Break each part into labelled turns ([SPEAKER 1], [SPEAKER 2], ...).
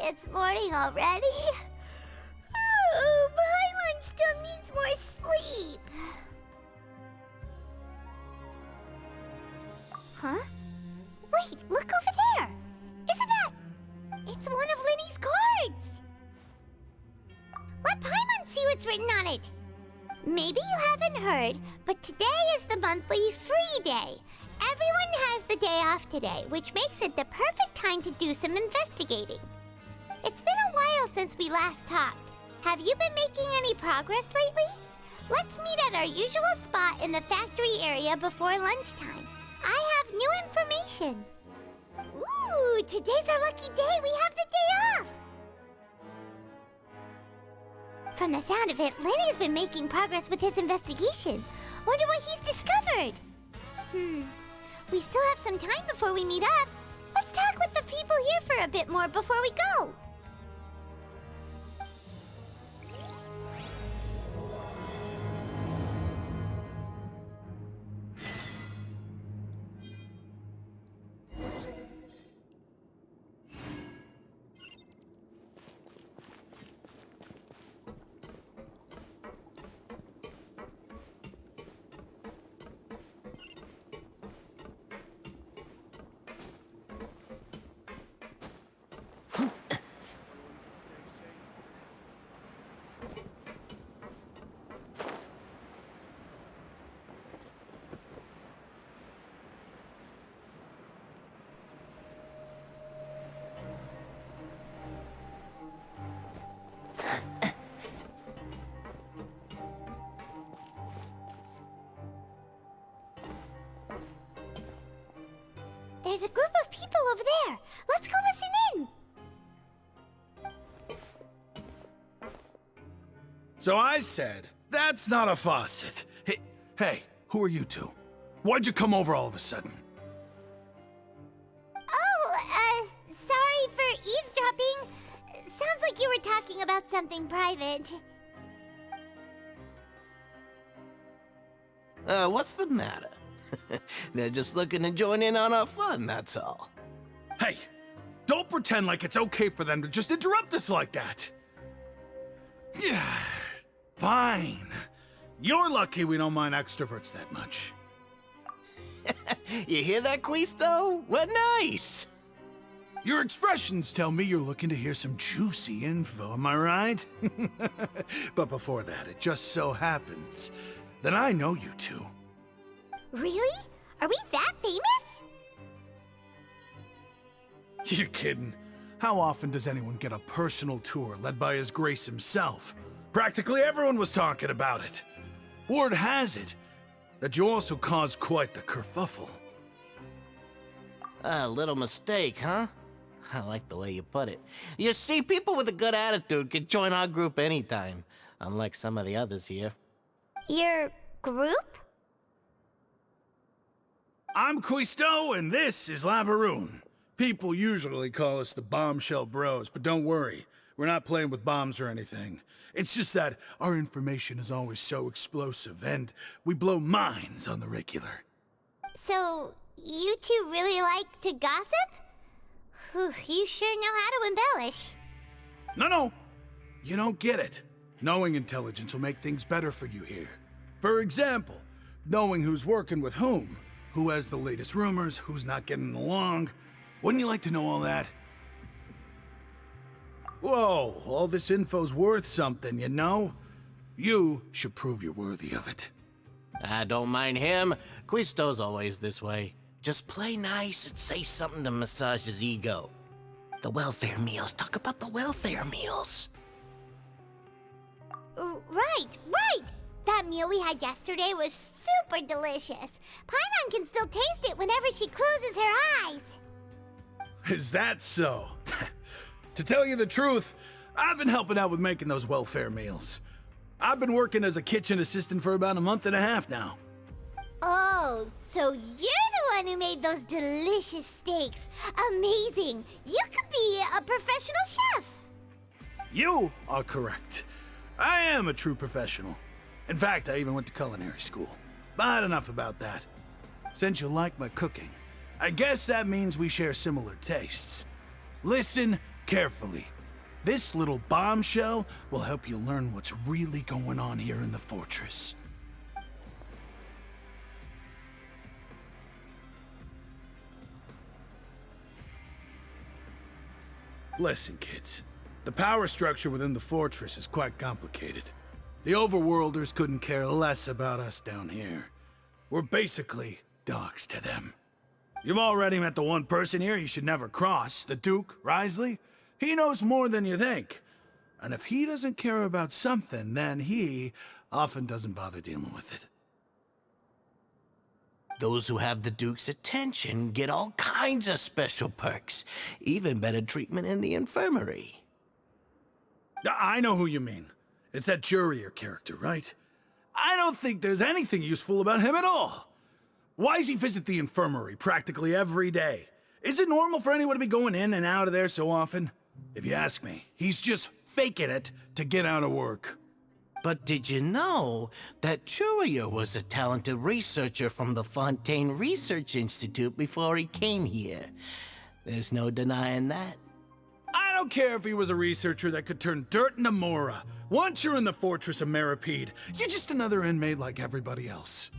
[SPEAKER 1] It's morning already? Oh, Paimon still needs more sleep. Huh? Wait, look over there! Isn't that... It's one of Linny's cards! Let Paimon see what's written on it. Maybe you haven't heard, but today is the monthly free day. Everyone has the day off today, which makes it the perfect time to do some investigating. It's been a while since we last talked. Have you been making any progress lately? Let's meet at our usual spot in the factory area before lunchtime. I have new information. Ooh, today's our lucky day. We have the day off. From the sound of it, Lenny's been making progress with his investigation. Wonder what he's discovered. We still have some time before we meet up. Let's talk with the people here for a bit more before we go. There's a group of people over there. Let's go listen in.
[SPEAKER 2] So I said, that's not a faucet. Hey, who are you two? Why'd you come over all of a sudden?
[SPEAKER 1] Oh, sorry for eavesdropping. Sounds like you were talking about something private.
[SPEAKER 3] What's the matter? They're just looking to join in on our fun, that's all.
[SPEAKER 2] Hey, don't pretend like it's okay for them to just interrupt us like that. Fine. You're lucky we don't mind extroverts that much.
[SPEAKER 3] You hear that, Quisto? What nice!
[SPEAKER 2] Your expressions tell me you're looking to hear some juicy info, am I right? But before that, it just so happens that I know you two.
[SPEAKER 1] Really? Are we that famous?
[SPEAKER 2] You're kidding. How often does anyone get a personal tour led by His Grace himself? Practically everyone was talking about it. Word has it that you also caused quite the kerfuffle.
[SPEAKER 3] A little mistake, huh? I like the way you put it. You see, people with a good attitude can join our group anytime, unlike some of the others here.
[SPEAKER 1] Your group?
[SPEAKER 2] I'm Quisto, and this is Lavaroon. People usually call us the Bombshell Bros, but don't worry. We're not playing with bombs or anything. It's just that our information is always so explosive, and we blow minds on the regular.
[SPEAKER 1] So, you two really like to gossip? Whew, you sure know how to embellish.
[SPEAKER 2] No. You don't get it. Knowing intelligence will make things better for you here. For example, knowing who's working with whom, who has the latest rumors, who's not getting along. Wouldn't you like to know all that? Whoa, all this info's worth something, you know? You should prove you're worthy of it.
[SPEAKER 3] I don't mind him. Quisto's always this way. Just play nice and say something to massage his ego. The welfare meals. Talk about the welfare meals.
[SPEAKER 1] Right. That meal we had yesterday was super delicious. Paimon can still taste it whenever she closes her eyes.
[SPEAKER 2] Is that so? To tell you the truth, I've been helping out with making those welfare meals. I've been working as a kitchen assistant for about a month and a half now.
[SPEAKER 1] Oh, so you're the one who made those delicious steaks. Amazing. You could be a professional chef.
[SPEAKER 2] You are correct. I am a true professional. In fact, I even went to culinary school. But enough about that. Since you like my cooking, I guess that means we share similar tastes. Listen carefully. This little bombshell will help you learn what's really going on here in the fortress. Listen, kids. The power structure within the fortress is quite complicated. The overworlders couldn't care less about us down here. We're basically dogs to them. You've already met the one person here you should never cross, the Duke, Risley. He knows more than you think. And if he doesn't care about something, then he often doesn't bother dealing with it.
[SPEAKER 3] Those who have the Duke's attention get all kinds of special perks, even better treatment in the infirmary.
[SPEAKER 2] I know who you mean. It's that Jurier character, right? I don't think there's anything useful about him at all. Why does he visit the infirmary practically every day? Is it normal for anyone to be going in and out of there so often? If you ask me, he's just faking it to get out of work.
[SPEAKER 3] But did you know that Jurier was a talented researcher from the Fontaine Research Institute before he came here? There's no denying that.
[SPEAKER 2] I don't care if he was a researcher that could turn dirt into Mora. Once you're in the fortress of Meripede, you're just another inmate like everybody else.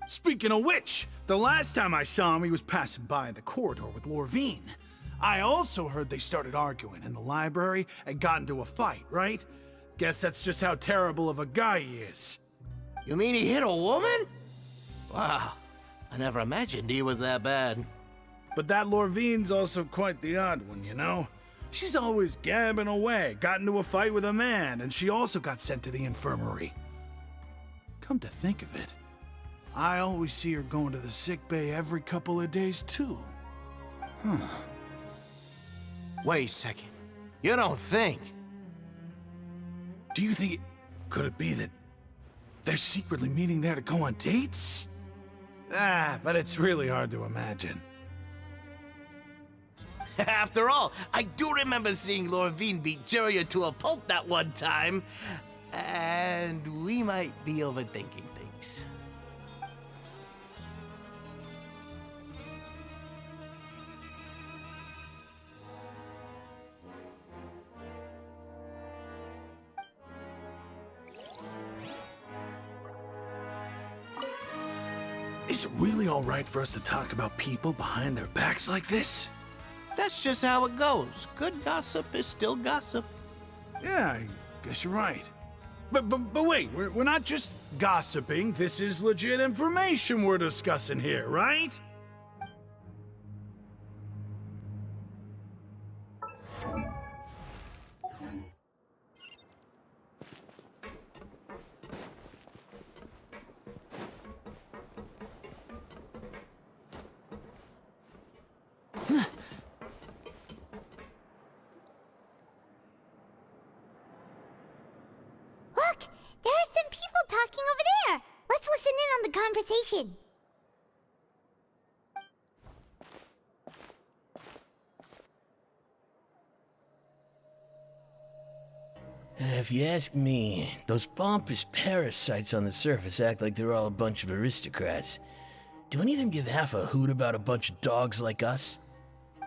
[SPEAKER 2] Speaking of which, the last time I saw him, he was passing by in the corridor with Lorvine. I also heard they started arguing in the library and got into a fight, right? Guess that's just how terrible of a guy he is.
[SPEAKER 3] You mean he hit a woman? Wow, I never imagined he was that bad.
[SPEAKER 2] But that Lorvine's also quite the odd one, you know? She's always gabbing away, got into a fight with a man, and she also got sent to the infirmary. Come to think of it, I always see her going to the sick bay every couple of days, too. Huh.
[SPEAKER 3] Wait a second. You don't think?
[SPEAKER 2] Do you think could it be that they're secretly meeting there to go on dates? But it's really hard to imagine.
[SPEAKER 3] After all, I do remember seeing Lorvine beat Jurier to a pulp that one time. And we might be overthinking things.
[SPEAKER 2] Is it really all right for us to talk about people behind their backs like this?
[SPEAKER 3] That's just how it goes. Good gossip is still gossip.
[SPEAKER 2] Yeah, I guess you're right. But wait, we're not just gossiping. This is legit information we're discussing here, right?
[SPEAKER 1] Look, there are some people talking over there. Let's listen in on the conversation.
[SPEAKER 4] If you ask me, those pompous parasites on the surface act like they're all a bunch of aristocrats. Do any of them give half a hoot about a bunch of dogs like us?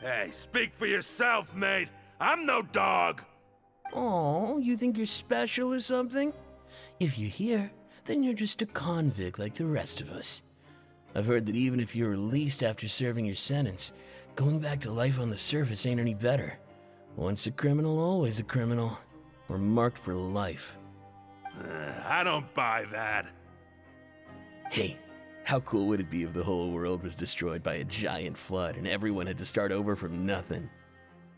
[SPEAKER 5] Hey, speak for yourself, mate. I'm no dog.
[SPEAKER 4] Oh, you think you're special or something? If you're here, then you're just a convict like the rest of us. I've heard that even if you're released after serving your sentence, going back to life on the surface ain't any better. Once a criminal, always a criminal. We're marked for life.
[SPEAKER 5] I don't buy that.
[SPEAKER 4] Hey, how cool would it be if the whole world was destroyed by a giant flood and everyone had to start over from nothing?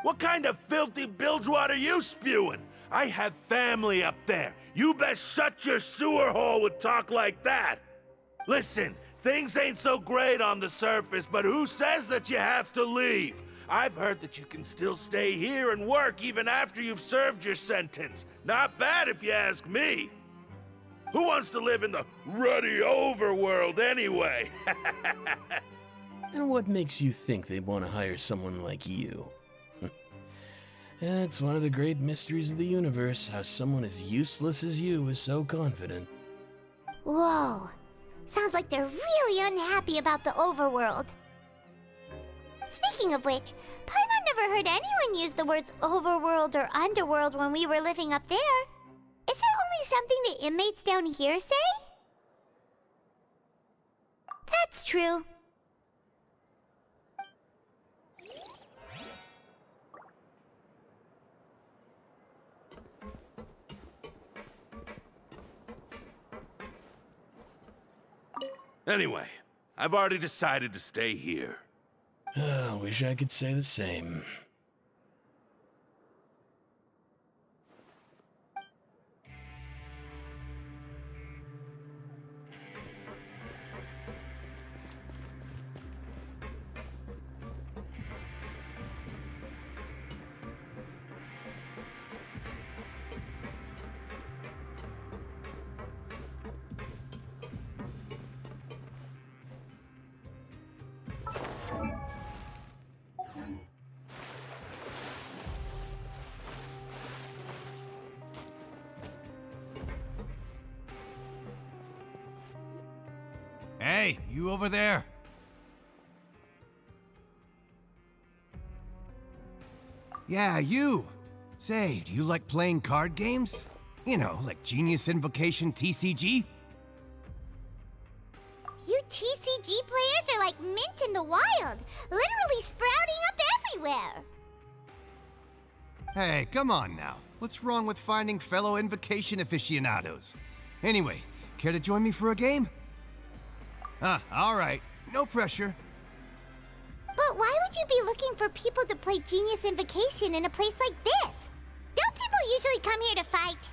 [SPEAKER 5] What kind of filthy bilgewater are you spewing? I have family up there. You best shut your sewer hole with talk like that. Listen, things ain't so great on the surface, but who says that you have to leave? I've heard that you can still stay here and work even after you've served your sentence. Not bad if you ask me. Who wants to live in the ruddy overworld anyway?
[SPEAKER 4] And what makes you think they want to hire someone like you? It's one of the great mysteries of the universe, how someone as useless as you is so confident.
[SPEAKER 1] Whoa. Sounds like they're really unhappy about the overworld. Speaking of which, Paimon never heard anyone use the words overworld or underworld when we were living up there. Is it only something the inmates down here say? That's true.
[SPEAKER 5] Anyway, I've already decided to stay here.
[SPEAKER 4] Wish I could say the same.
[SPEAKER 6] Hey, you over there! Yeah, you! Say, do you like playing card games? You know, like Genius Invocation TCG?
[SPEAKER 1] You TCG players are like mint in the wild, literally sprouting up everywhere.
[SPEAKER 6] Hey, come on now. What's wrong with finding fellow Invocation aficionados? Anyway, care to join me for a game? Alright. No pressure.
[SPEAKER 1] But why would you be looking for people to play Genius Invocation in a place like this? Don't people usually come here to fight?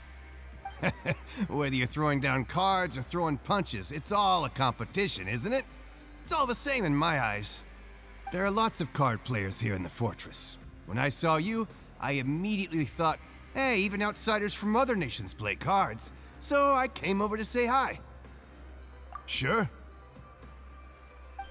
[SPEAKER 6] Whether you're throwing down cards or throwing punches, it's all a competition, isn't it? It's all the same in my eyes. There are lots of card players here in the fortress. When I saw you, I immediately thought, hey, even outsiders from other nations play cards. So I came over to say hi. Sure.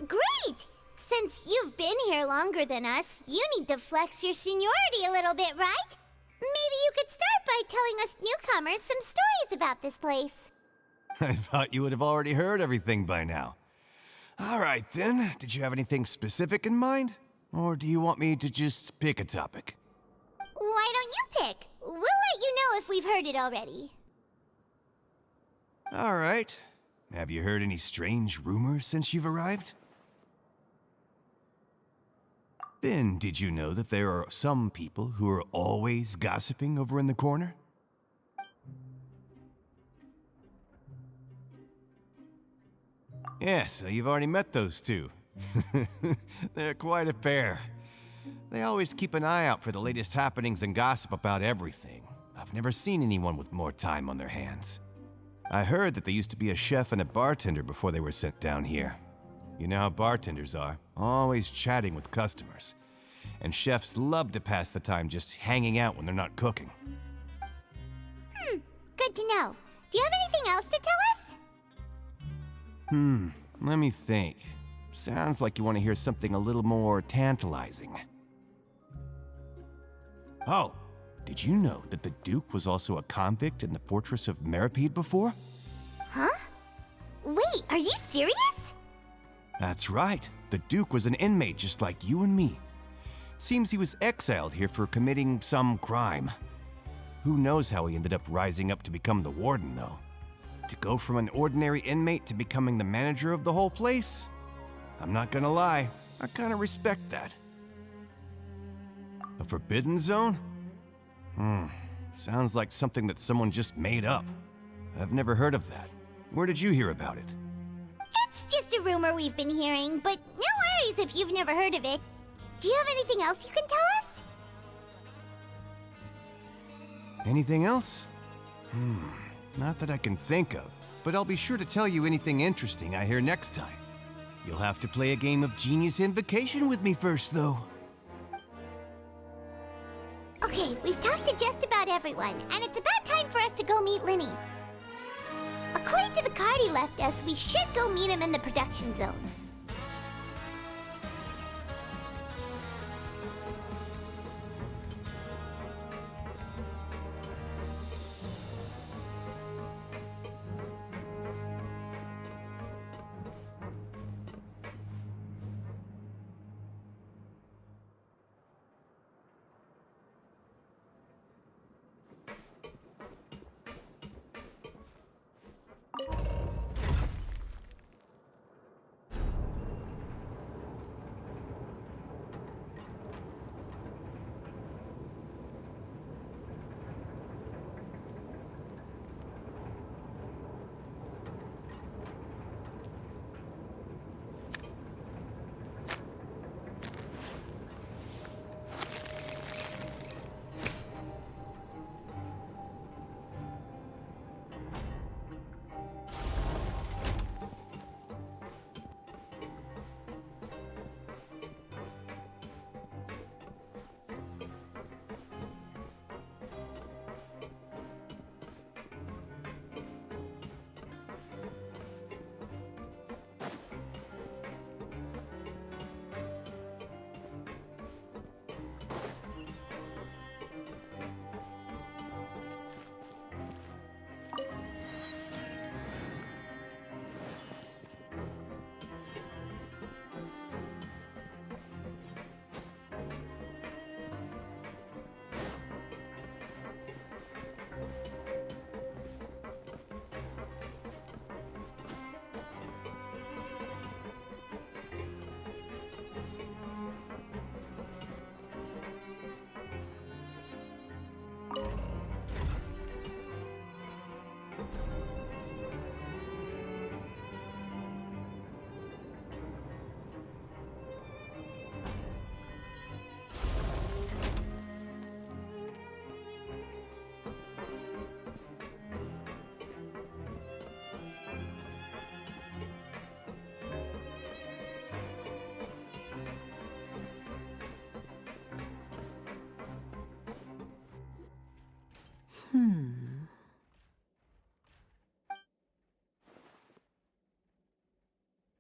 [SPEAKER 1] Great! Since you've been here longer than us, you need to flex your seniority a little bit, right? Maybe you could start by telling us newcomers some stories about this place.
[SPEAKER 6] I thought you would have already heard everything by now. All right, then. Did you have anything specific in mind? Or do you want me to just pick a topic?
[SPEAKER 1] Why don't you pick? We'll let you know if we've heard it already.
[SPEAKER 6] All right. Have you heard any strange rumors since you've arrived? Ben, did you know that there are some people who are always gossiping over in the corner? Yeah, so you've already met those two. They're quite a pair. They always keep an eye out for the latest happenings and gossip about everything. I've never seen anyone with more time on their hands. I heard that they used to be a chef and a bartender before they were sent down here. You know how bartenders are, always chatting with customers. And chefs love to pass the time just hanging out when they're not cooking.
[SPEAKER 1] Good to know. Do you have anything else to tell us?
[SPEAKER 6] Let me think. Sounds like you want to hear something a little more tantalizing. Oh, did you know that the Duke was also a convict in the fortress of Meripede before?
[SPEAKER 1] Huh? Wait, are you serious?
[SPEAKER 6] That's right. The Duke was an inmate just like you and me. Seems he was exiled here for committing some crime. Who knows how he ended up rising up to become the warden, though. To go from an ordinary inmate to becoming the manager of the whole place? I'm not gonna lie, I kinda respect that. A forbidden zone? Sounds like something that someone just made up. I've never heard of that. Where did you hear about it?
[SPEAKER 1] It's just a rumor we've been hearing, but no worries if you've never heard of it. Do you have anything else you can tell us?
[SPEAKER 6] Anything else? Not that I can think of, but I'll be sure to tell you anything interesting I hear next time. You'll have to play a game of Genius Invocation with me first, though.
[SPEAKER 1] Okay, we've talked to just about everyone, and it's about time for us to go meet Linny. According to the card he left us, we should go meet him in the production zone.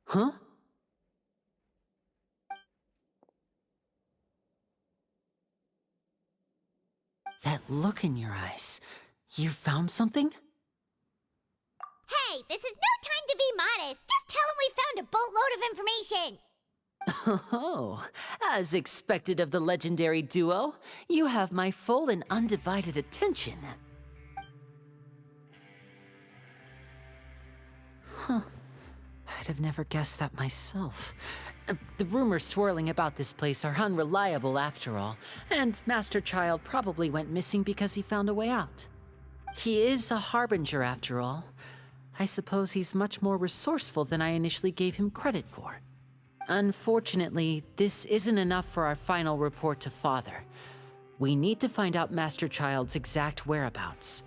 [SPEAKER 7] Huh? That look in your eyes. You found something?
[SPEAKER 1] Hey, this is no time to be modest. Just tell him we found a boatload of information.
[SPEAKER 7] Oh, as expected of the legendary duo, you have my full and undivided attention. Huh. I'd have never guessed that myself. The rumors swirling about this place are unreliable after all, and Master Child probably went missing because he found a way out. He is a harbinger after all. I suppose he's much more resourceful than I initially gave him credit for. Unfortunately, this isn't enough for our final report to Father. We need to find out Master Child's exact whereabouts.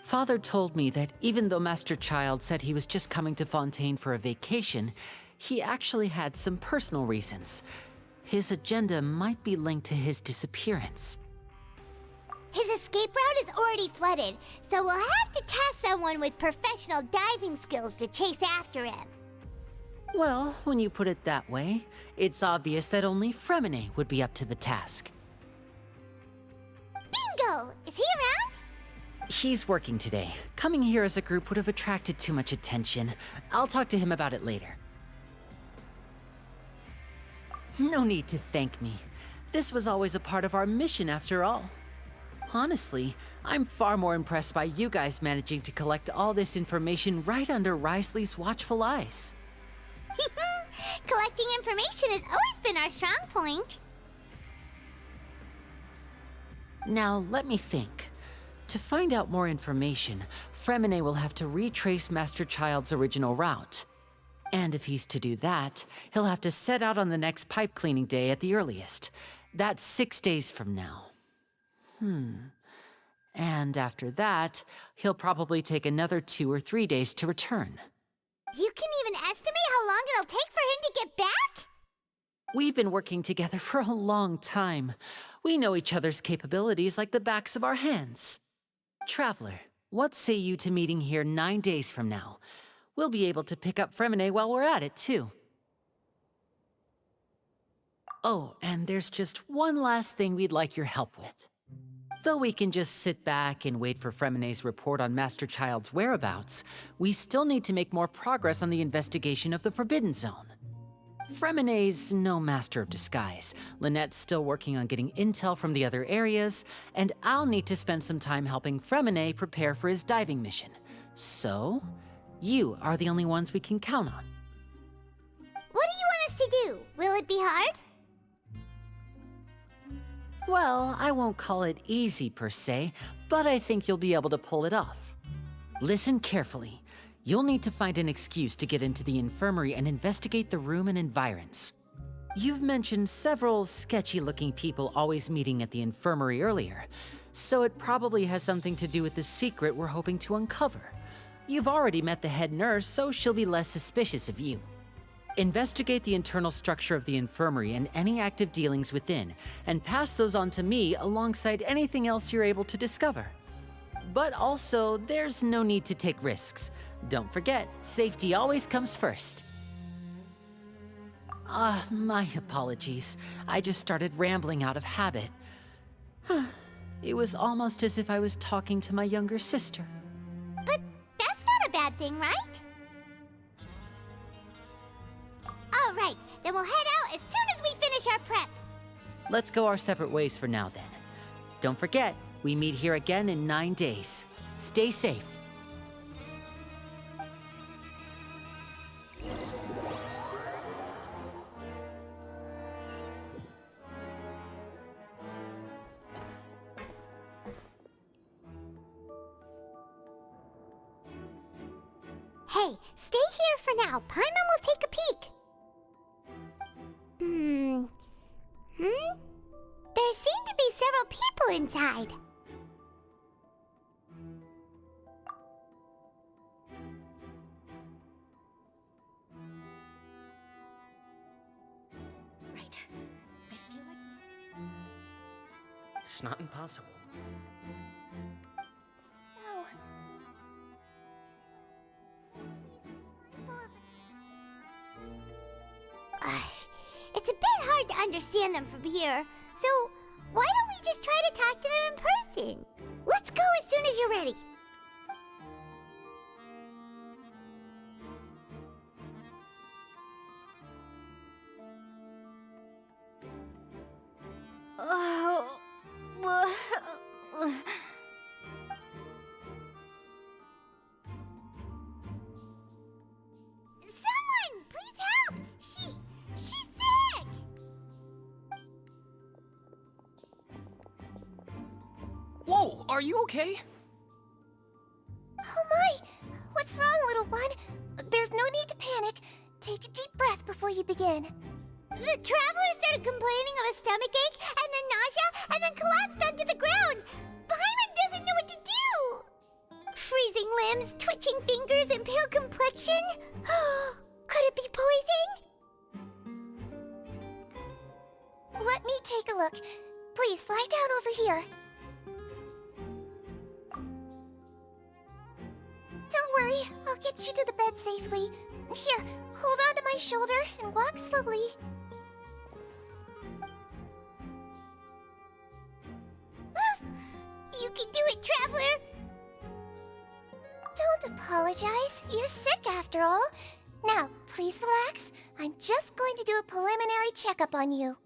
[SPEAKER 7] Father told me that even though Master Child said he was just coming to Fontaine for a vacation, he actually had some personal reasons. His agenda might be linked to his disappearance.
[SPEAKER 1] His escape route is already flooded, so we'll have to task someone with professional diving skills to chase after him.
[SPEAKER 7] Well, when you put it that way, it's obvious that only Fremine would be up to the task.
[SPEAKER 1] Bingo! Is he around?
[SPEAKER 7] He's working today. Coming here as a group would have attracted too much attention. I'll talk to him about it later. No need to thank me. This was always a part of our mission after all. Honestly, I'm far more impressed by you guys managing to collect all this information right under Risley's watchful eyes.
[SPEAKER 1] Collecting information has always been our strong point.
[SPEAKER 7] Now, let me think. To find out more information, Fremine will have to retrace Master Child's original route. And if he's to do that, he'll have to set out on the next pipe cleaning day at the earliest. That's 6 days from now. And after that, he'll probably take another 2 or 3 days to return.
[SPEAKER 1] You can even estimate how long it'll take for him to get back?
[SPEAKER 7] We've been working together for a long time. We know each other's capabilities like the backs of our hands. Traveler, what say you to meeting here 9 days from now? We'll be able to pick up Fremine while we're at it, too. Oh, and there's just one last thing we'd like your help with. Though we can just sit back and wait for Fremine's report on Master Child's whereabouts, we still need to make more progress on the investigation of the Forbidden Zone. Fremine's no master of disguise. Lynette's still working on getting intel from the other areas, and I'll need to spend some time helping Fremine prepare for his diving mission. So, you are the only ones we can count on.
[SPEAKER 1] What do you want us to do? Will it be hard?
[SPEAKER 7] Well, I won't call it easy per se, but I think you'll be able to pull it off. Listen carefully. You'll need to find an excuse to get into the infirmary and investigate the room and environs. You've mentioned several sketchy-looking people always meeting at the infirmary earlier, so it probably has something to do with the secret we're hoping to uncover. You've already met the head nurse, so she'll be less suspicious of you. Investigate the internal structure of the infirmary and any active dealings within, and pass those on to me alongside anything else you're able to discover. But also, there's no need to take risks. Don't forget, safety always comes first. My apologies. I just started rambling out of habit. It was almost as if I was talking to my younger sister.
[SPEAKER 1] But that's not a bad thing, right? All right, then we'll head out as soon as we finish our prep.
[SPEAKER 7] Let's go our separate ways for now then. Don't forget, we meet here again in 9 days. Stay safe.
[SPEAKER 1] Hey, stay here for now. Paimon will take a peek. There seem to be several people inside.
[SPEAKER 8] Right. I feel like it's not impossible.
[SPEAKER 1] understand them from here. So, why don't we just try to talk to them in person? Let's go as soon as you're ready. Someone, please help! She's sick!
[SPEAKER 8] Whoa, are you okay?
[SPEAKER 9] Oh my! What's wrong, little one? There's no need to panic. Take a deep breath before you begin.
[SPEAKER 1] The traveler started complaining of a stomachache, and then nausea, and then collapsed onto the ground. Paimon doesn't know what to do! Freezing limbs, twitching fingers, and pale complexion? Could it be poison?
[SPEAKER 9] Let me take a look. Please, lie down over here. Don't worry, I'll get you to the bed safely. Here, hold on to my shoulder and walk slowly.
[SPEAKER 1] You can do it, traveler!
[SPEAKER 9] Don't apologize. You're sick after all. Now, please relax. I'm just going to do a preliminary checkup on you.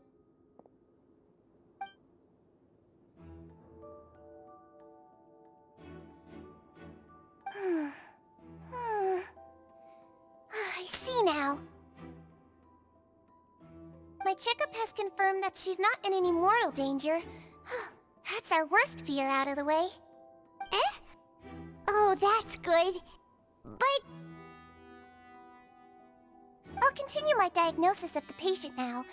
[SPEAKER 9] I see now. My checkup has confirmed that she's not in any mortal danger. That's our worst fear out of the way.
[SPEAKER 1] Eh? Oh, that's good. But
[SPEAKER 9] I'll continue my diagnosis of the patient now.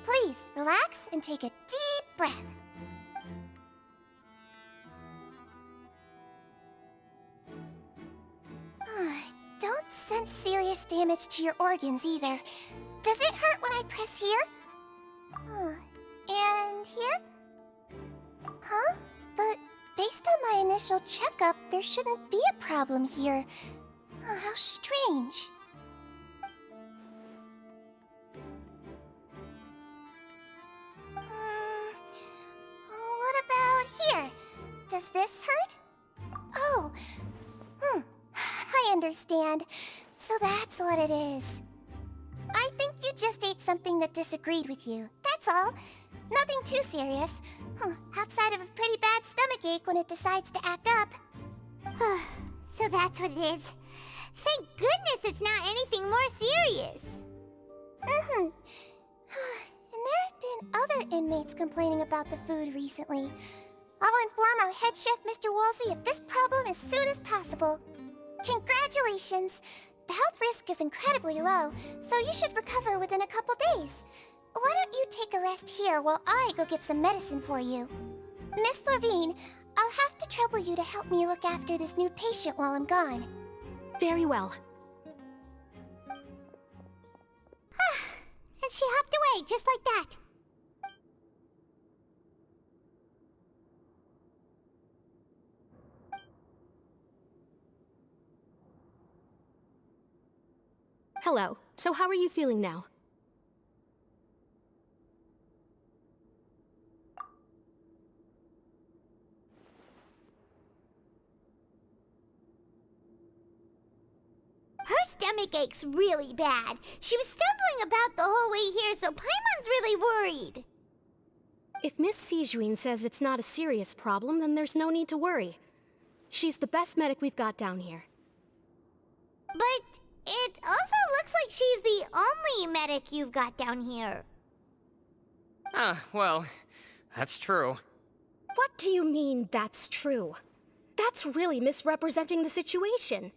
[SPEAKER 9] Please, relax and take a deep breath. Don't sense serious damage to your organs either. Does it hurt when I press here? And here? Huh? But based on my initial checkup, there shouldn't be a problem here. How strange. What about here? Does this hurt? Oh, I understand. So that's what it is. I think you just ate something that disagreed with you. That's all. Nothing too serious. Outside of a pretty bad stomachache when it decides to act up.
[SPEAKER 1] so that's what it is. Thank goodness it's not anything more serious.
[SPEAKER 9] And there have been other inmates complaining about the food recently. I'll inform our head chef, Mr. Wolsey, of this problem as soon as possible. Congratulations! The health risk is incredibly low, so you should recover within a couple days. Why don't you take a rest here while I go get some medicine for you? Miss Levine, I'll have to trouble you to help me look after this new patient while I'm gone.
[SPEAKER 10] Very well.
[SPEAKER 1] And she hopped away just like that.
[SPEAKER 10] Hello. So how are you feeling now?
[SPEAKER 1] Her stomach ache's really bad. She was stumbling about the whole way here, so Paimon's really worried.
[SPEAKER 10] If Miss Sijuin says it's not a serious problem, then there's no need to worry. She's the best medic we've got down here.
[SPEAKER 1] But it also looks like she's the only medic you've got down here.
[SPEAKER 8] Well, that's true.
[SPEAKER 10] What do you mean, that's true? That's really misrepresenting the situation.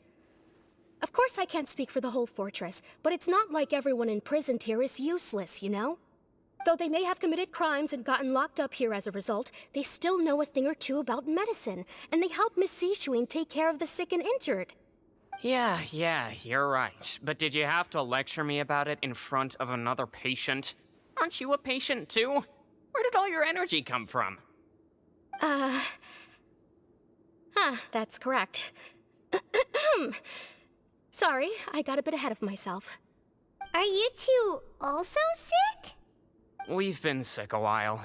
[SPEAKER 10] Of course I can't speak for the whole fortress, but it's not like everyone imprisoned here is useless, you know? Though they may have committed crimes and gotten locked up here as a result, they still know a thing or two about medicine, and they help Miss Sijuin take care of the sick and injured.
[SPEAKER 8] Yeah, you're right. But did you have to lecture me about it in front of another patient? Aren't you a patient too? Where did all your energy come from?
[SPEAKER 10] That's correct. Sorry, I got a bit ahead of myself.
[SPEAKER 1] Are you two also sick?
[SPEAKER 8] we've been sick a while.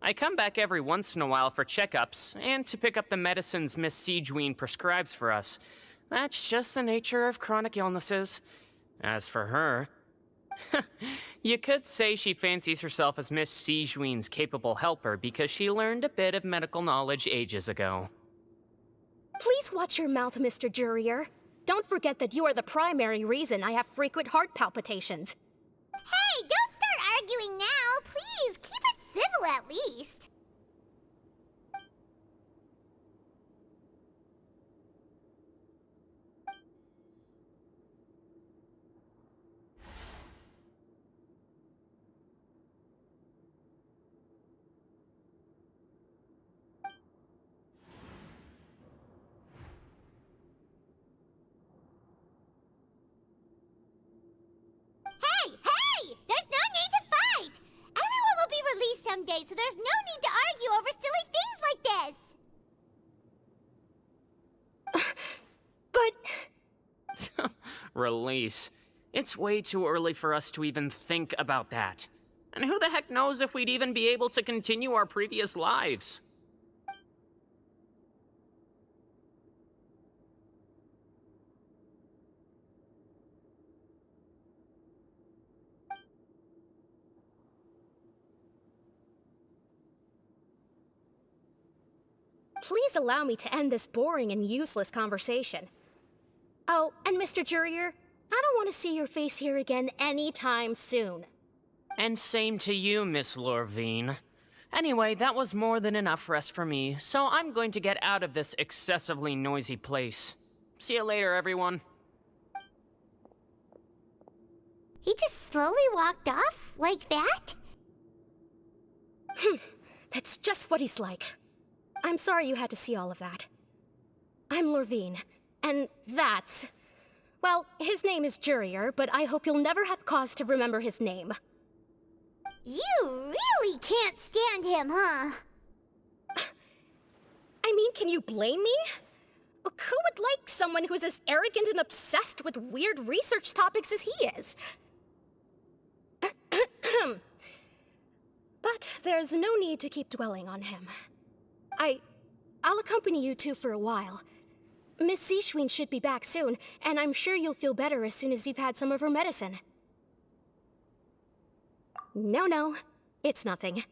[SPEAKER 8] I come back every once in a while for checkups, and to pick up the medicines Miss Siegewien prescribes for us. That's just the nature of chronic illnesses. As for her... You could say she fancies herself as Miss Siegewien's capable helper because she learned a bit of medical knowledge ages ago.
[SPEAKER 10] Please watch your mouth, Mr. Jurier. Don't forget that you are the primary reason I have frequent heart palpitations.
[SPEAKER 1] Hey, don't start arguing now! Please, keep it civil at least. Hey! There's no need to fight! Everyone will be released someday, so there's no need to argue over silly things like this!
[SPEAKER 10] But...
[SPEAKER 8] Release. It's way too early for us to even think about that. And who the heck knows if we'd even be able to continue our previous lives?
[SPEAKER 10] Please allow me to end this boring and useless conversation. Oh, and Mr. Jurier, I don't want to see your face here again anytime soon.
[SPEAKER 8] And same to you, Miss Lorvine. Anyway, that was more than enough rest for me, so I'm going to get out of this excessively noisy place. See you later, everyone.
[SPEAKER 1] He just slowly walked off like that?
[SPEAKER 10] That's just what he's like. I'm sorry you had to see all of that. I'm Lorvine, and that's... Well, his name is Jurier, but I hope you'll never have cause to remember his name.
[SPEAKER 1] You really can't stand him, huh?
[SPEAKER 10] I mean, can you blame me? Who would like someone who's as arrogant and obsessed with weird research topics as he is? But there's no need to keep dwelling on him. I'll accompany you two for a while. Miss Siegewien should be back soon, and I'm sure you'll feel better as soon as you've had some of her medicine. No, it's nothing.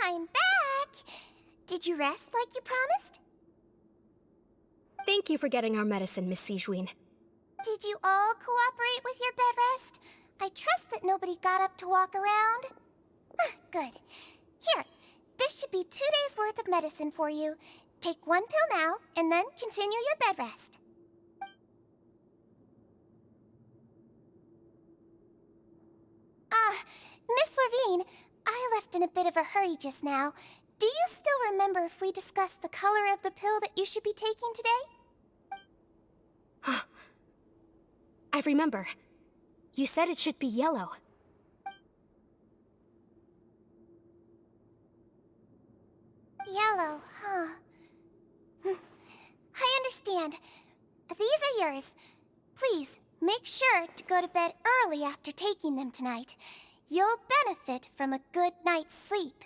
[SPEAKER 9] I'm back! Did you rest like you promised?
[SPEAKER 10] Thank you for getting our medicine, Miss Siegewien.
[SPEAKER 9] Did you all cooperate with your bed rest? I trust that nobody got up to walk around. Good. Here, this should be 2 days' worth of medicine for you. Take 1 pill now, and then continue your bed rest. Miss Lorvine, I left in a bit of a hurry just now. Do you still remember if we discussed the color of the pill that you should be taking today?
[SPEAKER 10] I remember. You said it should be yellow.
[SPEAKER 9] Yellow, huh? I understand. These are yours. Please, make sure to go to bed early after taking them tonight. You'll benefit from a good night's sleep.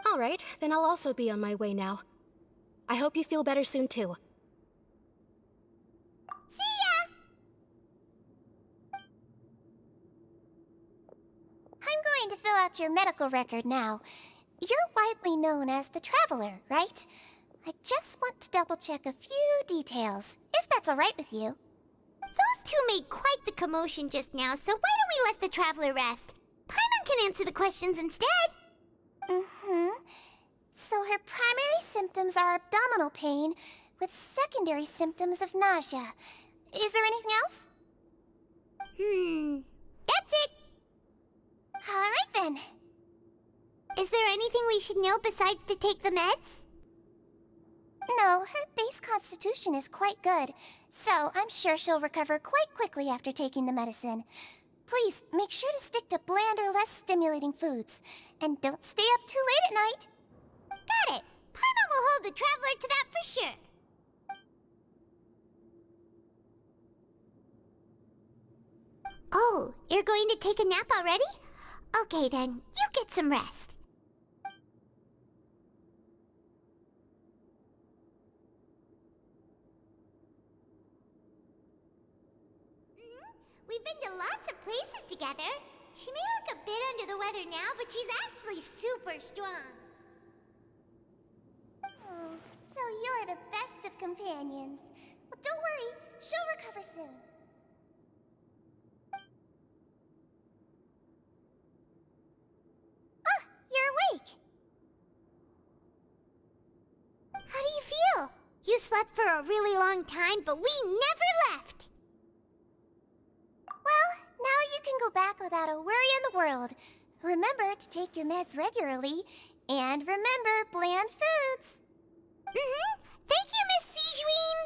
[SPEAKER 10] All right, then I'll also be on my way now. I hope you feel better soon, too.
[SPEAKER 1] See ya!
[SPEAKER 9] I'm going to fill out your medical record now. You're widely known as the Traveler, right? I just want to double-check a few details, if that's all right with you.
[SPEAKER 1] Those two made quite the commotion just now, so why don't we let the Traveler rest? Paimon can answer the questions instead.
[SPEAKER 9] So her primary symptoms are abdominal pain, with secondary symptoms of nausea. Is there anything else?
[SPEAKER 1] That's it.
[SPEAKER 9] All right then.
[SPEAKER 1] Is there anything we should know besides to take the meds?
[SPEAKER 9] No, her base constitution is quite good, so I'm sure she'll recover quite quickly after taking the medicine. Please, make sure to stick to bland or less stimulating foods. And don't stay up too late at night.
[SPEAKER 1] Got it. Paimon will hold the Traveler to that for sure. Oh, you're going to take a nap already? Okay then, you get some rest. We've been to lots of places together. She may look a bit under the weather now, but she's actually super strong.
[SPEAKER 9] Oh, so you're the best of companions. Well, don't worry, she'll recover soon. Ah, you're awake.
[SPEAKER 1] How do you feel? You slept for a really long time, but we never left.
[SPEAKER 9] Well, now you can go back without a worry in the world. Remember to take your meds regularly, and remember bland foods.
[SPEAKER 1] Thank you, Miss Sijuin.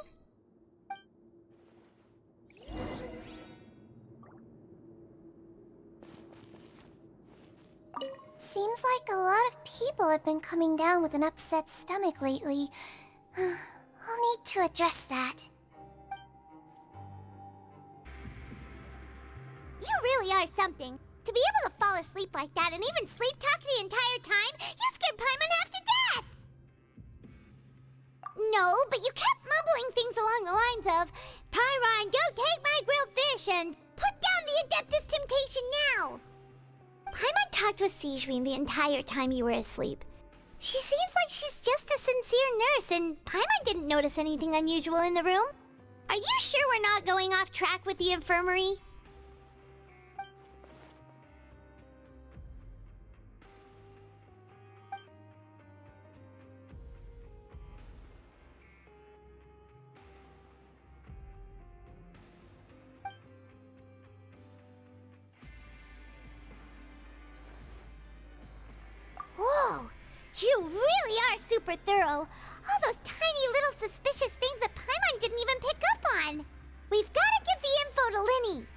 [SPEAKER 9] Seems like a lot of people have been coming down with an upset stomach lately. I'll need to address that.
[SPEAKER 1] You really are something. To be able to fall asleep like that and even sleep talk the entire time, you scared Paimon half to death! No, but you kept mumbling things along the lines of, Pyron, don't take my grilled fish, and put down the Adeptus Temptation now! Paimon talked with Sijuin the entire time you were asleep. She seems like she's just a sincere nurse, and Paimon didn't notice anything unusual in the room. Are you sure we're not going off track with the infirmary? Whoa! You really are super thorough! All those tiny little suspicious things that Paimon didn't even pick up on! We've gotta give the info to Linny!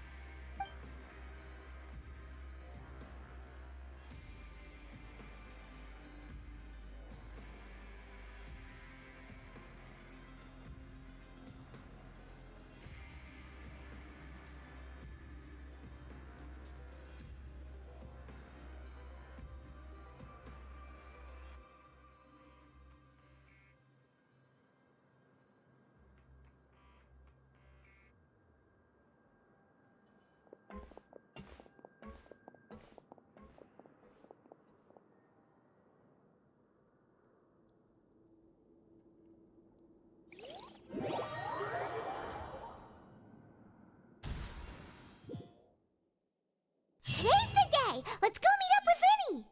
[SPEAKER 1] Today's the day! Let's go meet up with Linny!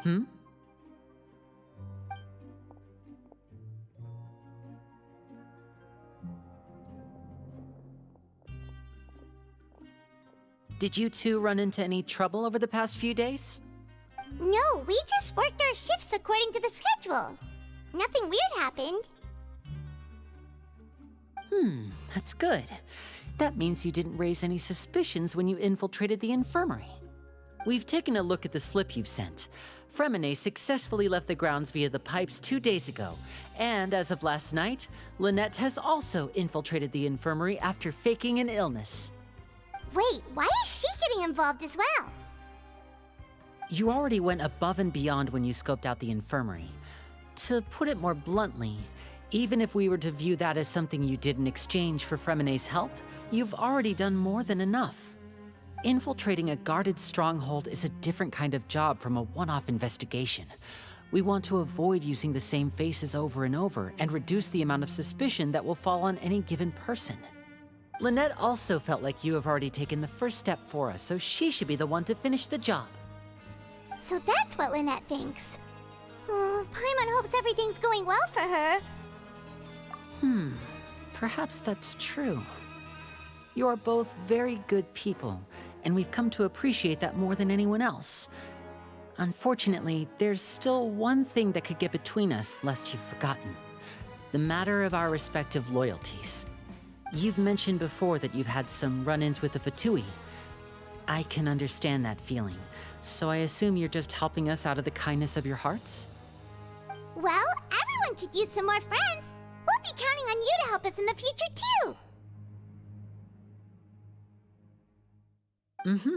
[SPEAKER 1] Oh!
[SPEAKER 7] Did you two run into any trouble over the past few days?
[SPEAKER 1] No, we just worked our shifts according to the schedule. Nothing weird happened.
[SPEAKER 7] That's good. That means you didn't raise any suspicions when you infiltrated the infirmary. We've taken a look at the slip you've sent. Fremine successfully left the grounds via the pipes 2 days ago, and as of last night, Lynette has also infiltrated the infirmary after faking an illness.
[SPEAKER 1] Wait, why is she getting involved as well?
[SPEAKER 7] You already went above and beyond when you scoped out the infirmary. To put it more bluntly, even if we were to view that as something you did in exchange for Fremine's help, you've already done more than enough. Infiltrating a guarded stronghold is a different kind of job from a one-off investigation. We want to avoid using the same faces over and over and reduce the amount of suspicion that will fall on any given person. Lynette also felt like you have already taken the first step for us, so she should be the one to finish the job.
[SPEAKER 1] So that's what Lynette thinks. Oh, Paimon hopes everything's going well for her.
[SPEAKER 7] Perhaps that's true. You are both very good people, and we've come to appreciate that more than anyone else. Unfortunately, there's still one thing that could get between us, lest you've forgotten. the matter of our respective loyalties. You've mentioned before that you've had some run-ins with the Fatui. I can understand that feeling, so I assume you're just helping us out of the kindness of your hearts?
[SPEAKER 1] Well, everyone could use some more friends. We'll be counting on you to help us in the future, too.
[SPEAKER 7] Mm-hmm.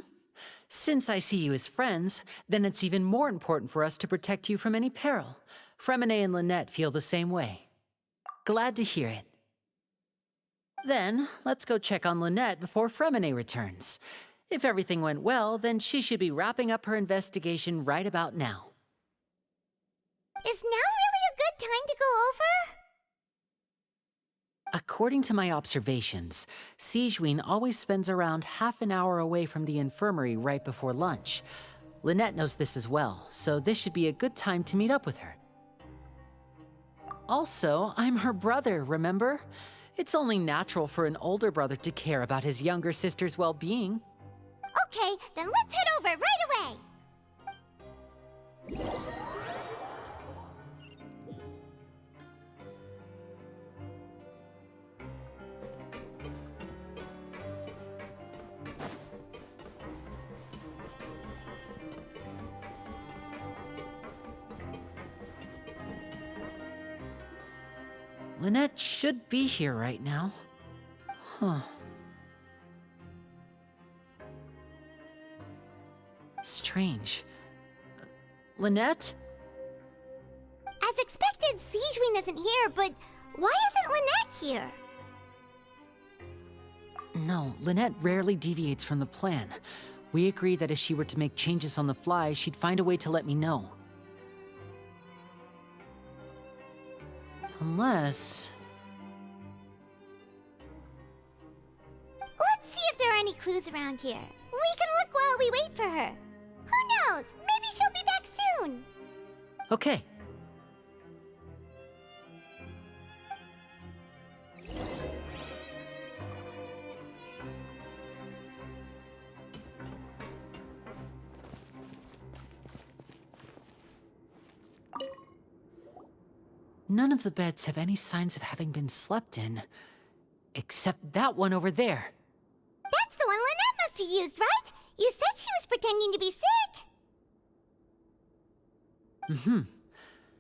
[SPEAKER 7] Since I see you as friends, then it's even more important for us to protect you from any peril. Fremine and Lynette feel the same way. Glad to hear it. Then, let's go check on Lynette before Fremine returns. If everything went well, then she should be wrapping up her investigation right about now.
[SPEAKER 1] Is now really a good time to go over?
[SPEAKER 7] According to my observations, Sigewinne always spends around half an hour away from the infirmary right before lunch. Lynette knows this as well, so this should be a good time to meet up with her. Also, I'm her brother, remember? It's only natural for an older brother to care about his younger sister's well-being.
[SPEAKER 1] Okay, then let's head over right away.
[SPEAKER 7] Lynette should be here right now. Huh. Strange. Lynette?
[SPEAKER 1] As expected, Sigewinne isn't here, but why isn't Lynette here?
[SPEAKER 7] No, Lynette rarely deviates from the plan. We agreed that if she were to make changes on the fly, she'd find a way to let me know. Unless...
[SPEAKER 1] Let's see if there are any clues around here. We can look while we wait for her. Who knows? Maybe she'll be back soon.
[SPEAKER 7] Okay. None of the beds have any signs of having been slept in, except that one over there.
[SPEAKER 1] That's the one Lynette must have used, right? You said she was pretending to be sick.
[SPEAKER 7] Mm-hmm.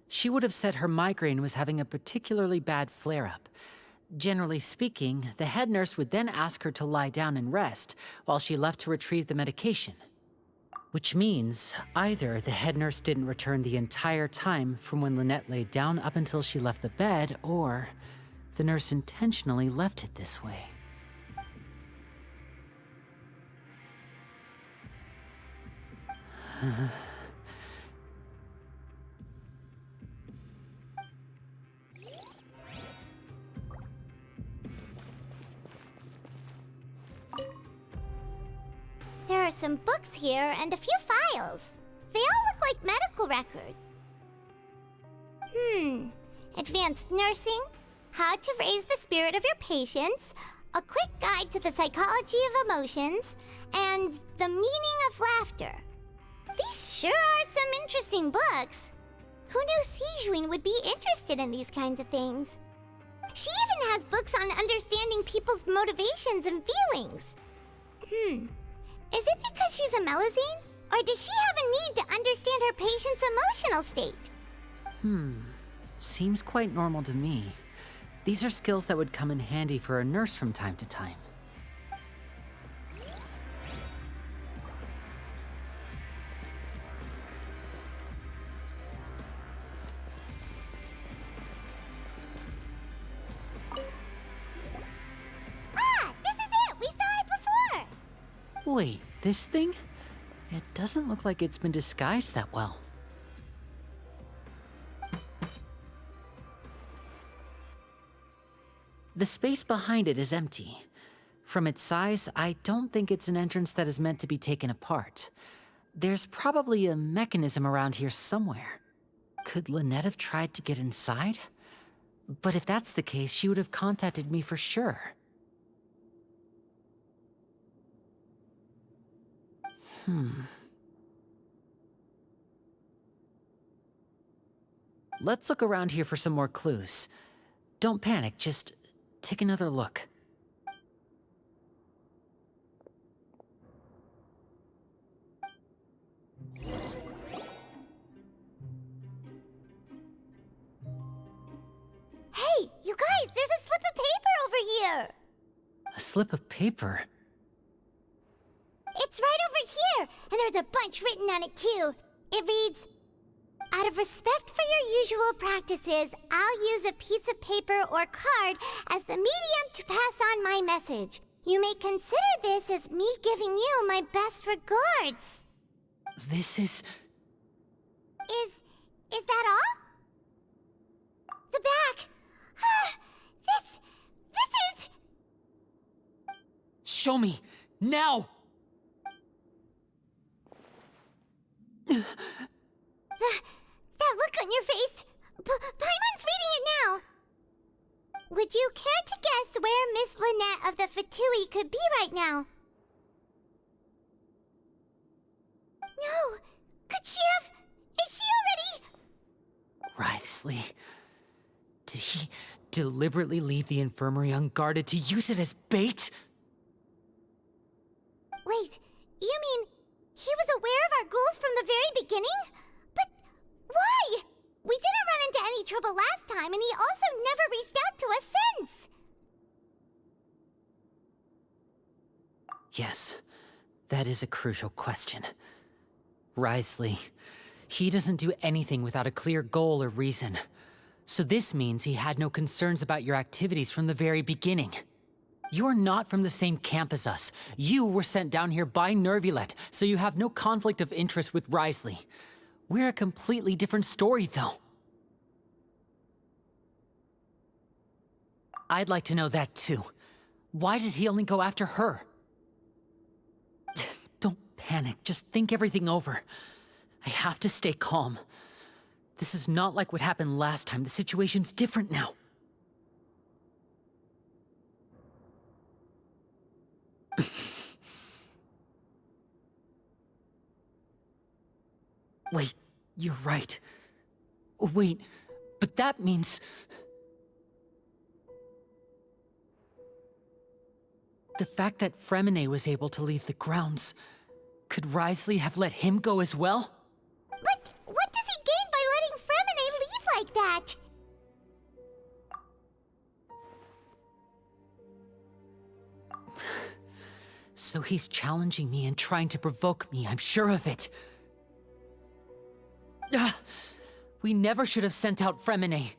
[SPEAKER 7] She would have said her migraine was having a particularly bad flare-up. Generally speaking, the head nurse would then ask her to lie down and rest, while she left to retrieve the medication. Which means, either the head nurse didn't return the entire time from when Lynette laid down up until she left the bed, or the nurse intentionally left it this way.
[SPEAKER 1] There are some books here and a few files. They all look like medical records. Advanced nursing, how to raise the spirit of your patients, a quick guide to the psychology of emotions, and the meaning of laughter. These sure are some interesting books. Who knew Sigewinne would be interested in these kinds of things? She even has books on understanding people's motivations and feelings. Is it because she's a Melusine? Or does she have a need to understand her patient's emotional state?
[SPEAKER 7] Seems quite normal to me. These are skills that would come in handy for a nurse from time to time.
[SPEAKER 1] Ah, this is it! We saw it before!
[SPEAKER 7] Wait, this thing? It doesn't look like it's been disguised that well. The space behind it is empty. From its size, I don't think it's an entrance that is meant to be taken apart. There's probably a mechanism around here somewhere. Could Lynette have tried to get inside? But if that's the case, she would have contacted me for sure. Let's look around here for some more clues. Don't panic, just take another look.
[SPEAKER 1] Hey, you guys, there's a slip of paper over here!
[SPEAKER 7] A slip of paper?
[SPEAKER 1] It's right over here, and there's a bunch written on it too. It reads, "Out of respect for your usual practices, I'll use a piece of paper or card as the medium to pass on my message. You may consider this as me giving you my best regards."
[SPEAKER 7] This is...
[SPEAKER 1] Is that all? The back. This is...
[SPEAKER 7] Show me! Now!
[SPEAKER 1] That look on your face. Paimon's reading it now. Would you care to guess where Miss Lynette of the Fatui could be right now? No. Could she have... Is she already...
[SPEAKER 7] Wriothesley, did he deliberately leave the infirmary unguarded to use it as bait?
[SPEAKER 1] Wait, you mean he was aware of our goals from the very beginning? But why? We didn't run into any trouble last time, and he also never reached out to us since.
[SPEAKER 7] Yes, that is a crucial question. Wriothesley, he doesn't do anything without a clear goal or reason. So this means he had no concerns about your activities from the very beginning. You're not from the same camp as us. You were sent down here by Nervulet, so you have no conflict of interest with Wriothesley. We're a completely different story, though. I'd like to know that, too. Why did he only go after her? Don't panic, just think everything over. I have to stay calm. This is not like what happened last time. The situation's different now. Wait, you're right. Wait, but that means... The fact that Fremine was able to leave the grounds, could Wriothesley have let him go as well?
[SPEAKER 1] But what does he gain by letting Fremine leave like that?
[SPEAKER 7] So he's challenging me and trying to provoke me, I'm sure of it. We never should have sent out Fremine.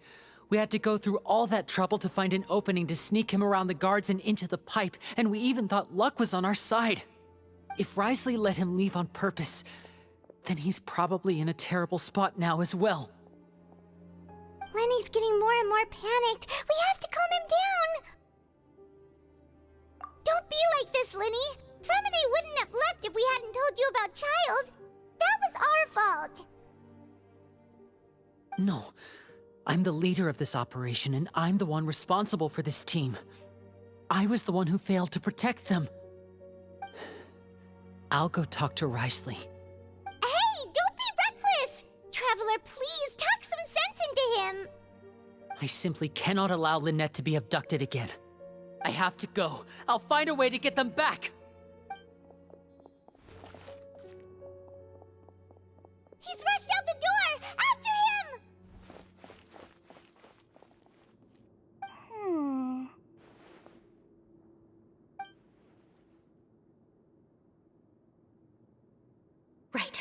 [SPEAKER 7] We had to go through all that trouble to find an opening to sneak him around the guards and into the pipe, and we even thought luck was on our side. If Wriothesley let him leave on purpose, then he's probably in a terrible spot now as well.
[SPEAKER 1] Lenny's getting more and more panicked. We have to calm him down. Don't be like this, Lenny. Fremine wouldn't have left if we hadn't told you about Child. That was our fault.
[SPEAKER 7] No. I'm the leader of this operation, and I'm the one responsible for this team. I was the one who failed to protect them. I'll go talk to Wriothesley.
[SPEAKER 1] Hey, don't be reckless! Traveler, please, talk some sense into him!
[SPEAKER 7] I simply cannot allow Lynette to be abducted again. I have to go. I'll find a way to get them back!
[SPEAKER 1] He's rushed out the door! After him!
[SPEAKER 10] Right.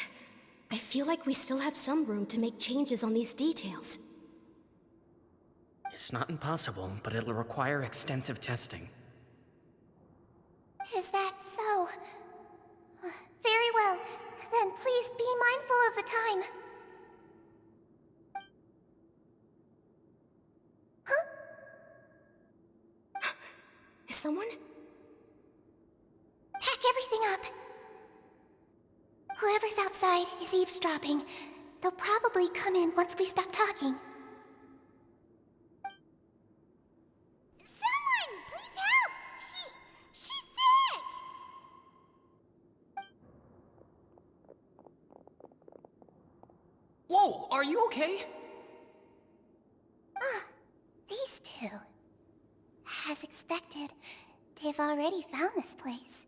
[SPEAKER 10] I feel like we still have some room to make changes on these details.
[SPEAKER 8] It's not impossible, but it'll require extensive testing.
[SPEAKER 9] Is that so? Very well. Then please be mindful of the time. Huh?
[SPEAKER 10] Is someone?
[SPEAKER 9] Pack everything up. Whoever's outside is eavesdropping. They'll probably come in once we stop talking.
[SPEAKER 1] Someone! Please help! She's sick!
[SPEAKER 8] Whoa, are you okay?
[SPEAKER 9] These two. have already found this place.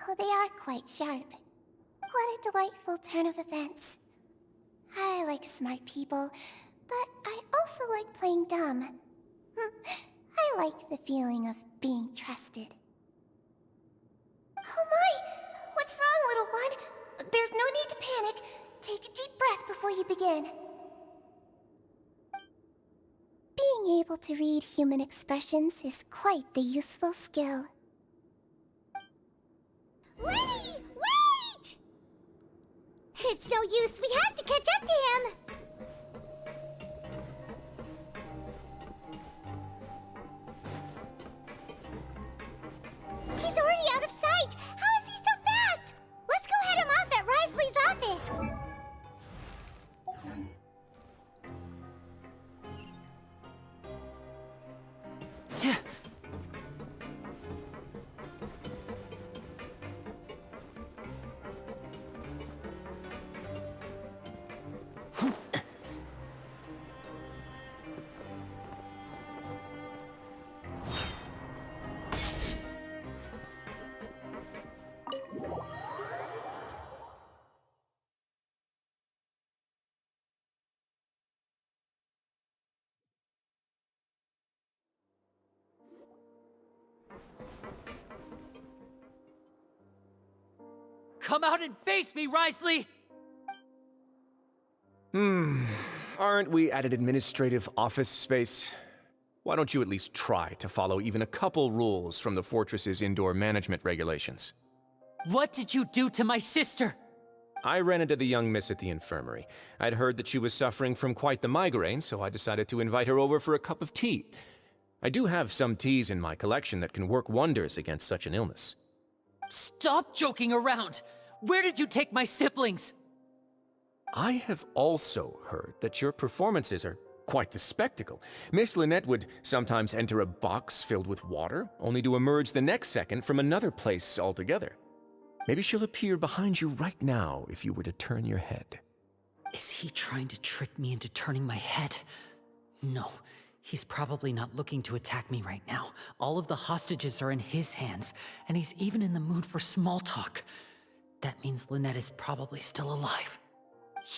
[SPEAKER 9] Oh, they are quite sharp. What a delightful turn of events. I like smart people, but I also like playing dumb. I like the feeling of being trusted. Oh my! What's wrong, little one? There's no need to panic. Take a deep breath before you begin. Being able to read human expressions is quite the useful skill.
[SPEAKER 1] Lenny, wait! It's no use. We have to catch up to him. He's already out of sight. How is he so fast? Let's go head him off at Risley's office.
[SPEAKER 7] Come out and face me, Risley!
[SPEAKER 11] Aren't we at an administrative office space? Why don't you at least try to follow even a couple rules from the fortress's indoor management regulations?
[SPEAKER 7] What did you do to my sister?
[SPEAKER 11] I ran into the young miss at the infirmary. I'd heard that she was suffering from quite the migraine, so I decided to invite her over for a cup of tea. I do have some teas in my collection that can work wonders against such an illness.
[SPEAKER 7] Stop joking around! Where did you take my siblings?
[SPEAKER 11] I have also heard that your performances are quite the spectacle. Miss Lynette would sometimes enter a box filled with water, only to emerge the next second from another place altogether. Maybe she'll appear behind you right now if you were to turn your head.
[SPEAKER 7] Is he trying to trick me into turning my head? No, he's probably not looking to attack me right now. All of the hostages are in his hands, and he's even in the mood for small talk. That means Lynette is probably still alive.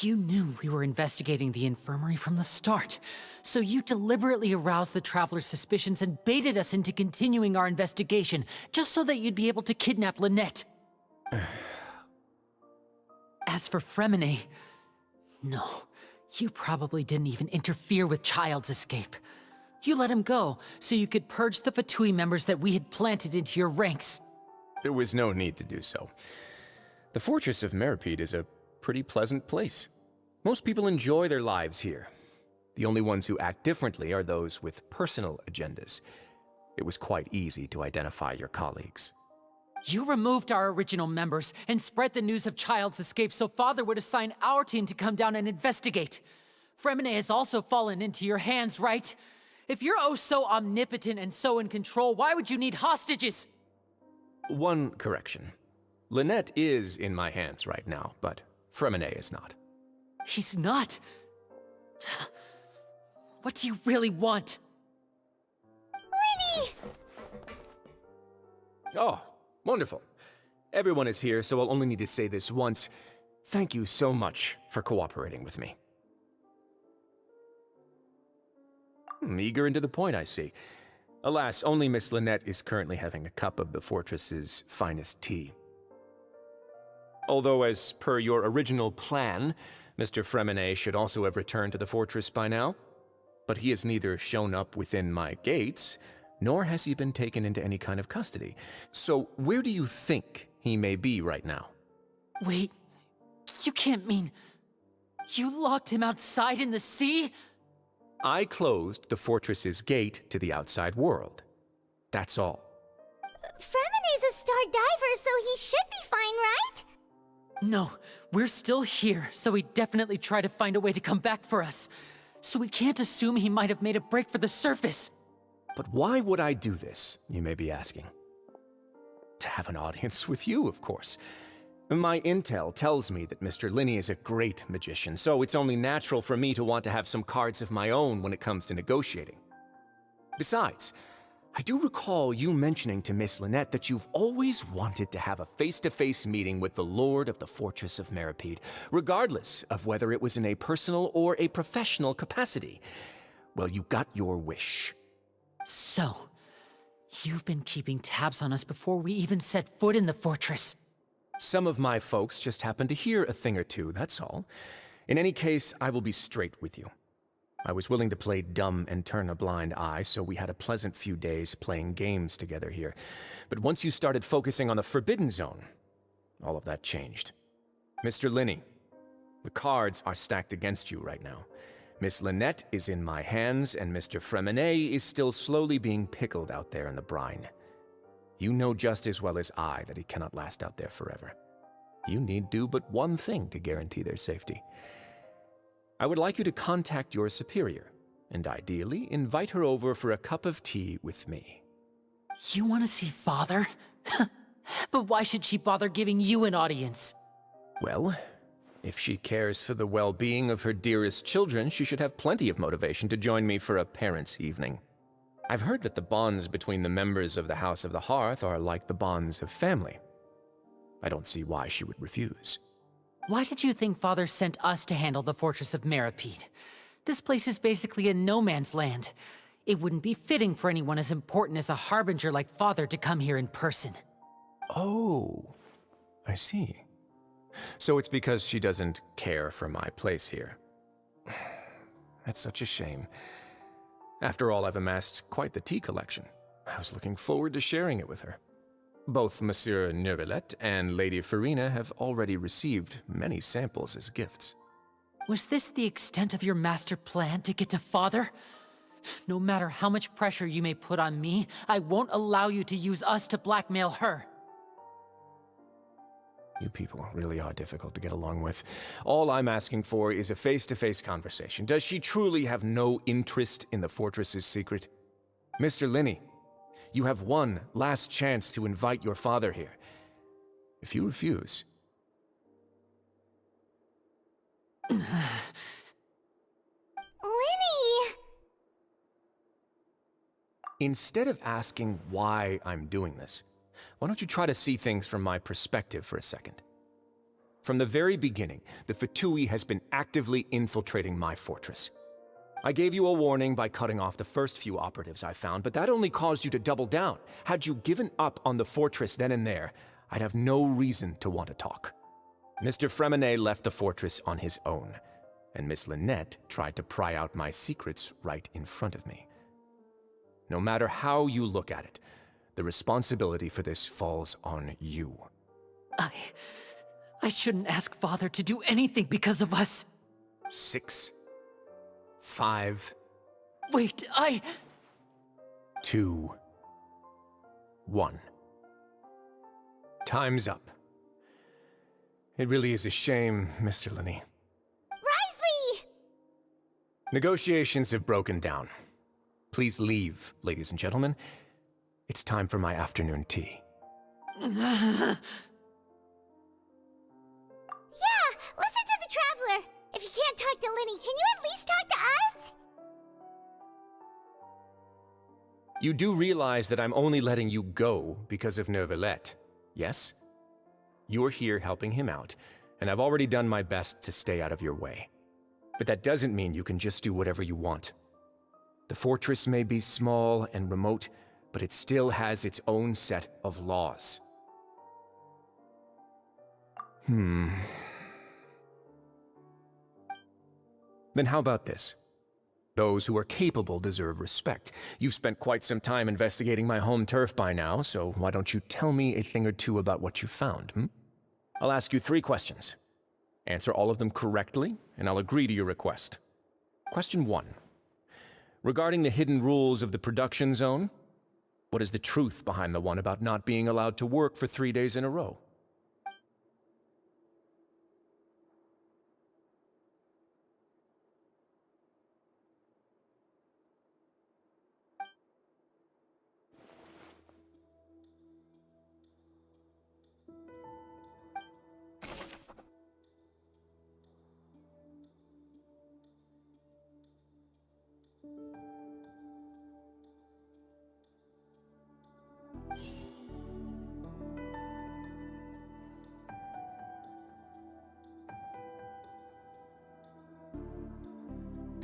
[SPEAKER 7] You knew we were investigating the infirmary from the start, so you deliberately aroused the Traveler's suspicions and baited us into continuing our investigation, just so that you'd be able to kidnap Lynette. As for Fremine, no, you probably didn't even interfere with Child's escape. You let him go, so you could purge the Fatui members that we had planted into your ranks.
[SPEAKER 11] There was no need to do so. The Fortress of Meripede is a pretty pleasant place. Most people enjoy their lives here. The only ones who act differently are those with personal agendas. It was quite easy to identify your colleagues.
[SPEAKER 7] You removed our original members and spread the news of Child's escape so Father would assign our team to come down and investigate. Fremine has also fallen into your hands, right? If you're oh so omnipotent and so in control, why would you need hostages?
[SPEAKER 11] One correction. Lynette is in my hands right now, but Fremine is not.
[SPEAKER 7] He's not? What do you really want?
[SPEAKER 1] Lenny!
[SPEAKER 11] Oh, wonderful. Everyone is here, so I'll only need to say this once. Thank you so much for cooperating with me. Eager and to the point, I see. Alas, only Miss Lynette is currently having a cup of the fortress's finest tea. Although, as per your original plan, Mr. Fremine should also have returned to the fortress by now. But he has neither shown up within my gates, nor has he been taken into any kind of custody. So where do you think he may be right now?
[SPEAKER 7] Wait, you can't mean... You locked him outside in the sea?
[SPEAKER 11] I closed the fortress's gate to the outside world. That's all.
[SPEAKER 1] Fremine's a star diver, so he should be fine, right?
[SPEAKER 7] No, we're still here, so he definitely tried to find a way to come back for us. So we can't assume he might have made a break for the surface.
[SPEAKER 11] But why would I do this, you may be asking? To have an audience with you, of course. My intel tells me that Mr. Linney is a great magician, so it's only natural for me to want to have some cards of my own when it comes to negotiating. Besides, I do recall you mentioning to Miss Lynette that you've always wanted to have a face-to-face meeting with the Lord of the Fortress of Meripede, regardless of whether it was in a personal or a professional capacity. Well, you got your wish.
[SPEAKER 7] So, you've been keeping tabs on us before we even set foot in the fortress.
[SPEAKER 11] Some of my folks just happened to hear a thing or two, that's all. In any case, I will be straight with you. I was willing to play dumb and turn a blind eye, so we had a pleasant few days playing games together here. But once you started focusing on the Forbidden Zone, all of that changed. Mr. Linney, the cards are stacked against you right now. Miss Lynette is in my hands, and Mr. Fremenet is still slowly being pickled out there in the brine. You know just as well as I that he cannot last out there forever. You need do but one thing to guarantee their safety. I would like you to contact your superior, and ideally invite her over for a cup of tea with me.
[SPEAKER 7] You want to see Father? But why should she bother giving you an audience?
[SPEAKER 11] Well, if she cares for the well-being of her dearest children, she should have plenty of motivation to join me for a parents' evening. I've heard that the bonds between the members of the House of the Hearth are like the bonds of family. I don't see why she would refuse.
[SPEAKER 7] Why did you think Father sent us to handle the Fortress of Meripede? This place is basically a no-man's land. It wouldn't be fitting for anyone as important as a harbinger like Father to come here in person.
[SPEAKER 11] Oh, I see. So it's because she doesn't care for my place here. That's such a shame. After all, I've amassed quite the tea collection. I was looking forward to sharing it with her. Both Monsieur Neuvillette and Lady Farina have already received many samples as gifts.
[SPEAKER 7] Was this the extent of your master plan to get to Father? No matter how much pressure you may put on me, I won't allow you to use us to blackmail her.
[SPEAKER 11] You people really are difficult to get along with. All I'm asking for is a face-to-face conversation. Does she truly have no interest in the fortress's secret? Mr. Linney, you have one last chance to invite your father here. If you refuse...
[SPEAKER 1] Linny!
[SPEAKER 11] Instead of asking why I'm doing this, why don't you try to see things from my perspective for a second? From the very beginning, the Fatui has been actively infiltrating my fortress. I gave you a warning by cutting off the first few operatives I found, but that only caused you to double down. Had you given up on the fortress then and there, I'd have no reason to want to talk. Mr. Fremenet left the fortress on his own, and Miss Lynette tried to pry out my secrets right in front of me. No matter how you look at it, the responsibility for this falls on you.
[SPEAKER 7] I shouldn't ask Father to do anything because of us.
[SPEAKER 11] 6, 5...
[SPEAKER 7] Wait,
[SPEAKER 11] 2, 1. Time's up. It really is a shame, Mr. Linney.
[SPEAKER 1] Risley!
[SPEAKER 11] Negotiations have broken down. Please leave, ladies and gentlemen. It's time for my afternoon tea.
[SPEAKER 1] Yeah, listen to the Traveler. If you can't talk to Linny, can you at least talk to us?
[SPEAKER 11] You do realize that I'm only letting you go because of Neuvillette, yes? You're here helping him out, and I've already done my best to stay out of your way. But that doesn't mean you can just do whatever you want. The fortress may be small and remote, but it still has its own set of laws. Then how about this? Those who are capable deserve respect. You've spent quite some time investigating my home turf by now, so why don't you tell me a thing or two about what you found, I'll ask you 3 questions. Answer all of them correctly, and I'll agree to your request. Question 1. Regarding the hidden rules of the production zone, what is the truth behind the one about not being allowed to work for 3 days in a row?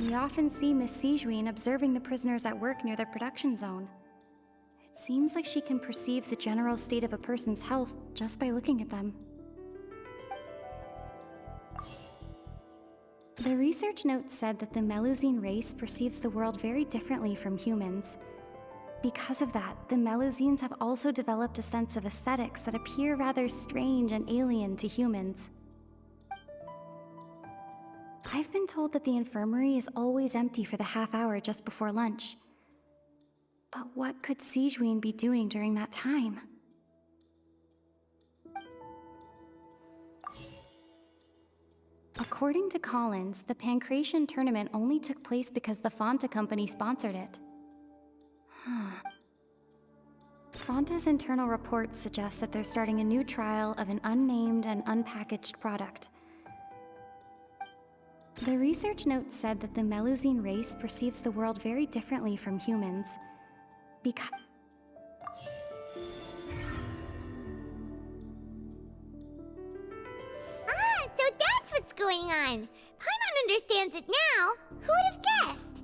[SPEAKER 12] We often see Miss Sijouin observing the prisoners at work near the production zone. It seems like she can perceive the general state of a person's health just by looking at them. The research note said that the Melusine race perceives the world very differently from humans. Because of that, the Melusines have also developed a sense of aesthetics that appear rather strange and alien to humans. I've been told that the infirmary is always empty for the half hour just before lunch. But what could Sijouin be doing during that time? According to Collins, the Pancration tournament only took place because the Fanta company sponsored it. Fanta's internal reports suggest that they're starting a new trial of an unnamed and unpackaged product. The research note said that the Melusine race perceives the world very differently from humans. Because...
[SPEAKER 1] So that's what's going on! Paimon understands it now! Who would have guessed?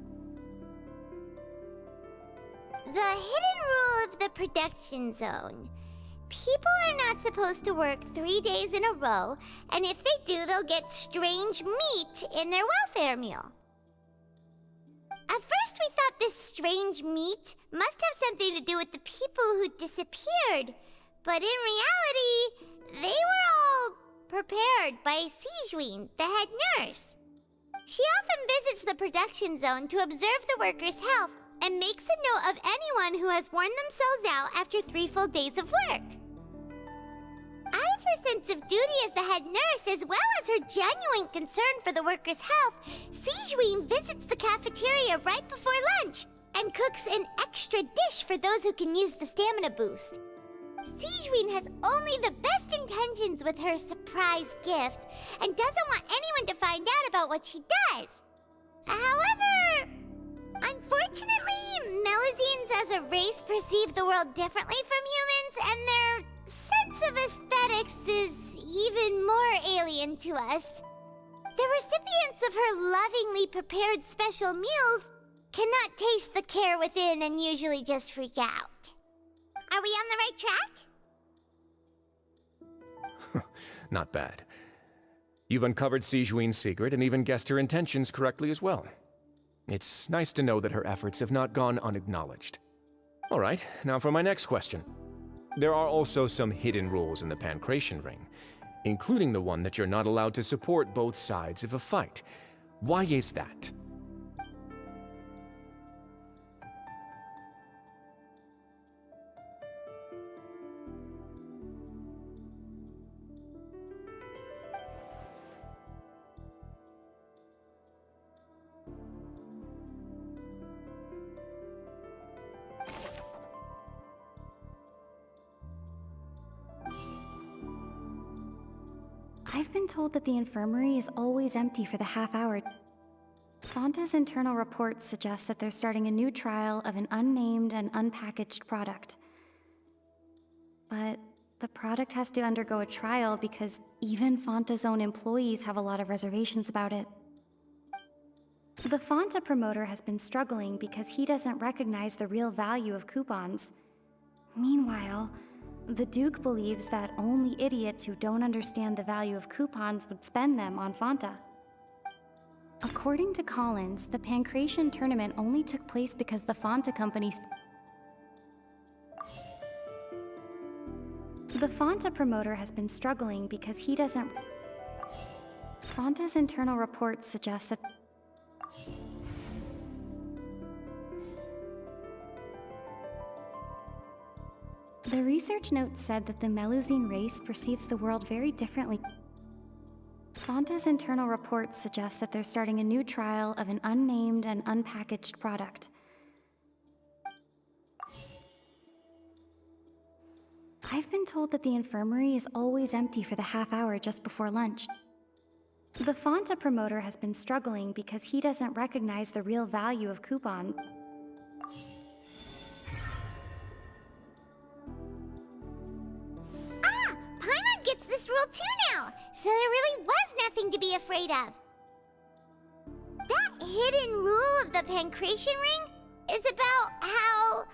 [SPEAKER 1] The hidden rule of the production zone. People are not supposed to work 3 days in a row, and if they do, they'll get strange meat in their welfare meal. At first we thought this strange meat must have something to do with the people who disappeared, but in reality, they were all prepared by Sijouin, the head nurse. She often visits the production zone to observe the workers' health and makes a note of anyone who has worn themselves out after 3 full days of work. Out of her sense of duty as the head nurse, as well as her genuine concern for the workers' health, Sijouin visits the cafeteria right before lunch and cooks an extra dish for those who can use the stamina boost. Sijouin has only the best intentions with her surprise gift and doesn't want anyone to find out about what she does. However, unfortunately, Melusines as a race perceive the world differently from humans, and their sense of aesthetics is even more alien to us. The recipients of her lovingly prepared special meals cannot taste the care within and usually just freak out. Are we on the right track?
[SPEAKER 11] Not bad. You've uncovered Sijouin's secret and even guessed her intentions correctly as well. It's nice to know that her efforts have not gone unacknowledged. All right, now for my next question. There are also some hidden rules in the Pancration Ring, including the one that you're not allowed to support both sides of a fight. Why is that?
[SPEAKER 12] I've been told that the infirmary is always empty for the half hour. Fanta's internal reports suggest that they're starting a new trial of an unnamed and unpackaged product. But the product has to undergo a trial because even Fanta's own employees have a lot of reservations about it. The Fanta promoter has been struggling because he doesn't recognize the real value of coupons. Meanwhile, the Duke believes that only idiots who don't understand the value of coupons would spend them on Fanta. According to Collins, the Pancration tournament only took place because the Fanta company... The Fanta promoter has been struggling because he doesn't... Fanta's internal reports suggest that... The research note said that the Melusine race perceives the world very differently. Fanta's internal reports suggest that they're starting a new trial of an unnamed and unpackaged product. I've been told that the infirmary is always empty for the half hour just before lunch. The Fanta promoter has been struggling because he doesn't recognize the real value of coupons.
[SPEAKER 1] Paimon gets this rule too now, so there really was nothing to be afraid of. That hidden rule of the pancreation ring is about how,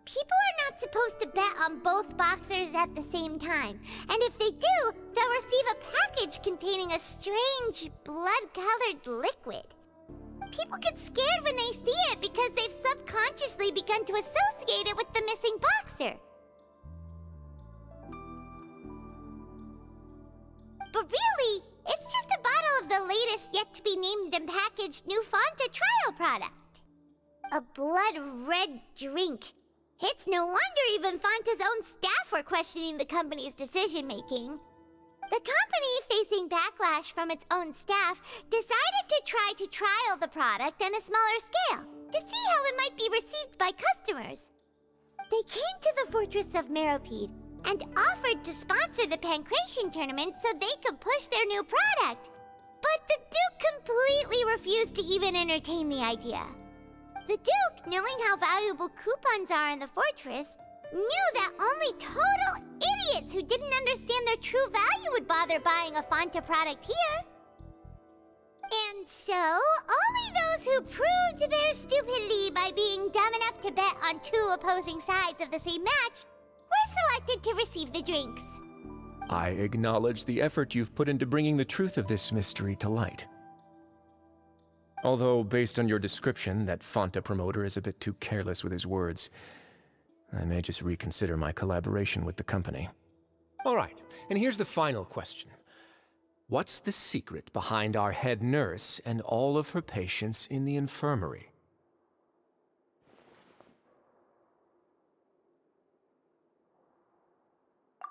[SPEAKER 1] people are not supposed to bet on both boxers at the same time. And if they do, they'll receive a package containing a strange, blood-colored liquid. People get scared when they see it because they've subconsciously begun to associate it with the missing boxer. But really, it's just a bottle of the latest yet-to-be-named and packaged new Fanta trial product. A blood-red drink. It's no wonder even Fanta's own staff were questioning the company's decision-making. The company, facing backlash from its own staff, decided to try to trial the product on a smaller scale, to see how it might be received by customers. They came to the Fortress of Meropide and offered to sponsor the Pancration tournament so they could push their new product. But the Duke completely refused to even entertain the idea. The Duke, knowing how valuable coupons are in the fortress, knew that only total idiots who didn't understand their true value would bother buying a Fanta product here. And so, only those who proved their stupidity by being dumb enough to bet on two opposing sides of the same match were selected to receive the drinks.
[SPEAKER 11] I acknowledge the effort you've put into bringing the truth of this mystery to light. Although, based on your description, that Fanta promoter is a bit too careless with his words, I may just reconsider my collaboration with the company. All right, and here's the final question. What's the secret behind our head nurse and all of her patients in the infirmary?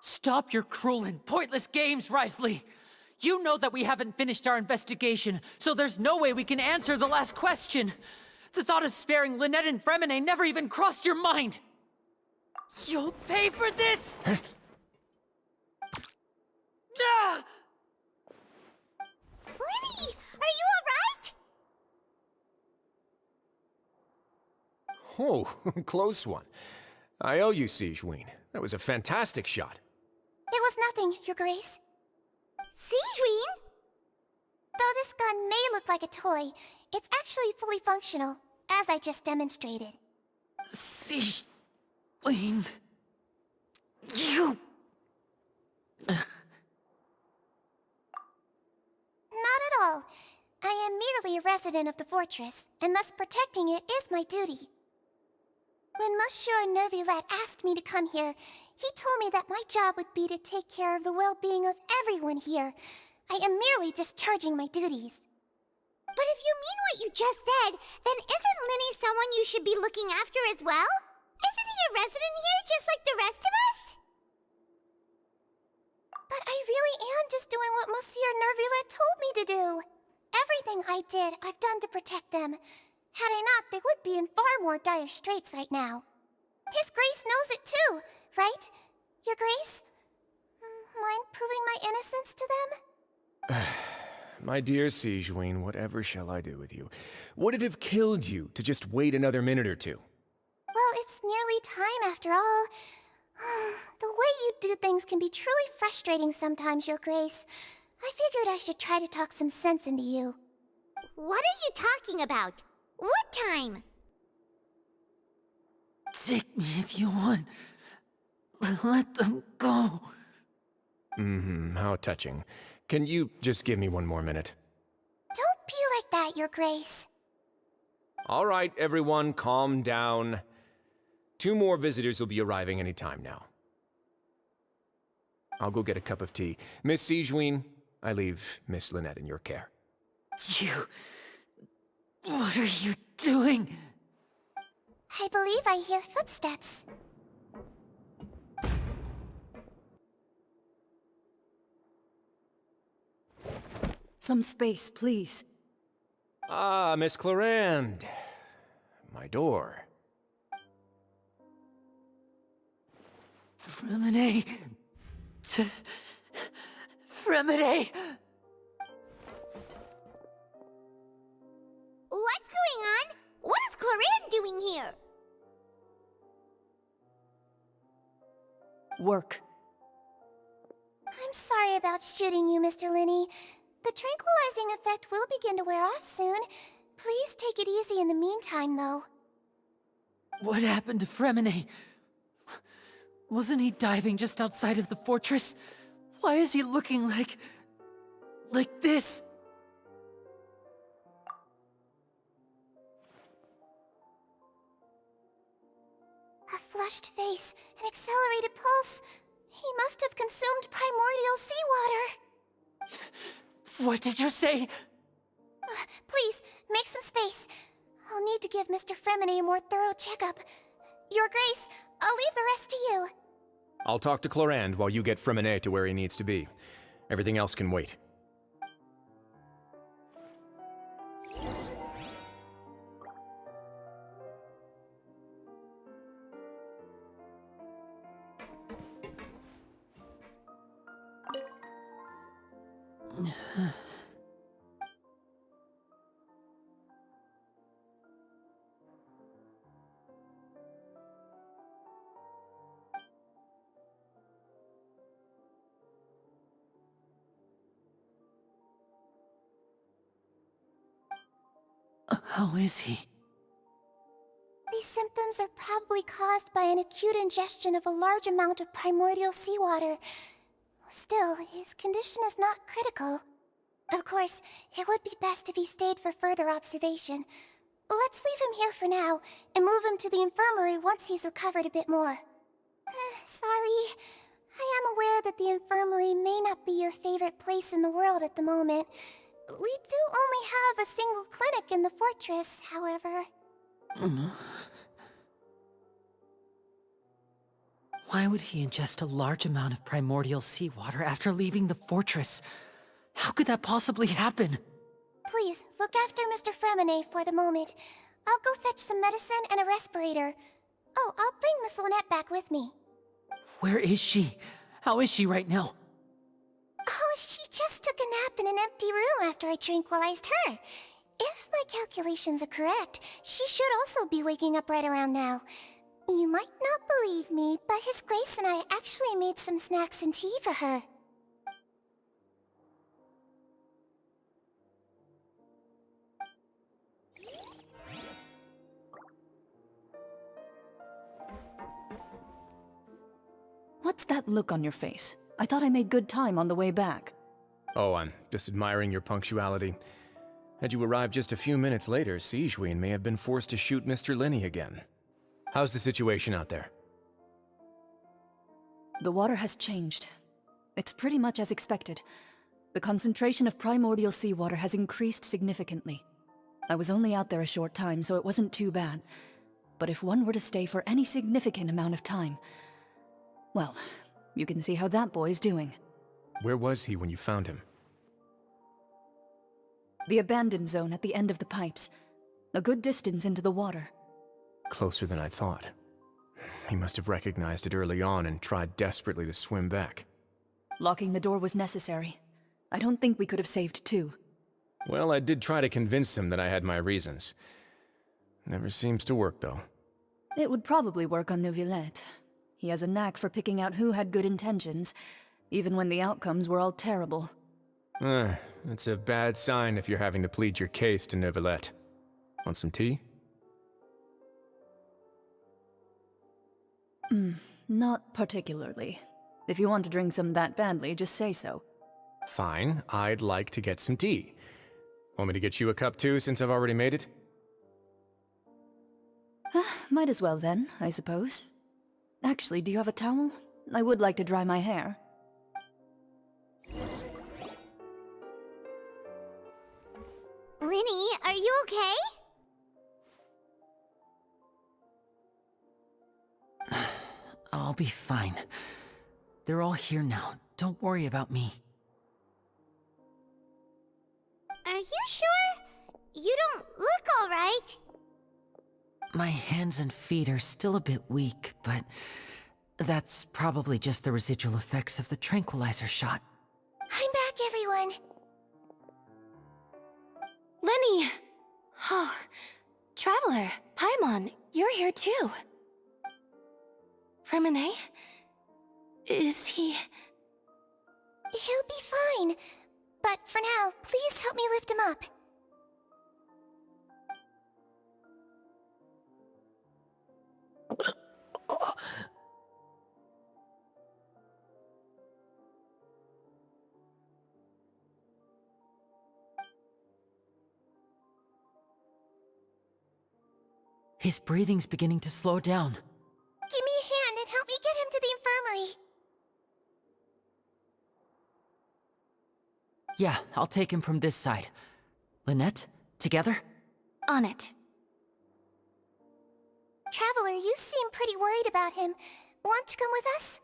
[SPEAKER 7] Stop your cruel and pointless games, Risley! You know that we haven't finished our investigation, so there's no way we can answer the last question. The thought of sparing Lynette and Fremine never even crossed your mind! You'll pay for this! Ah!
[SPEAKER 1] Lenny, are you alright?
[SPEAKER 11] Oh, close one. I owe you, Sigewinne. That was a fantastic shot.
[SPEAKER 9] It was nothing, Your Grace.
[SPEAKER 1] Sigewinne?
[SPEAKER 9] Though this gun may look like a toy, it's actually fully functional, as I just demonstrated.
[SPEAKER 7] Sigewinne... You...
[SPEAKER 9] Not at all. I am merely a resident of the fortress, and thus protecting it is my duty. When Monsieur Nervillette asked me to come here, he told me that my job would be to take care of the well-being of everyone here. I am merely discharging my duties.
[SPEAKER 1] But if you mean what you just said, then isn't Linny someone you should be looking after as well? Isn't he a resident here just like the rest of us?
[SPEAKER 9] But I really am just doing what Monsieur Nervillette told me to do. Everything I did, I've done to protect them. Had I not, they would be in far more dire straits right now. His Grace knows it too, right? Your Grace? Mind proving my innocence to them?
[SPEAKER 11] My dear Sigewinne, whatever shall I do with you? Would it have killed you to just wait another minute or two?
[SPEAKER 9] Well, it's nearly time after all. The way you do things can be truly frustrating sometimes, Your Grace. I figured I should try to talk some sense into you.
[SPEAKER 1] What are you talking about? What time?
[SPEAKER 7] Take me if you want. Let them go.
[SPEAKER 11] How touching. Can you just give me one more minute?
[SPEAKER 9] Don't be like that, Your Grace.
[SPEAKER 11] All right, everyone, calm down. 2 more visitors will be arriving any time now. I'll go get a cup of tea. Miss Sigewinne, I leave Miss Lynette in your care.
[SPEAKER 7] You... What are you doing?
[SPEAKER 9] I believe I hear footsteps.
[SPEAKER 13] Some space, please.
[SPEAKER 11] Ah, Miss Clarande. My door.
[SPEAKER 7] Fremine... Fremine...
[SPEAKER 1] What's going on? What is Clarande doing here?
[SPEAKER 13] Work.
[SPEAKER 9] I'm sorry about shooting you, Mr. Linney, The tranquilizing effect will begin to wear off soon. Please take it easy in the meantime, though.
[SPEAKER 7] What happened to Fremine? Wasn't he diving just outside of the fortress? Why is he looking like this?
[SPEAKER 9] A flushed face, an accelerated pulse. He must have consumed primordial seawater.
[SPEAKER 7] What did you say?
[SPEAKER 9] Please, make some space. I'll need to give Mr. Fremine a more thorough checkup. Your Grace, I'll leave the rest to you.
[SPEAKER 11] I'll talk to Clorand while you get Fremine to where he needs to be. Everything else can wait.
[SPEAKER 7] How is he?
[SPEAKER 9] These symptoms are probably caused by an acute ingestion of a large amount of primordial seawater. Still, his condition is not critical. Of course, it would be best if he stayed for further observation. Let's leave him here for now, and move him to the infirmary once he's recovered a bit more. Sorry. I am aware that the infirmary may not be your favorite place in the world at the moment. We do only have a single clinic in the fortress, however.
[SPEAKER 7] Why would he ingest a large amount of primordial seawater after leaving the fortress? How could that possibly happen?
[SPEAKER 9] Please, look after Mr. Fremine for the moment. I'll go fetch some medicine and a respirator. Oh, I'll bring Miss Lynette back with me.
[SPEAKER 7] Where is she? How is she right now?
[SPEAKER 9] Oh, she just took a nap in an empty room after I tranquilized her. If my calculations are correct, she should also be waking up right around now. You might not believe me, but His Grace and I actually made some snacks and tea for her.
[SPEAKER 13] What's that look on your face? I thought I made good time on the way back.
[SPEAKER 11] Oh, I'm just admiring your punctuality. Had you arrived just a few minutes later, Sigewinne may have been forced to shoot Mr. Lenny again. How's the situation out there?
[SPEAKER 13] The water has changed. It's pretty much as expected. The concentration of primordial seawater has increased significantly. I was only out there a short time, so it wasn't too bad. But if one were to stay for any significant amount of time, well, you can see how that boy's doing.
[SPEAKER 11] Where was he when you found him?
[SPEAKER 13] The abandoned zone at the end of the pipes. A good distance into the water.
[SPEAKER 11] Closer than I thought. He must have recognized it early on and tried desperately to swim back.
[SPEAKER 13] Locking the door was necessary. I don't think we could have saved two.
[SPEAKER 11] Well, I did try to convince him that I had my reasons. Never seems to work, though.
[SPEAKER 13] It would probably work on Neuvillette. He has a knack for picking out who had good intentions, even when the outcomes were all terrible.
[SPEAKER 11] It's a bad sign if you're having to plead your case to Neuvillette. Want some tea?
[SPEAKER 13] Not particularly. If you want to drink some that badly, just say so.
[SPEAKER 11] Fine, I'd like to get some tea. Want me to get you a cup too, since I've already made it?
[SPEAKER 13] Might as well then, I suppose. Actually, do you have a towel? I would like to dry my hair.
[SPEAKER 1] Linny, are you okay?
[SPEAKER 7] I'll be fine. They're all here now. Don't worry about me.
[SPEAKER 1] Are you sure? You don't look all right.
[SPEAKER 7] My hands and feet are still a bit weak, but that's probably just the residual effects of the tranquilizer shot.
[SPEAKER 9] I'm back, everyone.
[SPEAKER 10] Lenny! Oh, Traveler, Paimon, you're here too. Fremine? Is he...
[SPEAKER 9] He'll be fine. But for now, please help me lift him up.
[SPEAKER 7] His breathing's beginning to slow down.
[SPEAKER 9] Give me a hand and help me get him to the infirmary.
[SPEAKER 7] Yeah, I'll take him from this side. Lynette, together?
[SPEAKER 12] On it.
[SPEAKER 9] Traveler, you seem pretty worried about him. Want to come with us?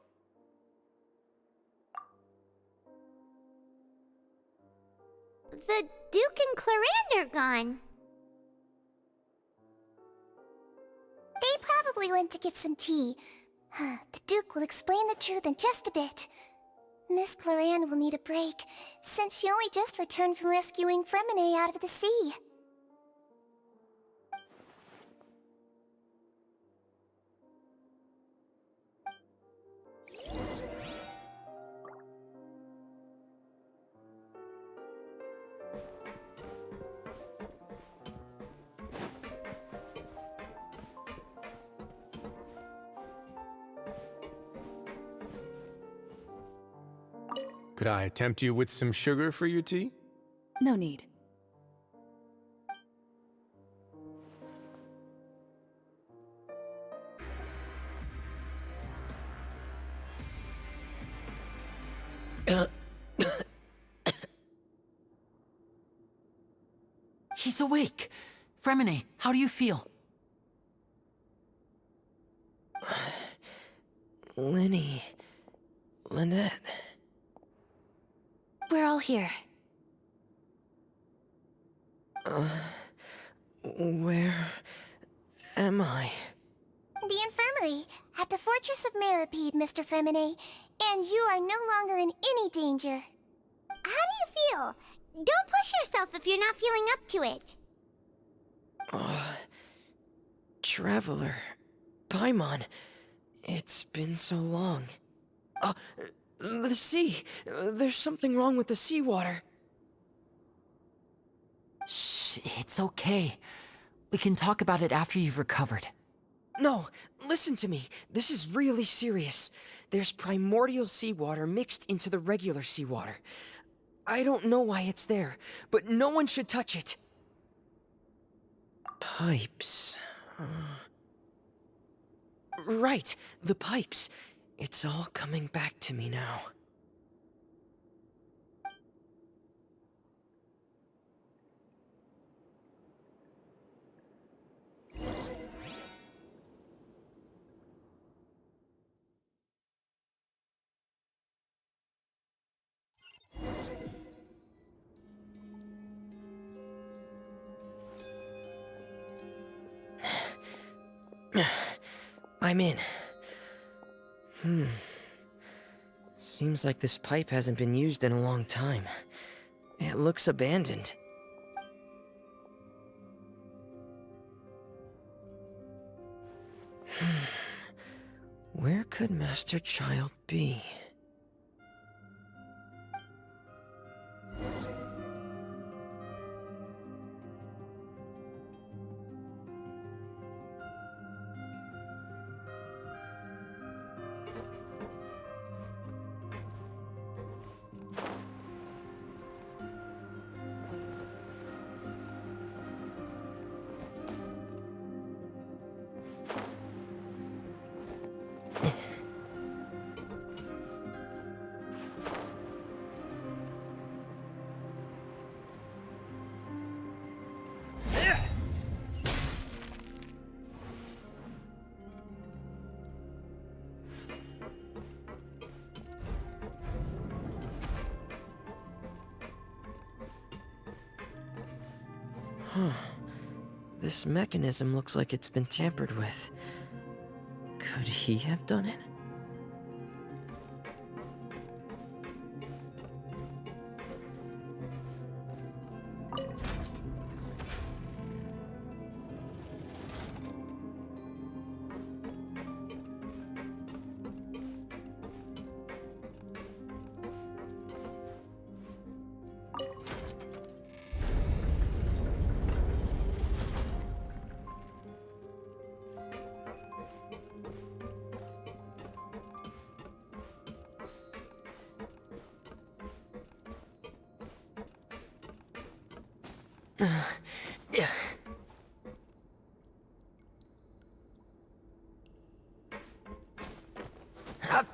[SPEAKER 1] The Duke and Clarande are gone.
[SPEAKER 9] They probably went to get some tea. The Duke will explain the truth in just a bit. Miss Clarande will need a break, since she only just returned from rescuing Fremine out of the sea.
[SPEAKER 11] Could I tempt you with some sugar for your tea?
[SPEAKER 13] No need.
[SPEAKER 7] He's awake. Fremine, how do you feel?
[SPEAKER 14] Lynette.
[SPEAKER 12] We're all here.
[SPEAKER 14] Where am I?
[SPEAKER 9] The infirmary, at the Fortress of Meripede, Mr. Fremine, and you are no longer in any danger.
[SPEAKER 1] How do you feel? Don't push yourself if you're not feeling up to it.
[SPEAKER 14] Traveler. Paimon. It's been so long. The sea. There's something wrong with the seawater.
[SPEAKER 7] Shh, it's okay. We can talk about it after you've recovered.
[SPEAKER 14] No, listen to me. This is really serious. There's primordial seawater mixed into the regular seawater. I don't know why it's there, but no one should touch it. Pipes. Right, the pipes. It's all coming back to me now. I'm in. Seems like this pipe hasn't been used in a long time. It looks abandoned. Where could Master Child be? This mechanism looks like it's been tampered with. Could he have done it? Yeah. Up.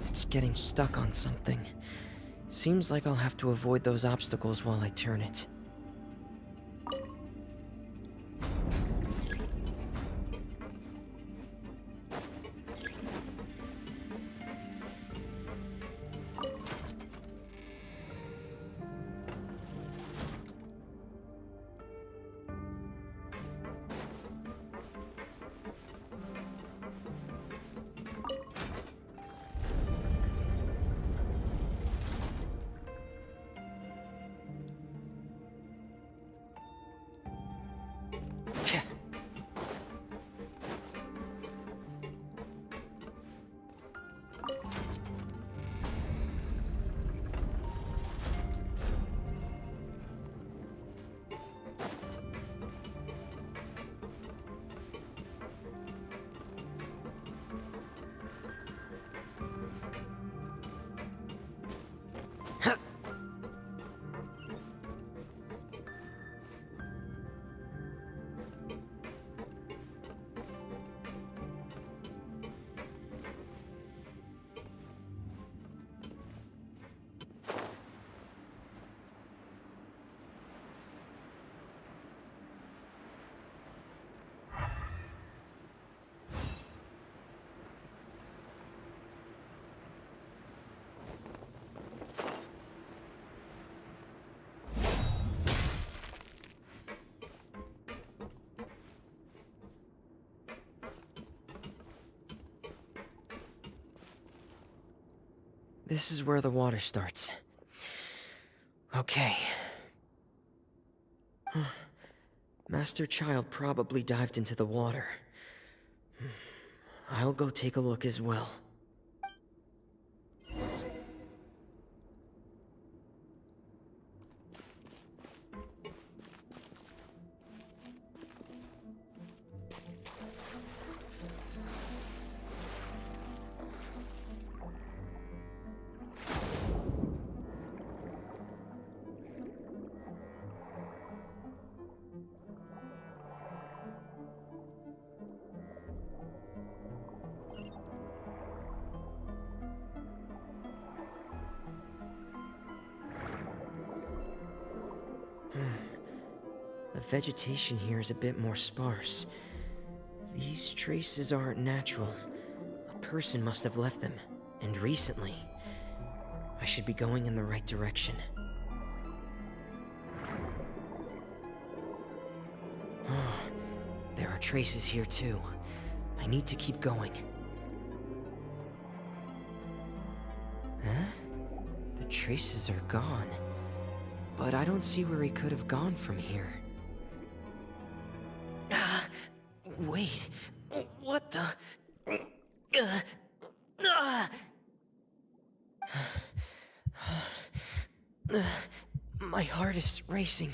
[SPEAKER 14] It's getting stuck on something. Seems like I'll have to avoid those obstacles while I turn it. This is where the water starts. Okay. Master Child probably dived into the water. I'll go take a look as well. The vegetation here is a bit more sparse. These traces aren't natural. A person must have left them, and recently. I should be going in the right direction. There are traces here too. I need to keep going. Huh? The traces are gone. But I don't see where he could have gone from here. Wait, what the? My heart is racing,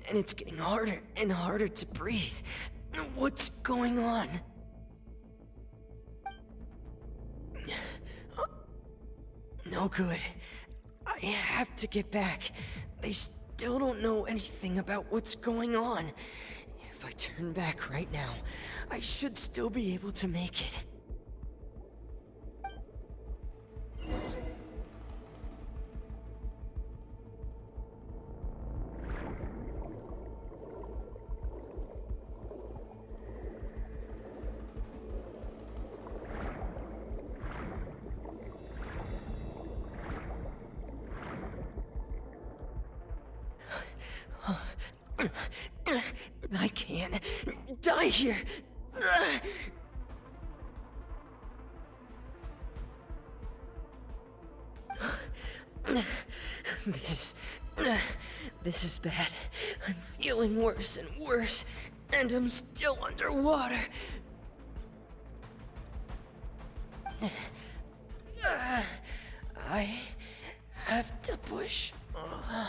[SPEAKER 14] and it's getting harder and harder to breathe. What's going on? No good. I have to get back. They still don't know anything about what's going on. If I turn back right now, I should still be able to make it. I can't die here. This is bad. I'm feeling worse and worse, and I'm still underwater. I have to push on.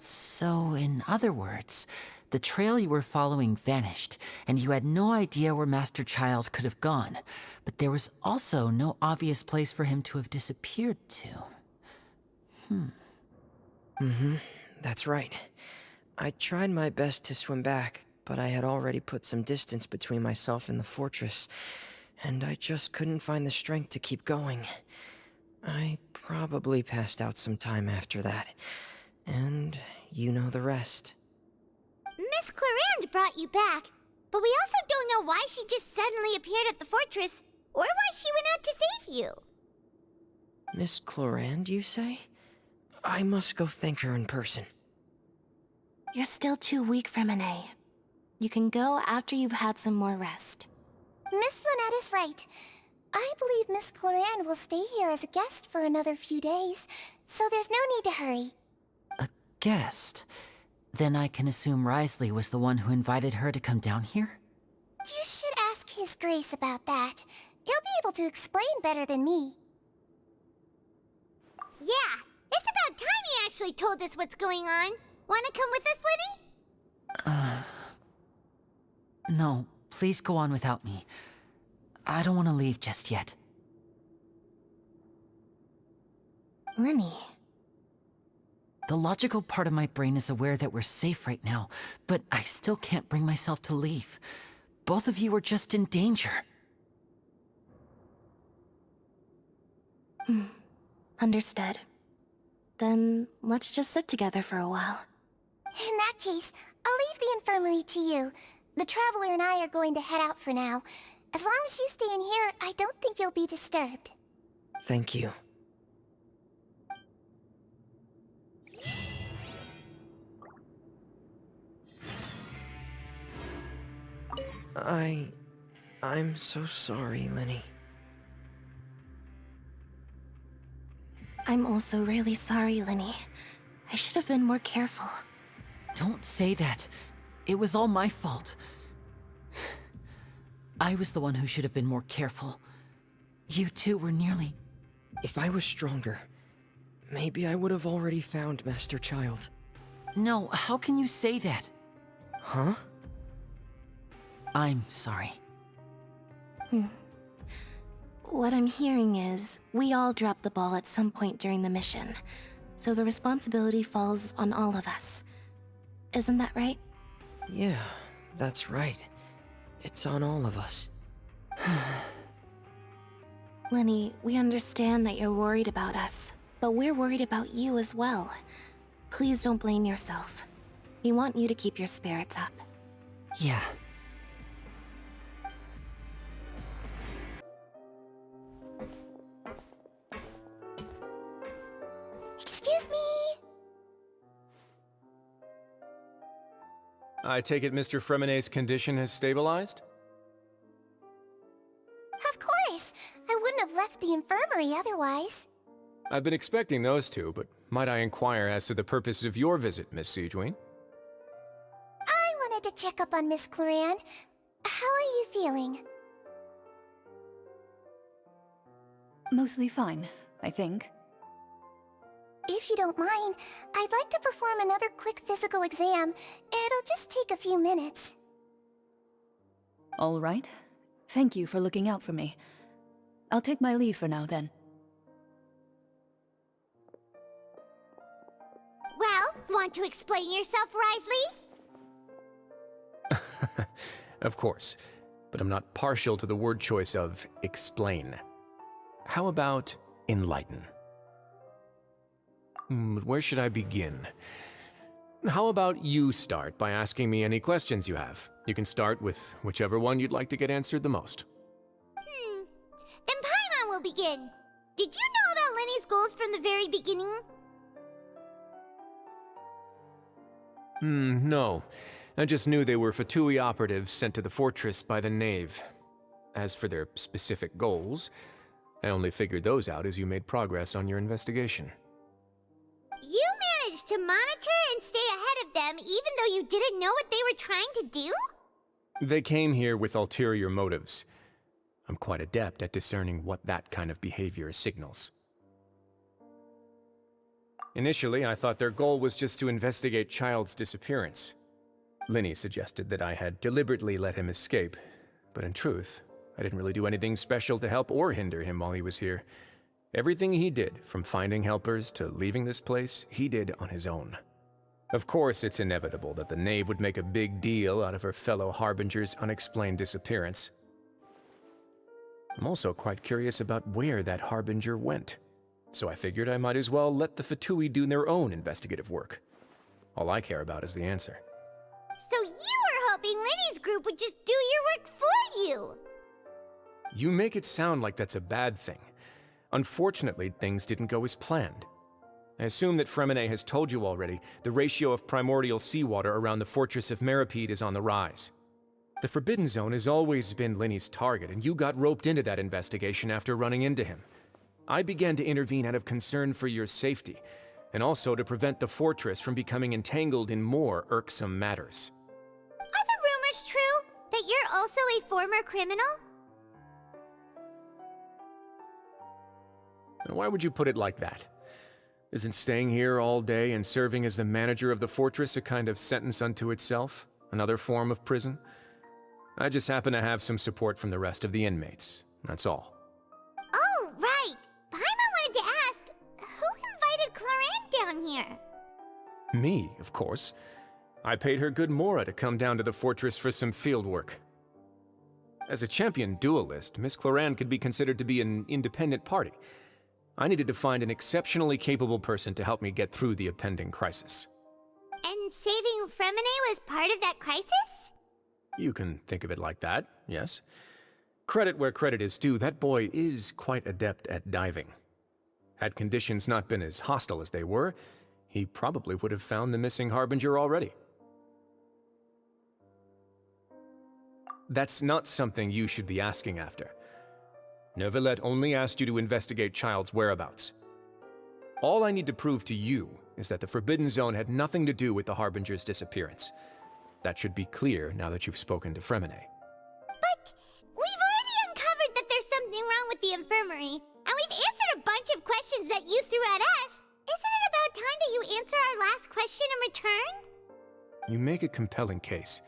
[SPEAKER 7] So, in other words, the trail you were following vanished, and you had no idea where Master Child could have gone, but there was also no obvious place for him to have disappeared to.
[SPEAKER 14] That's right. I tried my best to swim back, but I had already put some distance between myself and the fortress, and I just couldn't find the strength to keep going. I probably passed out some time after that, and you know the rest.
[SPEAKER 1] Miss Clarande brought you back, but we also don't know why she just suddenly appeared at the fortress, or why she went out to save you.
[SPEAKER 14] Miss Clarande, you say? I must go thank her in person.
[SPEAKER 15] You're still too weak, Freminet. You can go after you've had some more rest.
[SPEAKER 9] Miss Lynette is right. I believe Miss Clarande will stay here as a guest for another few days, so there's no need to hurry.
[SPEAKER 7] A guest? Then I can assume Risley was the one who invited her to come down here?
[SPEAKER 9] You should ask His Grace about that. He'll be able to explain better than me.
[SPEAKER 1] Yeah, it's about time he actually told us what's going on. Wanna come with us, Lenny?
[SPEAKER 7] No, please go on without me. I don't want to leave just yet.
[SPEAKER 15] Lenny.
[SPEAKER 7] The logical part of my brain is aware that we're safe right now, but I still can't bring myself to leave. Both of you are just in danger.
[SPEAKER 15] Understood. Then let's just sit together for a while.
[SPEAKER 9] In that case, I'll leave the infirmary to you. The Traveler and I are going to head out for now. As long as you stay in here, I don't think you'll be disturbed.
[SPEAKER 14] Thank you. I'm so sorry, Lenny.
[SPEAKER 15] I'm also really sorry, Lenny. I should have been more careful.
[SPEAKER 7] Don't say that. It was all my fault. I was the one who should have been more careful. You two were nearly...
[SPEAKER 14] If I was stronger, maybe I would have already found Master Child.
[SPEAKER 7] No, how can you say that?
[SPEAKER 14] Huh?
[SPEAKER 7] I'm sorry.
[SPEAKER 15] What I'm hearing is, we all dropped the ball at some point during the mission, so the responsibility falls on all of us. Isn't that right?
[SPEAKER 14] Yeah, that's right. It's on all of us.
[SPEAKER 15] Lenny, we understand that you're worried about us, but we're worried about you as well. Please don't blame yourself. We want you to keep your spirits up.
[SPEAKER 7] Yeah.
[SPEAKER 9] Excuse me?
[SPEAKER 11] I take it Mr. Freminet's condition has stabilized?
[SPEAKER 9] Of course. I wouldn't have left the infirmary otherwise.
[SPEAKER 11] I've been expecting those two, but might I inquire as to the purpose of your visit, Miss Siegewien?
[SPEAKER 9] I wanted to check up on Miss Clarande. How are you feeling?
[SPEAKER 13] Mostly fine, I think.
[SPEAKER 9] If you don't mind, I'd like to perform another quick physical exam. It'll just take a few minutes.
[SPEAKER 13] All right. Thank you for looking out for me. I'll take my leave for now, then.
[SPEAKER 1] Well, want to explain yourself, Risley?
[SPEAKER 11] Of course, but I'm not partial to the word choice of explain. How about enlighten? Where should I begin? How about you start by asking me any questions you have? You can start with whichever one you'd like to get answered the most.
[SPEAKER 1] Then Paimon will begin. Did you know about Lenny's goals from the very beginning?
[SPEAKER 11] No. I just knew they were Fatui operatives sent to the fortress by the Knave. As for their specific goals, I only figured those out as you made progress on your investigation.
[SPEAKER 1] You managed to monitor and stay ahead of them even though you didn't know what they were trying to do?
[SPEAKER 11] They came here with ulterior motives. I'm quite adept at discerning what that kind of behavior signals. Initially, I thought their goal was just to investigate Child's disappearance. Linny suggested that I had deliberately let him escape, but in truth, I didn't really do anything special to help or hinder him while he was here. Everything he did, from finding helpers to leaving this place, he did on his own. Of course, it's inevitable that the Knave would make a big deal out of her fellow Harbinger's unexplained disappearance. I'm also quite curious about where that Harbinger went, so I figured I might as well let the Fatui do their own investigative work. All I care about is the answer.
[SPEAKER 1] So you were hoping Lenny's group would just do your work for you!
[SPEAKER 11] You make it sound like that's a bad thing. Unfortunately, things didn't go as planned. I assume that Fremine has told you already, the ratio of primordial seawater around the fortress of Meripede is on the rise. The Forbidden Zone has always been Lenny's target, and you got roped into that investigation after running into him. I began to intervene out of concern for your safety, and also to prevent the fortress from becoming entangled in more irksome matters.
[SPEAKER 1] Are the rumors true? That you're also a former criminal?
[SPEAKER 11] Why would you put it like that? Isn't staying here all day and serving as the manager of the fortress a kind of sentence unto itself? Another form of prison? I just happen to have some support from the rest of the inmates. That's all.
[SPEAKER 1] Oh, right! Paimon wanted to ask, who invited Cloran down here?
[SPEAKER 11] Me, of course. I paid her good mora to come down to the fortress for some field work. As a champion duelist, Miss Cloran could be considered to be an independent party. I needed to find an exceptionally capable person to help me get through the impending crisis.
[SPEAKER 1] And saving Fremine was part of that crisis?
[SPEAKER 11] You can think of it like that, yes. Credit where credit is due, that boy is quite adept at diving. Had conditions not been as hostile as they were, he probably would have found the missing Harbinger already. That's not something you should be asking after. Neuvillette only asked you to investigate Child's whereabouts. All I need to prove to you is that the Forbidden Zone had nothing to do with the Harbinger's disappearance. That should be clear now that you've spoken to Fremine.
[SPEAKER 1] But we've already uncovered that there's something wrong with the infirmary, and we've answered a bunch of questions that you threw at us. Isn't it about time that you answer our last question in return?
[SPEAKER 11] You make a compelling case.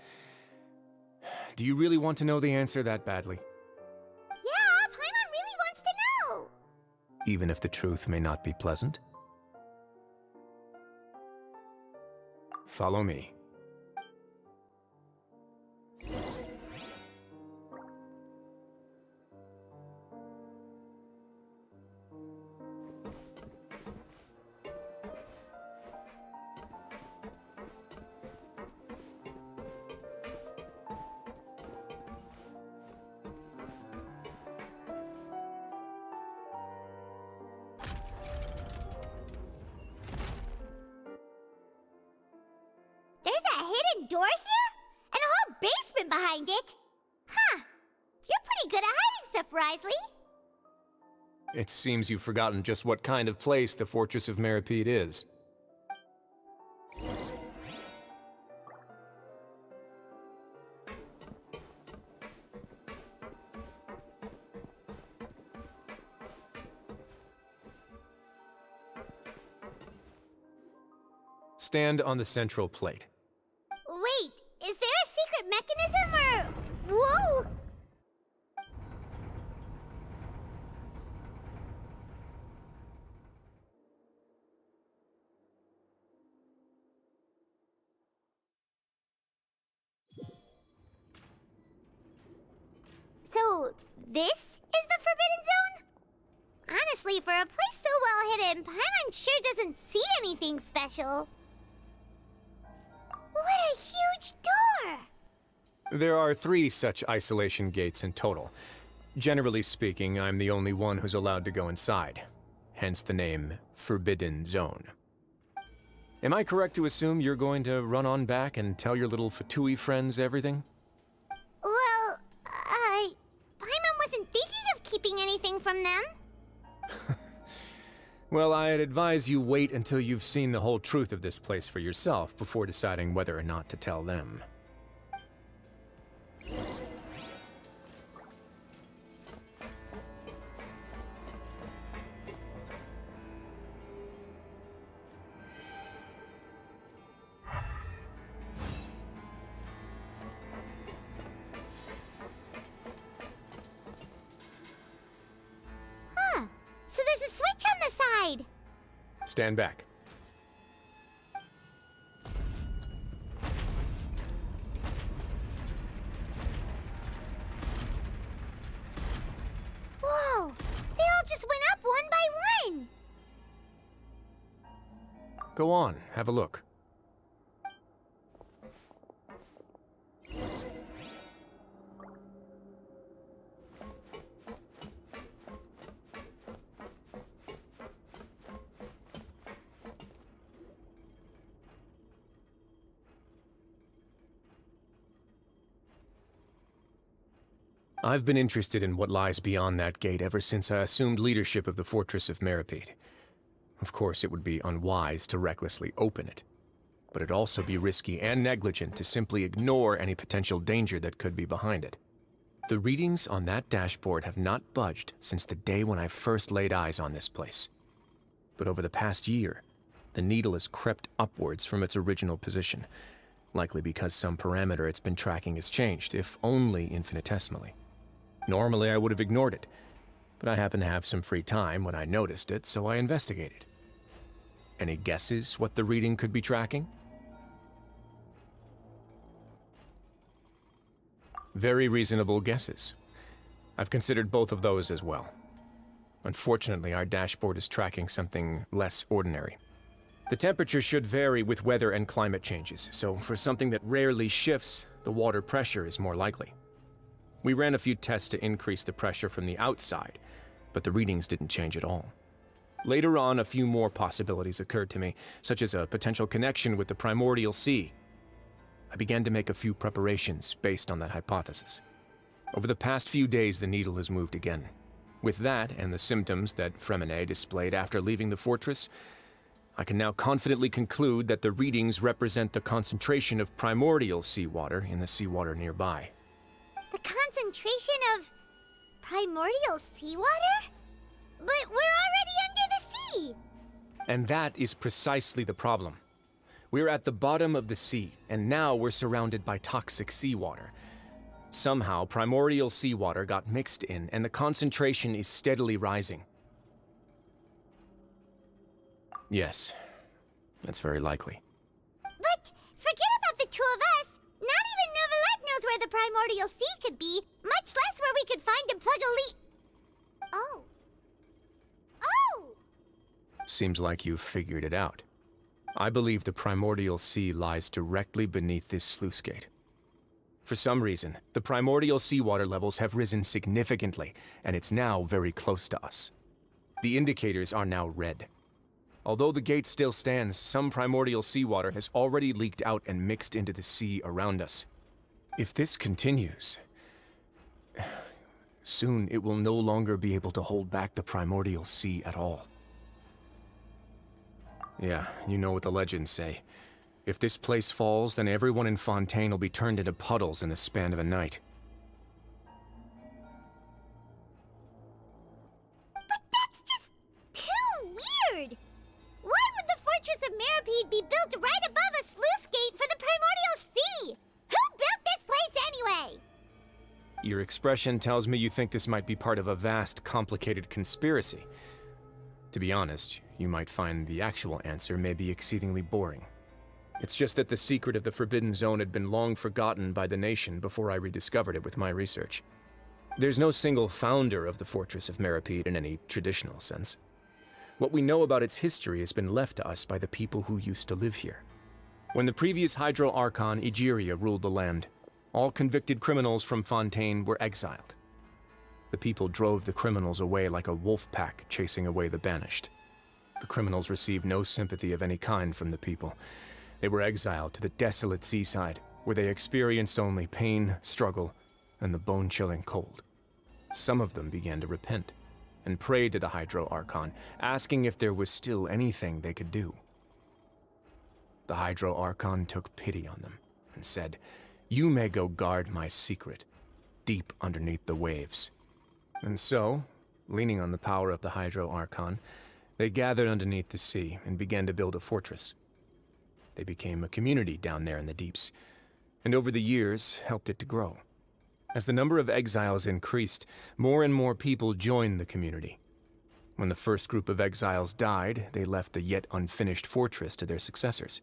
[SPEAKER 11] Do you really want to know the answer that badly?
[SPEAKER 1] Yeah, Paimon really wants to know!
[SPEAKER 11] Even if the truth may not be pleasant? Follow me.
[SPEAKER 1] There's a hidden door here? And a whole basement behind it? Huh. You're pretty good at hiding stuff, Risley.
[SPEAKER 11] It seems you've forgotten just what kind of place the Fortress of Meripede is. Stand on the central plate.
[SPEAKER 1] Wait, is there a secret mechanism or... Whoa! So, this is the Forbidden Zone? Honestly, for a place so well hidden, Paimon sure doesn't see anything special. What a huge door!
[SPEAKER 11] There are 3 such isolation gates in total. Generally speaking, I'm the only one who's allowed to go inside. Hence the name Forbidden Zone. Am I correct to assume you're going to run on back and tell your little Fatui friends everything?
[SPEAKER 1] Well, Paimon wasn't thinking of keeping anything from them.
[SPEAKER 11] Well, I'd advise you wait until you've seen the whole truth of this place for yourself before deciding whether or not to tell them.
[SPEAKER 1] Huh. So there's a switch on the side.
[SPEAKER 11] Stand back.
[SPEAKER 1] Whoa! They all just went up one by one!
[SPEAKER 11] Go on, have a look. I've been interested in what lies beyond that gate ever since I assumed leadership of the Fortress of Meripede. Of course, it would be unwise to recklessly open it, but it'd also be risky and negligent to simply ignore any potential danger that could be behind it. The readings on that dashboard have not budged since the day when I first laid eyes on this place. But over the past year, the needle has crept upwards from its original position, likely because some parameter it's been tracking has changed, if only infinitesimally. Normally, I would have ignored it, but I happened to have some free time when I noticed it, so I investigated. Any guesses what the reading could be tracking? Very reasonable guesses. I've considered both of those as well. Unfortunately, our dashboard is tracking something less ordinary. The temperature should vary with weather and climate changes, so for something that rarely shifts, the water pressure is more likely. We ran a few tests to increase the pressure from the outside, but the readings didn't change at all. Later on, a few more possibilities occurred to me, such as a potential connection with the primordial sea. I began to make a few preparations based on that hypothesis. Over the past few days, the needle has moved again. With that, and the symptoms that Fremine displayed after leaving the fortress, I can now confidently conclude that the readings represent the concentration of primordial seawater in the seawater nearby.
[SPEAKER 1] The concentration of primordial seawater? But we're already under the sea!
[SPEAKER 11] And that is precisely the problem. We're at the bottom of the sea, and now we're surrounded by toxic seawater. Somehow, primordial seawater got mixed in, and the concentration is steadily rising. Yes, that's very likely.
[SPEAKER 1] But forget about the two of us! Not even Novelette knows where the primordial sea could be, much less where we could find and plug a leak. Oh. Oh!
[SPEAKER 11] Seems like you've figured it out. I believe the primordial sea lies directly beneath this sluice gate. For some reason, the primordial seawater levels have risen significantly, and it's now very close to us. The indicators are now red. Although the gate still stands, some primordial seawater has already leaked out and mixed into the sea around us. If this continues, soon it will no longer be able to hold back the primordial sea at all. Yeah, you know what the legends say. If this place falls, then everyone in Fontaine will be turned into puddles in the span of a night.
[SPEAKER 1] But that's just too weird! Why would the Fortress of Meripede be built right above a sluice gate for the primordial sea? Who built this place anyway?
[SPEAKER 11] Your expression tells me you think this might be part of a vast, complicated conspiracy. To be honest, you might find the actual answer may be exceedingly boring. It's just that the secret of the Forbidden Zone had been long forgotten by the nation before I rediscovered it with my research. There's no single founder of the Fortress of Meripede in any traditional sense. What we know about its history has been left to us by the people who used to live here. When the previous Hydro Archon Egeria ruled the land, all convicted criminals from Fontaine were exiled. The people drove the criminals away like a wolf pack chasing away the banished. The criminals received no sympathy of any kind from the people. They were exiled to the desolate seaside, where they experienced only pain, struggle, and the bone-chilling cold. Some of them began to repent, and prayed to the Hydro Archon, asking if there was still anything they could do. The Hydro Archon took pity on them, and said, "You may go guard my secret, deep underneath the waves." And so, leaning on the power of the Hydro Archon, they gathered underneath the sea and began to build a fortress. They became a community down there in the deeps, and over the years helped it to grow. As the number of exiles increased, more and more people joined the community. When the first group of exiles died, they left the yet unfinished fortress to their successors.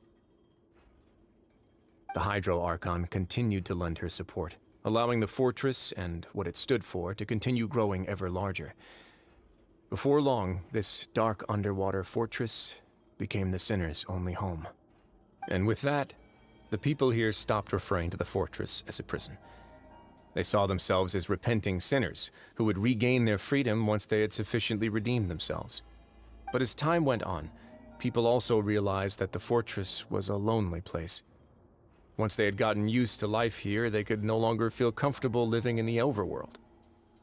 [SPEAKER 11] The Hydro Archon continued to lend her support, allowing the fortress and what it stood for to continue growing ever larger. Before long, this dark underwater fortress became the sinner's only home. And with that, the people here stopped referring to the fortress as a prison. They saw themselves as repenting sinners who would regain their freedom once they had sufficiently redeemed themselves. But as time went on, people also realized that the fortress was a lonely place. Once they had gotten used to life here, they could no longer feel comfortable living in the overworld.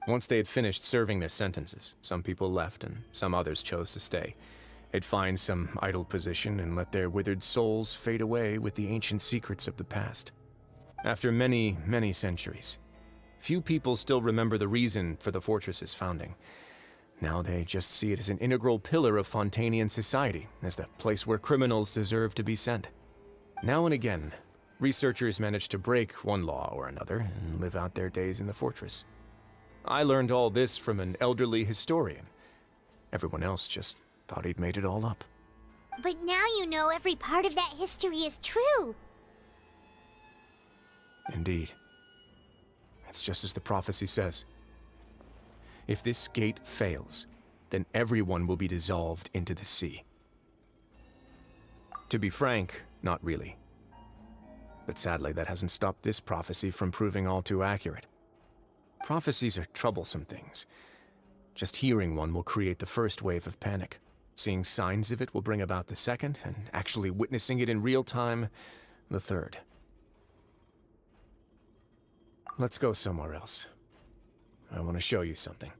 [SPEAKER 11] Once they had finished serving their sentences, some people left and some others chose to stay. They'd find some idle position and let their withered souls fade away with the ancient secrets of the past. After many, many centuries, few people still remember the reason for the fortress's founding. Now they just see it as an integral pillar of Fontainian society, as the place where criminals deserve to be sent. Now and again, researchers manage to break one law or another and live out their days in the fortress. I learned all this from an elderly historian. Everyone else just thought he'd made it all up.
[SPEAKER 1] But now you know every part of that history is true.
[SPEAKER 11] Indeed. It's just as the prophecy says. If this gate fails, then everyone will be dissolved into the sea. To be frank, not really. But sadly, that hasn't stopped this prophecy from proving all too accurate. Prophecies are troublesome things. Just hearing one will create the first wave of panic. Seeing signs of it will bring about the second, and actually witnessing it in real time, the third. Let's go somewhere else. I want to show you something.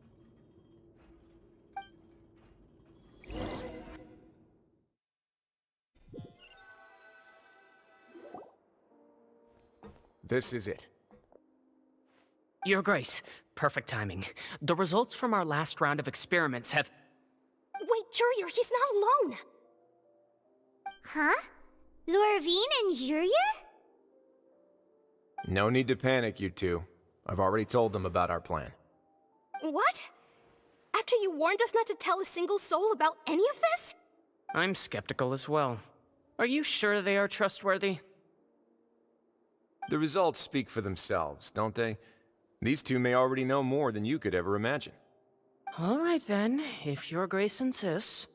[SPEAKER 11] This is it.
[SPEAKER 8] Your Grace, perfect timing. The results from our last round of experiments have...
[SPEAKER 10] Wait, Jurier, he's not alone!
[SPEAKER 1] Huh? Lorvine and Jurier?
[SPEAKER 11] No need to panic, you two. I've already told them about our plan.
[SPEAKER 10] What? After you warned us not to tell a single soul about any of this?
[SPEAKER 8] I'm skeptical as well. Are you sure they are trustworthy?
[SPEAKER 11] The results speak for themselves, don't they? These two may already know more than you could ever imagine.
[SPEAKER 8] All right then, if Your Grace insists.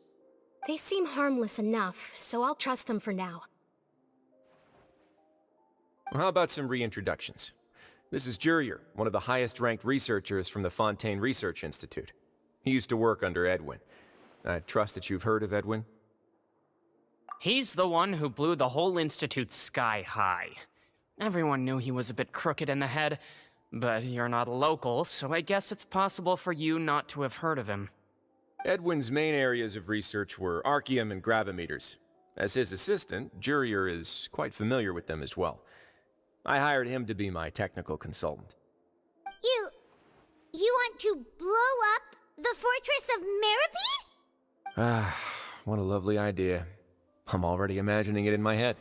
[SPEAKER 10] They seem harmless enough, so I'll trust them for now.
[SPEAKER 11] Well, how about some reintroductions? This is Jurier, one of the highest-ranked researchers from the Fontaine Research Institute. He used to work under Edwin. I trust that you've heard of Edwin?
[SPEAKER 8] He's the one who blew the whole institute sky high. Everyone knew he was a bit crooked in the head, but you're not local, so I guess it's possible for you not to have heard of him.
[SPEAKER 11] Edwin's main areas of research were archeum and gravimeters. As his assistant, Jurier is quite familiar with them as well. I hired him to be my technical consultant.
[SPEAKER 1] You want to blow up the fortress of Meripede?
[SPEAKER 11] Ah, what a lovely idea. I'm already imagining it in my head.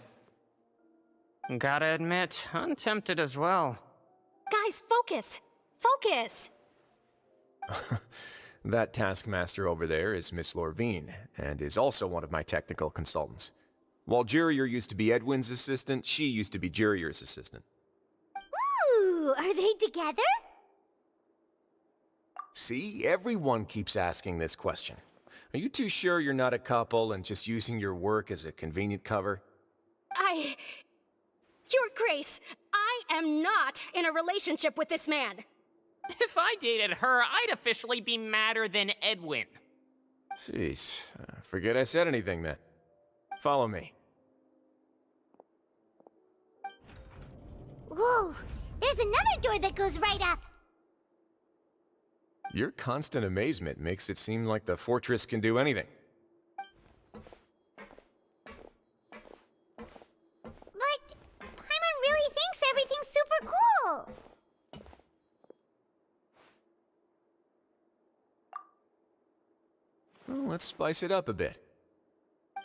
[SPEAKER 8] Gotta admit, I'm tempted as well.
[SPEAKER 10] Guys, focus! Focus!
[SPEAKER 11] That taskmaster over there is Miss Lorvine, and is also one of my technical consultants. While Jurier used to be Edwin's assistant, she used to be Jurier's assistant.
[SPEAKER 1] Ooh, are they together?
[SPEAKER 11] See, everyone keeps asking this question. Are you too sure you're not a couple and just using your work as a convenient cover?
[SPEAKER 10] Your Grace, I am not in a relationship with this man.
[SPEAKER 8] If I dated her, I'd officially be madder than Edwin.
[SPEAKER 11] Jeez, forget I said anything then. Follow me.
[SPEAKER 1] Whoa, there's another door that goes right up.
[SPEAKER 11] Your constant amazement makes it seem like the fortress can do anything.
[SPEAKER 1] But Paimon really thinks everything's super cool.
[SPEAKER 11] Well, let's spice it up a bit.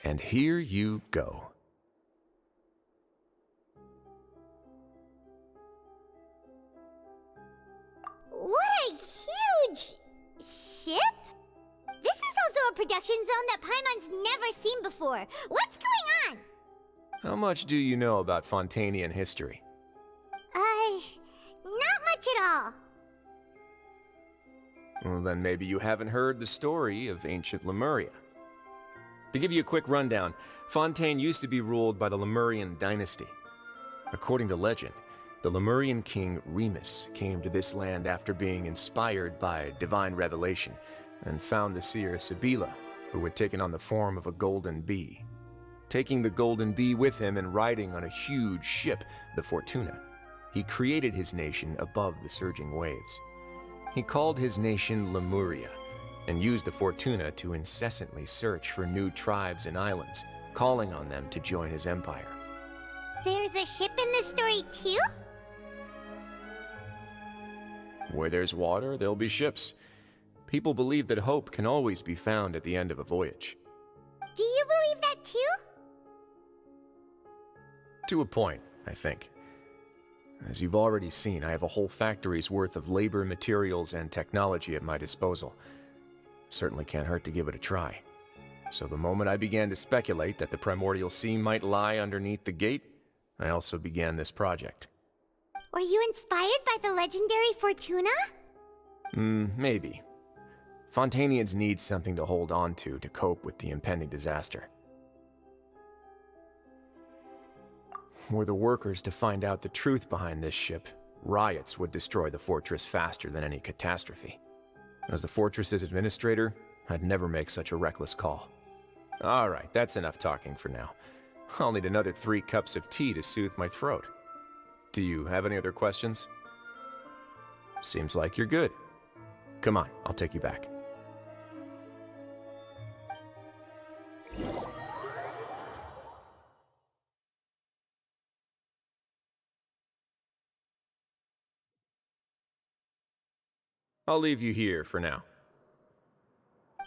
[SPEAKER 11] And here you go.
[SPEAKER 1] What a huge ship! This is also a production zone that Paimon's never seen before. What's going on?
[SPEAKER 11] How much do you know about Fontanian history?
[SPEAKER 1] Not much at all.
[SPEAKER 11] Well, then maybe you haven't heard the story of ancient Lemuria. To give you a quick rundown, Fontaine used to be ruled by the Lemurian dynasty. According to legend, the Lemurian king Remus came to this land after being inspired by divine revelation and found the seer Sibila, who had taken on the form of a golden bee. Taking the golden bee with him and riding on a huge ship, the Fortuna, he created his nation above the surging waves. He called his nation Lemuria and used the Fortuna to incessantly search for new tribes and islands, calling on them to join his empire.
[SPEAKER 1] There's a ship in this story too?
[SPEAKER 11] Where there's water, there'll be ships. People believe that hope can always be found at the end of a voyage.
[SPEAKER 1] Do you believe that too?
[SPEAKER 11] To a point, I think. As you've already seen, I have a whole factory's worth of labor, materials, and technology at my disposal. Certainly can't hurt to give it a try. So the moment I began to speculate that the Primordial Sea might lie underneath the gate, I also began this project.
[SPEAKER 1] Were you inspired by the legendary Fortuna?
[SPEAKER 11] Maybe. Fontanians need something to hold on to cope with the impending disaster. Were the workers to find out the truth behind this ship, riots would destroy the fortress faster than any catastrophe. As the fortress's administrator, I'd never make such a reckless call. All right, that's enough talking for now. I'll need another 3 cups of tea to soothe my throat. Do you have any other questions? Seems like you're good. Come on, I'll take you back. I'll leave you here for now.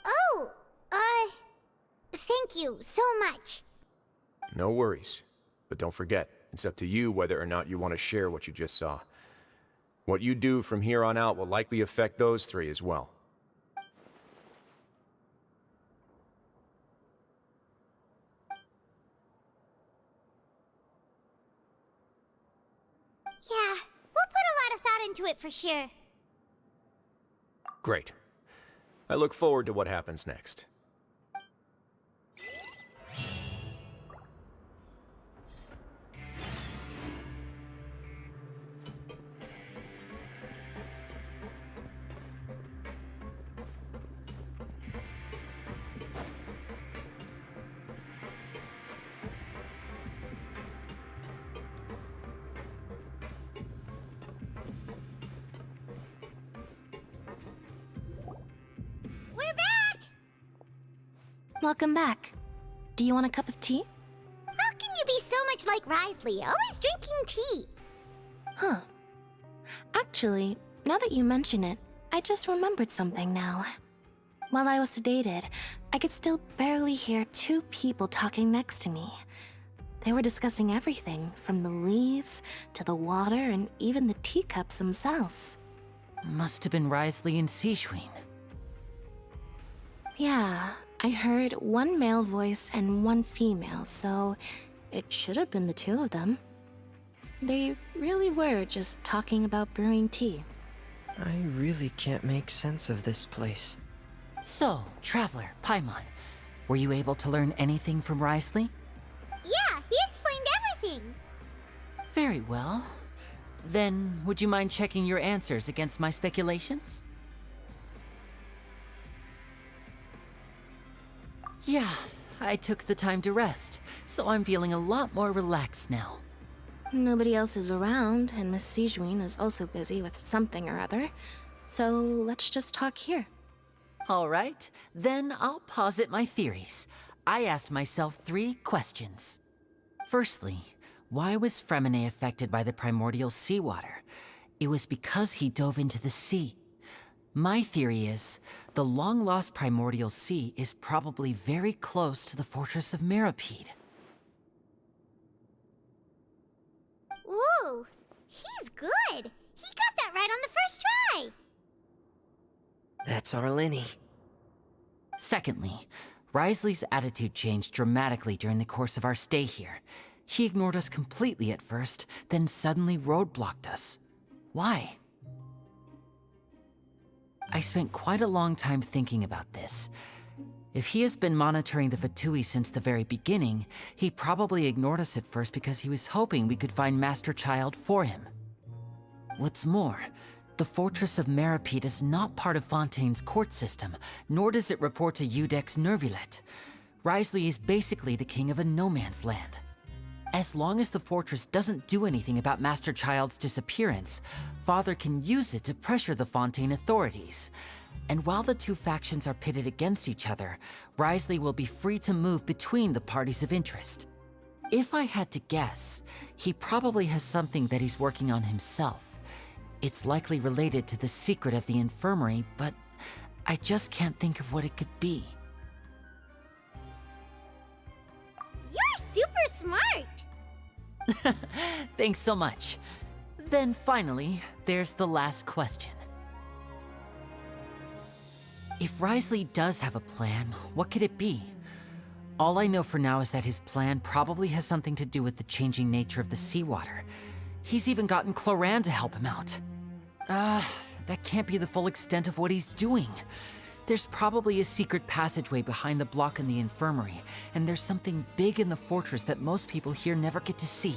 [SPEAKER 1] Oh, thank you so much.
[SPEAKER 11] No worries. But don't forget, it's up to you whether or not you want to share what you just saw. What you do from here on out will likely affect those 3 as well.
[SPEAKER 1] Yeah, we'll put a lot of thought into it for sure.
[SPEAKER 11] Great. I look forward to what happens next.
[SPEAKER 15] Welcome back. Do you want a cup of tea?
[SPEAKER 1] How can you be so much like Risley, always drinking tea?
[SPEAKER 15] Huh. Actually, now that you mention it, I just remembered something now. While I was sedated, I could still barely hear 2 people talking next to me. They were discussing everything, from the leaves to the water and even the teacups themselves.
[SPEAKER 7] Must have been Risley and Sijween.
[SPEAKER 15] Yeah, I heard 1 male voice and 1 female, so it should have been the 2 of them. They really were just talking about brewing tea.
[SPEAKER 14] I really can't make sense of this place.
[SPEAKER 7] So, Traveler, Paimon, were you able to learn anything from Risley?
[SPEAKER 1] Yeah, he explained anything.
[SPEAKER 7] Very well. Then, would you mind checking your answers against my speculations? Yeah, I took the time to rest, so I'm feeling a lot more relaxed now.
[SPEAKER 15] Nobody else is around, and Miss Sigewin is also busy with something or other. So let's just talk here.
[SPEAKER 7] All right, then I'll posit my theories. I asked myself 3 questions. Firstly, why was Fremine affected by the primordial seawater? It was because he dove into the sea. My theory is, the long-lost primordial sea is probably very close to the fortress of Meripede.
[SPEAKER 1] Ooh, he's good. He got that right on the first try.
[SPEAKER 14] That's our Lenny.
[SPEAKER 7] Secondly, Wriothesley's attitude changed dramatically during the course of our stay here. He ignored us completely at first, then suddenly roadblocked us. Why? I spent quite a long time thinking about this. If he has been monitoring the Fatui since the very beginning, he probably ignored us at first because he was hoping we could find Master Child for him. What's more, the Fortress of Meripede is not part of Fontaine's court system, nor does it report to Udex Nervulet. Wriothesley is basically the king of a no-man's land. As long as the fortress doesn't do anything about Master Child's disappearance, Father can use it to pressure the Fontaine authorities. And while the 2 factions are pitted against each other, Wriothesley will be free to move between the parties of interest. If I had to guess, he probably has something that he's working on himself. It's likely related to the secret of the infirmary, but I just can't think of what it could be.
[SPEAKER 1] You're super smart.
[SPEAKER 7] Thanks so much. Then finally, there's the last question. If Wriothesley does have a plan, what could it be? All I know for now is that his plan probably has something to do with the changing nature of the seawater. He's even gotten Cloran to help him out. That can't be the full extent of what he's doing. There's probably a secret passageway behind the block in the infirmary, and there's something big in the fortress that most people here never get to see.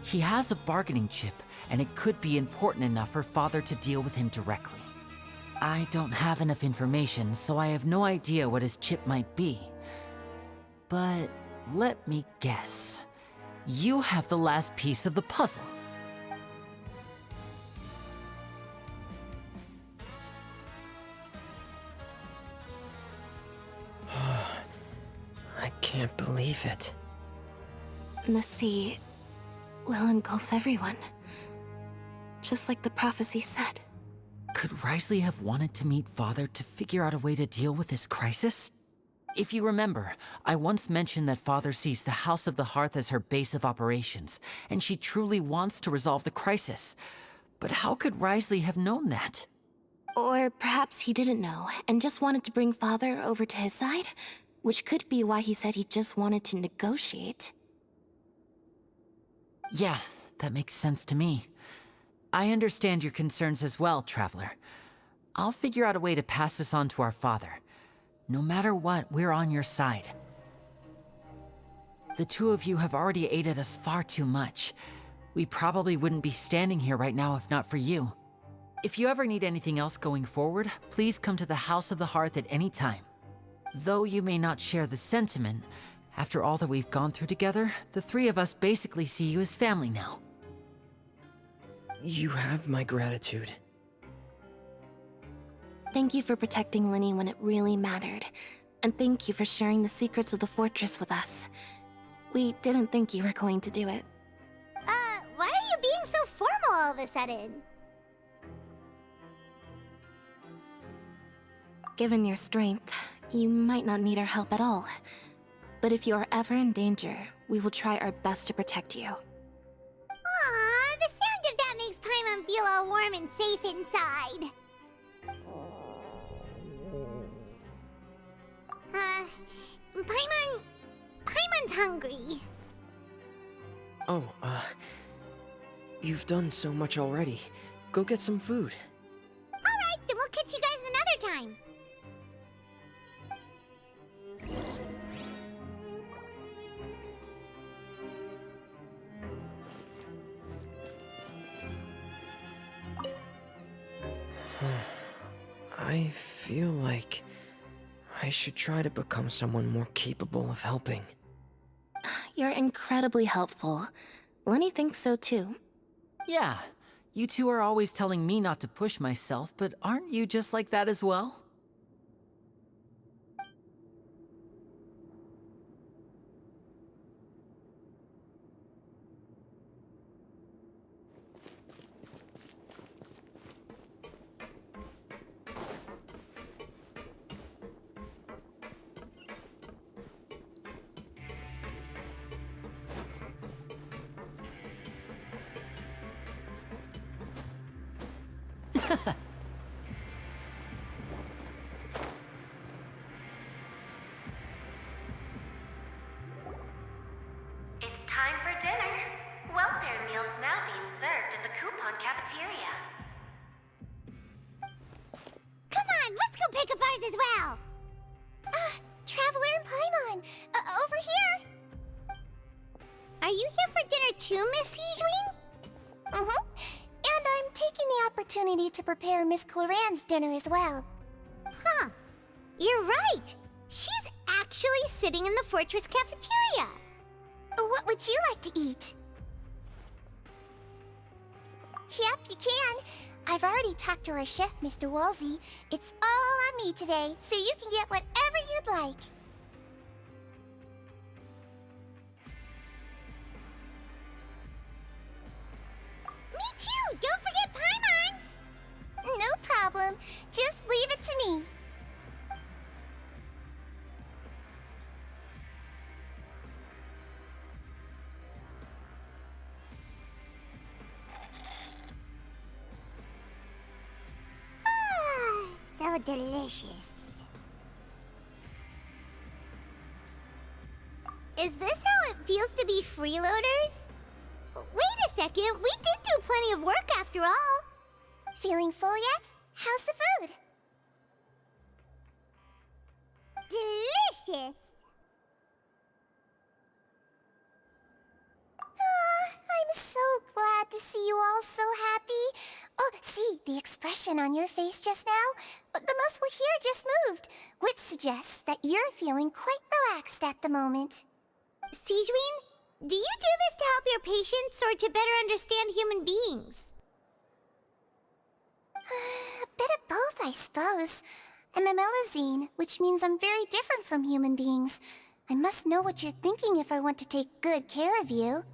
[SPEAKER 7] He has a bargaining chip, and it could be important enough for Father to deal with him directly. I don't have enough information, so I have no idea what his chip might be. But let me guess. You have the last piece of the puzzle.
[SPEAKER 14] I can't believe it.
[SPEAKER 15] The sea will engulf everyone. Just like the prophecy said.
[SPEAKER 7] Could Wriothesley have wanted to meet Father to figure out a way to deal with this crisis? If you remember, I once mentioned that Father sees the House of the Hearth as her base of operations, and she truly wants to resolve the crisis. But how could Wriothesley have known that?
[SPEAKER 15] Or perhaps he didn't know, and just wanted to bring Father over to his side? Which could be why he said he just wanted to negotiate.
[SPEAKER 7] Yeah, that makes sense to me. I understand your concerns as well, Traveler. I'll figure out a way to pass this on to our father. No matter what, we're on your side. The 2 of you have already aided us far too much. We probably wouldn't be standing here right now if not for you. If you ever need anything else going forward, please come to the House of the Hearth at any time. Though you may not share the sentiment, after all that we've gone through together, the 3 of us basically see you as family now.
[SPEAKER 14] You have my gratitude.
[SPEAKER 15] Thank you for protecting Lenny when it really mattered. And thank you for sharing the secrets of the fortress with us. We didn't think you were going to do it.
[SPEAKER 1] Why are you being so formal all of a sudden?
[SPEAKER 15] Given your strength, you might not need our help at all. But if you are ever in danger, we will try our best to protect you.
[SPEAKER 1] Aww, the sound of that makes Paimon feel all warm and safe inside. Paimon's hungry.
[SPEAKER 14] Oh, you've done so much already. Go get some food.
[SPEAKER 1] Alright, then we'll catch you guys another time.
[SPEAKER 14] feel like I should try to become someone more capable of helping.
[SPEAKER 15] You're incredibly helpful. Lenny thinks so too.
[SPEAKER 7] Yeah, you two are always telling me not to push myself, but aren't you just like that as well?
[SPEAKER 16] It's time for dinner. Welfare meals now being served in the coupon cafeteria.
[SPEAKER 1] Come on, let's go pick up ours as well.
[SPEAKER 9] Traveler and Paimon, over here.
[SPEAKER 1] Are you here for dinner too, Miss Sijween?
[SPEAKER 9] Mm-hmm. And I'm taking the opportunity to prepare Miss Cloran's dinner as well.
[SPEAKER 1] Huh. You're right. She's actually sitting in the fortress cafeteria.
[SPEAKER 9] What would you like to eat? Yep, you can. I've already talked to our chef, Mr. Wolsey. It's all on me today, so you can get whatever you'd like.
[SPEAKER 1] Me too! Don't forget Paimon!
[SPEAKER 9] No problem. Just leave it to me.
[SPEAKER 1] So delicious. Is this how it feels to be freeloaders? Wait a second, we did do plenty of work after all.
[SPEAKER 9] Feeling full yet? How's the food?
[SPEAKER 1] Delicious.
[SPEAKER 9] I'm so glad to see you all so happy. Oh, see, the expression on your face just now? The muscle here just moved, which suggests that you're feeling quite relaxed at the moment.
[SPEAKER 1] Sijween, do you do this to help your patients or to better understand human beings?
[SPEAKER 9] A bit of both, I suppose. I'm a Melazine, which means I'm very different from human beings. I must know what you're thinking if I want to take good care of you.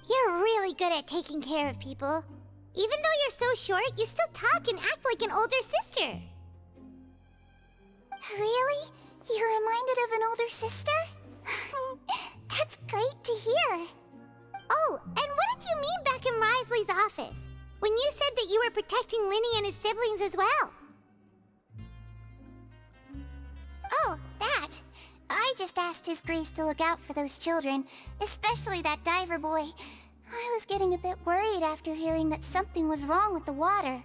[SPEAKER 1] You're really good at taking care of people. Even though you're so short, you still talk and act like an older sister.
[SPEAKER 9] Really? You're reminded of an older sister? That's great to hear.
[SPEAKER 1] Oh, and what did you mean back in Risley's office? When you said that you were protecting Linny and his siblings as well?
[SPEAKER 9] Oh, that. I just asked His Grace to look out for those children, especially that diver boy. I was getting a bit worried after hearing that something was wrong with the water.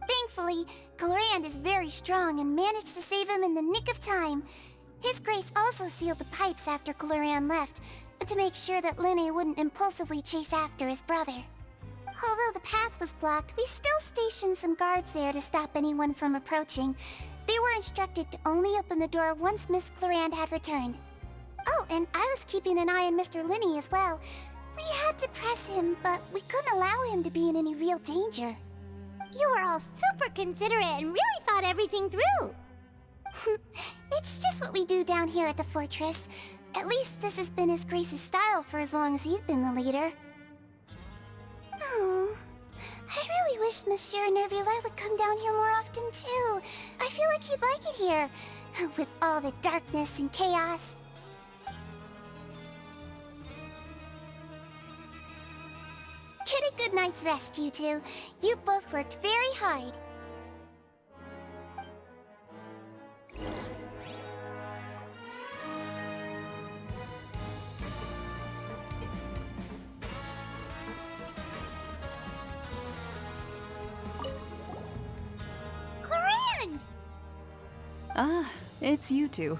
[SPEAKER 9] Thankfully, Cloran is very strong and managed to save him in the nick of time. His Grace also sealed the pipes after Cloran left, to make sure that Linny wouldn't impulsively chase after his brother. Although the path was blocked, we still stationed some guards there to stop anyone from approaching. They were instructed to only open the door once Miss Cloran had returned. Oh, and I was keeping an eye on Mr. Linny as well. We had to press him, but we couldn't allow him to be in any real danger.
[SPEAKER 1] You were all super considerate and really thought everything through.
[SPEAKER 9] It's just what we do down here at the fortress. At least this has been His Grace's style for as long as he's been the leader. Oh, I really wish Monsieur Nervula would come down here more often too. I feel like he'd like it here, with all the darkness and chaos. Get a good night's rest, you two. You both worked very hard.
[SPEAKER 1] Cloran!
[SPEAKER 13] Ah, it's you two.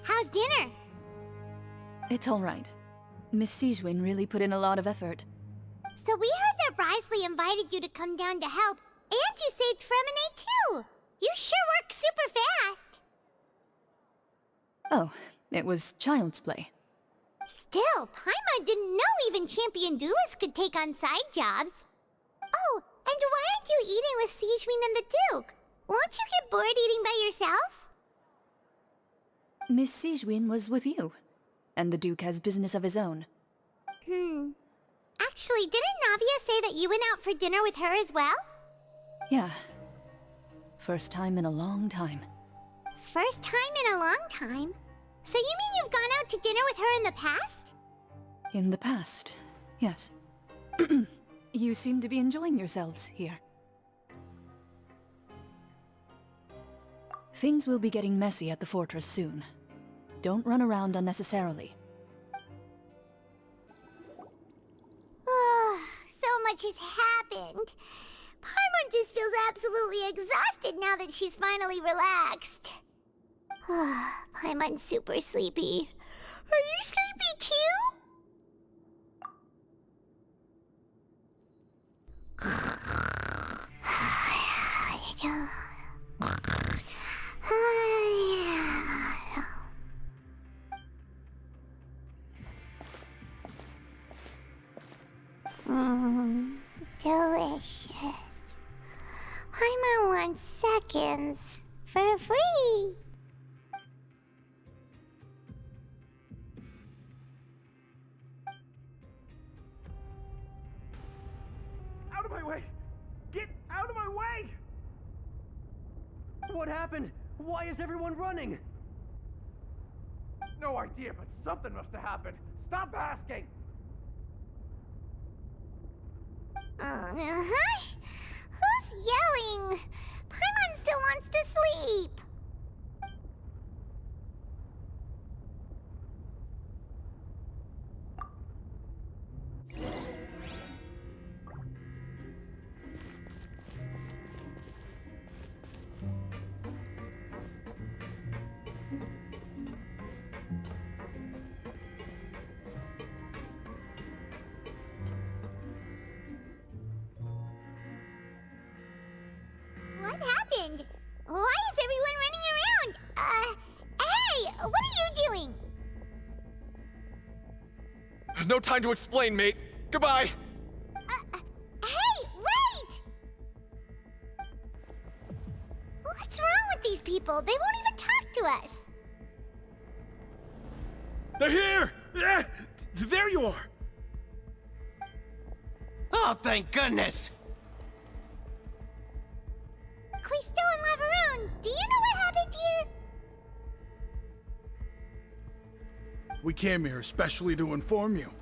[SPEAKER 1] How's dinner?
[SPEAKER 13] It's all right. Miss Sijwin really put in a lot of effort.
[SPEAKER 1] So we heard that Risley invited you to come down to help, And you saved Fremonade too! You sure work super fast!
[SPEAKER 13] Oh, it was child's play.
[SPEAKER 1] Still, Paimon didn't know even champion duelists could take on side jobs. Oh, and why aren't you eating with Sijwin and the Duke? Won't you get bored eating by yourself?
[SPEAKER 13] Miss Sijwin was with you, and the Duke has business of his own.
[SPEAKER 1] Actually, didn't Navia say that you went out for dinner with her as well?
[SPEAKER 13] Yeah. First time in a long time.
[SPEAKER 1] First time in a long time? So you mean you've gone out to dinner with her in the past?
[SPEAKER 13] In the past, yes. You seem to be enjoying yourselves here. Things will be getting messy at the fortress soon. Don't run around unnecessarily.
[SPEAKER 1] So much has happened. Paimon just feels absolutely exhausted now that she's finally relaxed. Paimon's super sleepy. Are you sleepy too? Delicious. Paimon wants seconds for free.
[SPEAKER 17] Out of my way! Get out of my way! What happened? Why is everyone running? No idea, but something must have happened. Stop asking!
[SPEAKER 1] Who's yelling? Paimon still wants to sleep. What happened? Why is everyone running around? Hey, what are you doing?
[SPEAKER 17] No time to explain, mate. Goodbye!
[SPEAKER 1] Hey, wait! What's wrong with these people? They won't even talk to us.
[SPEAKER 2] They're here! There you are!
[SPEAKER 3] Oh, thank goodness!
[SPEAKER 1] Quisto and Lavaroon, do you know what happened here?
[SPEAKER 2] We came here especially to inform you.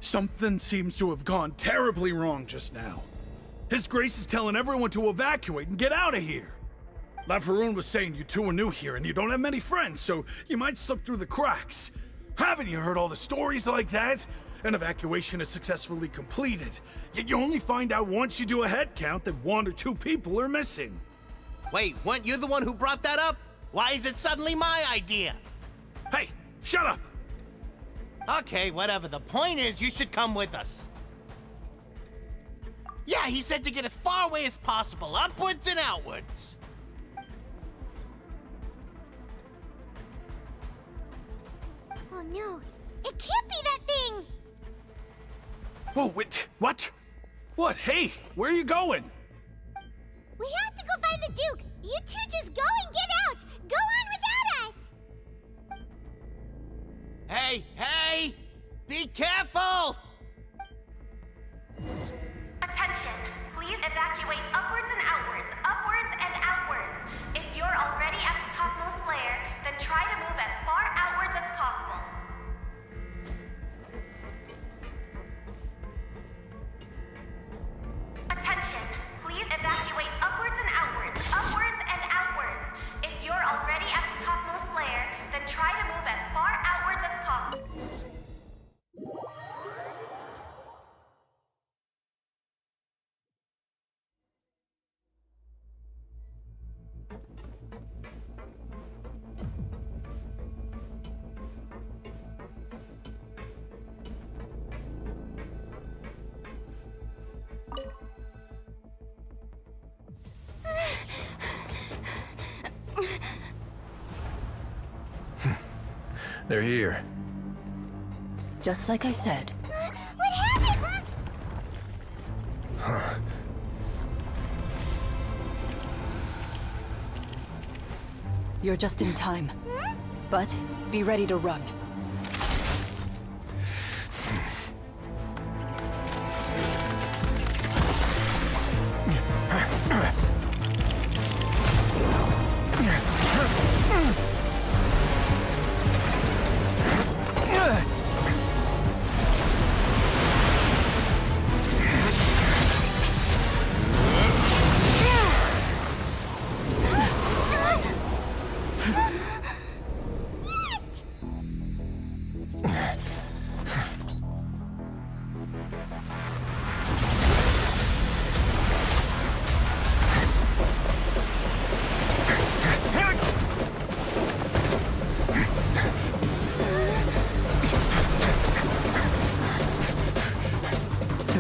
[SPEAKER 2] Something seems to have gone terribly wrong just now. His Grace is telling everyone to evacuate and get out of here. Lavaroon was saying you two are new here and you don't have many friends, so you might slip through the cracks. Haven't you heard all the stories like that? An evacuation is successfully completed, yet you only find out once you do a head count that 1 or 2 people are missing.
[SPEAKER 3] Wait, weren't you the one who brought that up? Why is it suddenly my idea?
[SPEAKER 2] Hey, shut up!
[SPEAKER 3] Okay, whatever. The point is, you should come with us. Yeah, he said to get as far away as possible, upwards and outwards.
[SPEAKER 1] Oh no, it can't be that thing!
[SPEAKER 2] Oh, wait, what? What? Hey, where are you going?
[SPEAKER 1] We have to go find the Duke! You two just go and get out! Go on without us!
[SPEAKER 3] Hey! Be careful!
[SPEAKER 16] Attention! Please evacuate upwards and outwards, upwards and outwards. If you're already at the topmost layer, then try to move as far outwards as possible. Attention! Please evacuate upwards and outwards, upwards and outwards. If you're already at the topmost layer, then try to move as far outwards as possible.
[SPEAKER 11] They're here.
[SPEAKER 13] Just like I said.
[SPEAKER 9] What happened?
[SPEAKER 11] Huh.
[SPEAKER 13] You're just in time. But be ready to run.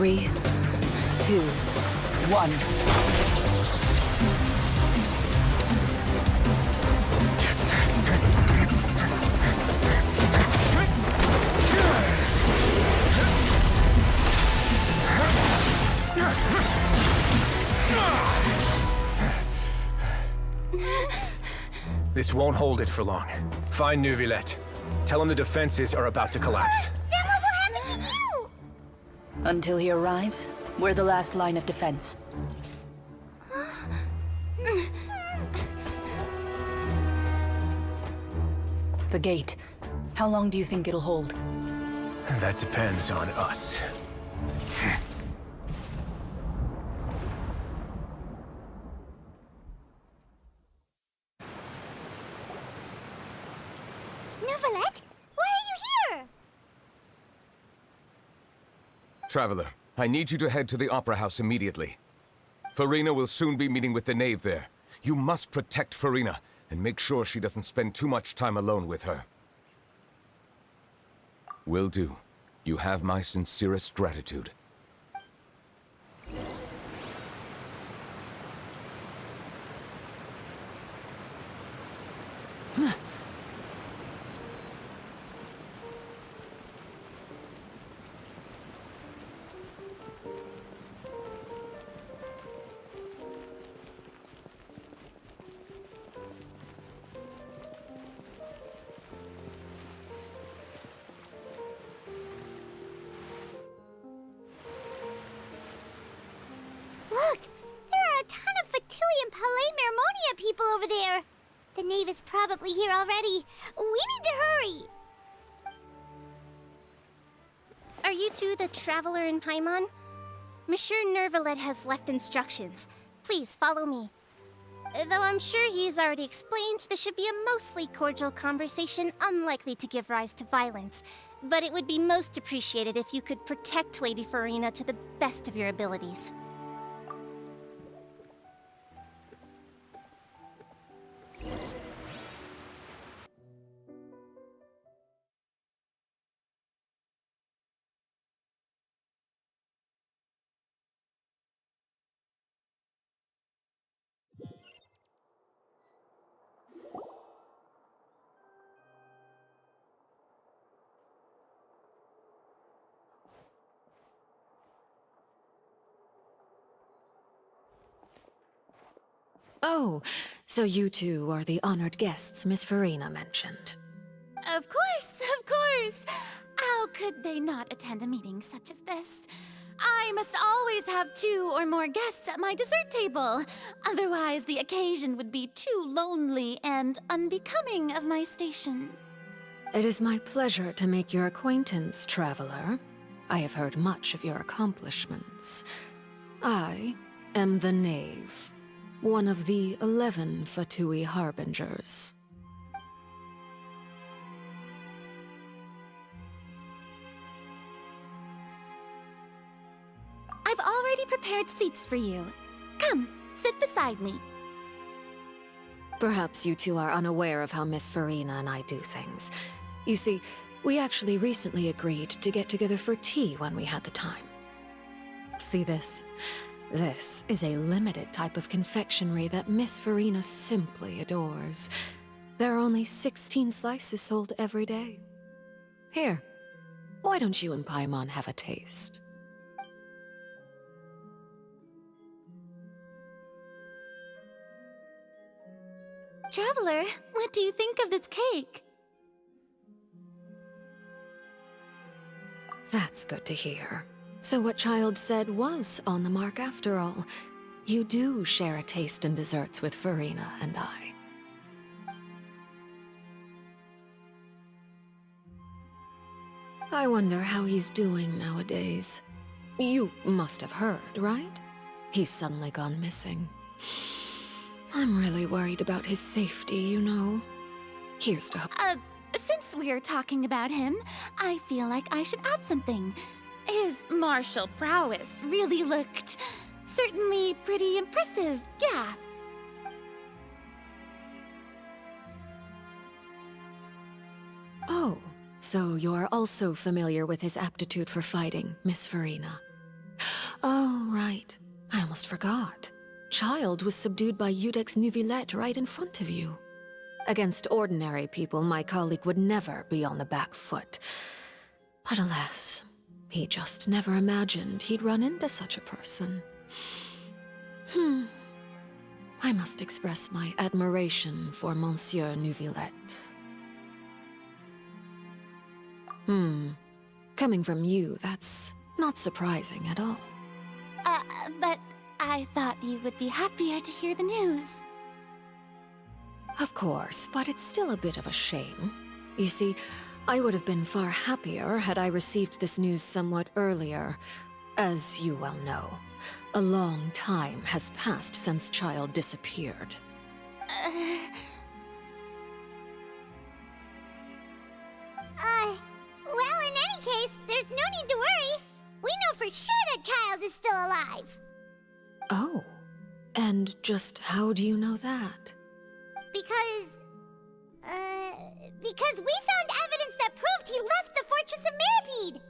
[SPEAKER 13] Three, 2, 1.
[SPEAKER 11] This won't hold it for long. Find Neuvillette. Tell him the defenses are about to collapse.
[SPEAKER 9] Then what will happen to you?
[SPEAKER 13] Until he arrives, we're the last line of defense. The gate. How long do you think it'll hold?
[SPEAKER 11] That depends on us.
[SPEAKER 9] Neuvillette? Why are you here?
[SPEAKER 18] Traveler, I need you to head to the Opera House immediately. Farina will soon be meeting with the knave there. You must protect Farina, and make sure she doesn't spend too much time alone with her. Will do. You have my sincerest gratitude.
[SPEAKER 1] Look! There are a ton of Fatilian Palais Mermonia people over there! The knave is probably here already. We need to hurry!
[SPEAKER 10] Are you two the traveler in Paimon? Monsieur Neuvillette has left instructions. Please follow me. Though I'm sure he's already explained, this should be a mostly cordial conversation, unlikely to give rise to violence. But it would be most appreciated if you could protect Lady Farina to the best of your abilities.
[SPEAKER 19] Oh, so you two are the honored guests Miss Farina mentioned.
[SPEAKER 20] Of course, of course! How could they not attend a meeting such as this? I must always have 2 or more guests at my dessert table. Otherwise, the occasion would be too lonely and unbecoming of my station.
[SPEAKER 19] It is my pleasure to make your acquaintance, traveler. I have heard much of your accomplishments. I am the Knave, one of the 11 Fatui Harbingers.
[SPEAKER 20] I've already prepared seats for you. Come, sit beside me.
[SPEAKER 19] Perhaps you two are unaware of how Miss Farina and I do things. You see, we actually recently agreed to get together for tea when we had the time. See this? This is a limited type of confectionery that Miss Farina simply adores. There are only 16 slices sold every day. Here, why don't you and Paimon have a taste?
[SPEAKER 20] Traveler, what do you think of this cake?
[SPEAKER 19] That's good to hear. So what Child said was on the mark after all. You do share a taste in desserts with Farina and I. I wonder how he's doing nowadays. You must have heard, right? He's suddenly gone missing. I'm really worried about his safety, you know. Here's to hope.
[SPEAKER 20] Since we're talking about him, I feel like I should add something. His martial prowess really looked certainly pretty impressive, yeah.
[SPEAKER 19] Oh, so you're also familiar with his aptitude for fighting, Miss Farina. Oh, right. I almost forgot. Child was subdued by Udex Nuvillette right in front of you. Against ordinary people, my colleague would never be on the back foot. But alas, he just never imagined he'd run into such a person. I must express my admiration for Monsieur Nuvillette. Coming from you, that's not surprising at all.
[SPEAKER 20] But I thought you would be happier to hear the news.
[SPEAKER 19] Of course, but it's still a bit of a shame. You see, I would have been far happier had I received this news somewhat earlier. As you well know, a long time has passed since Child disappeared.
[SPEAKER 1] Well, in any case, there's no need to worry. We know for sure that Child is still alive.
[SPEAKER 19] Oh, and just how do you know that?
[SPEAKER 1] Because we found evidence that proved he left the Fortress of Mirapede.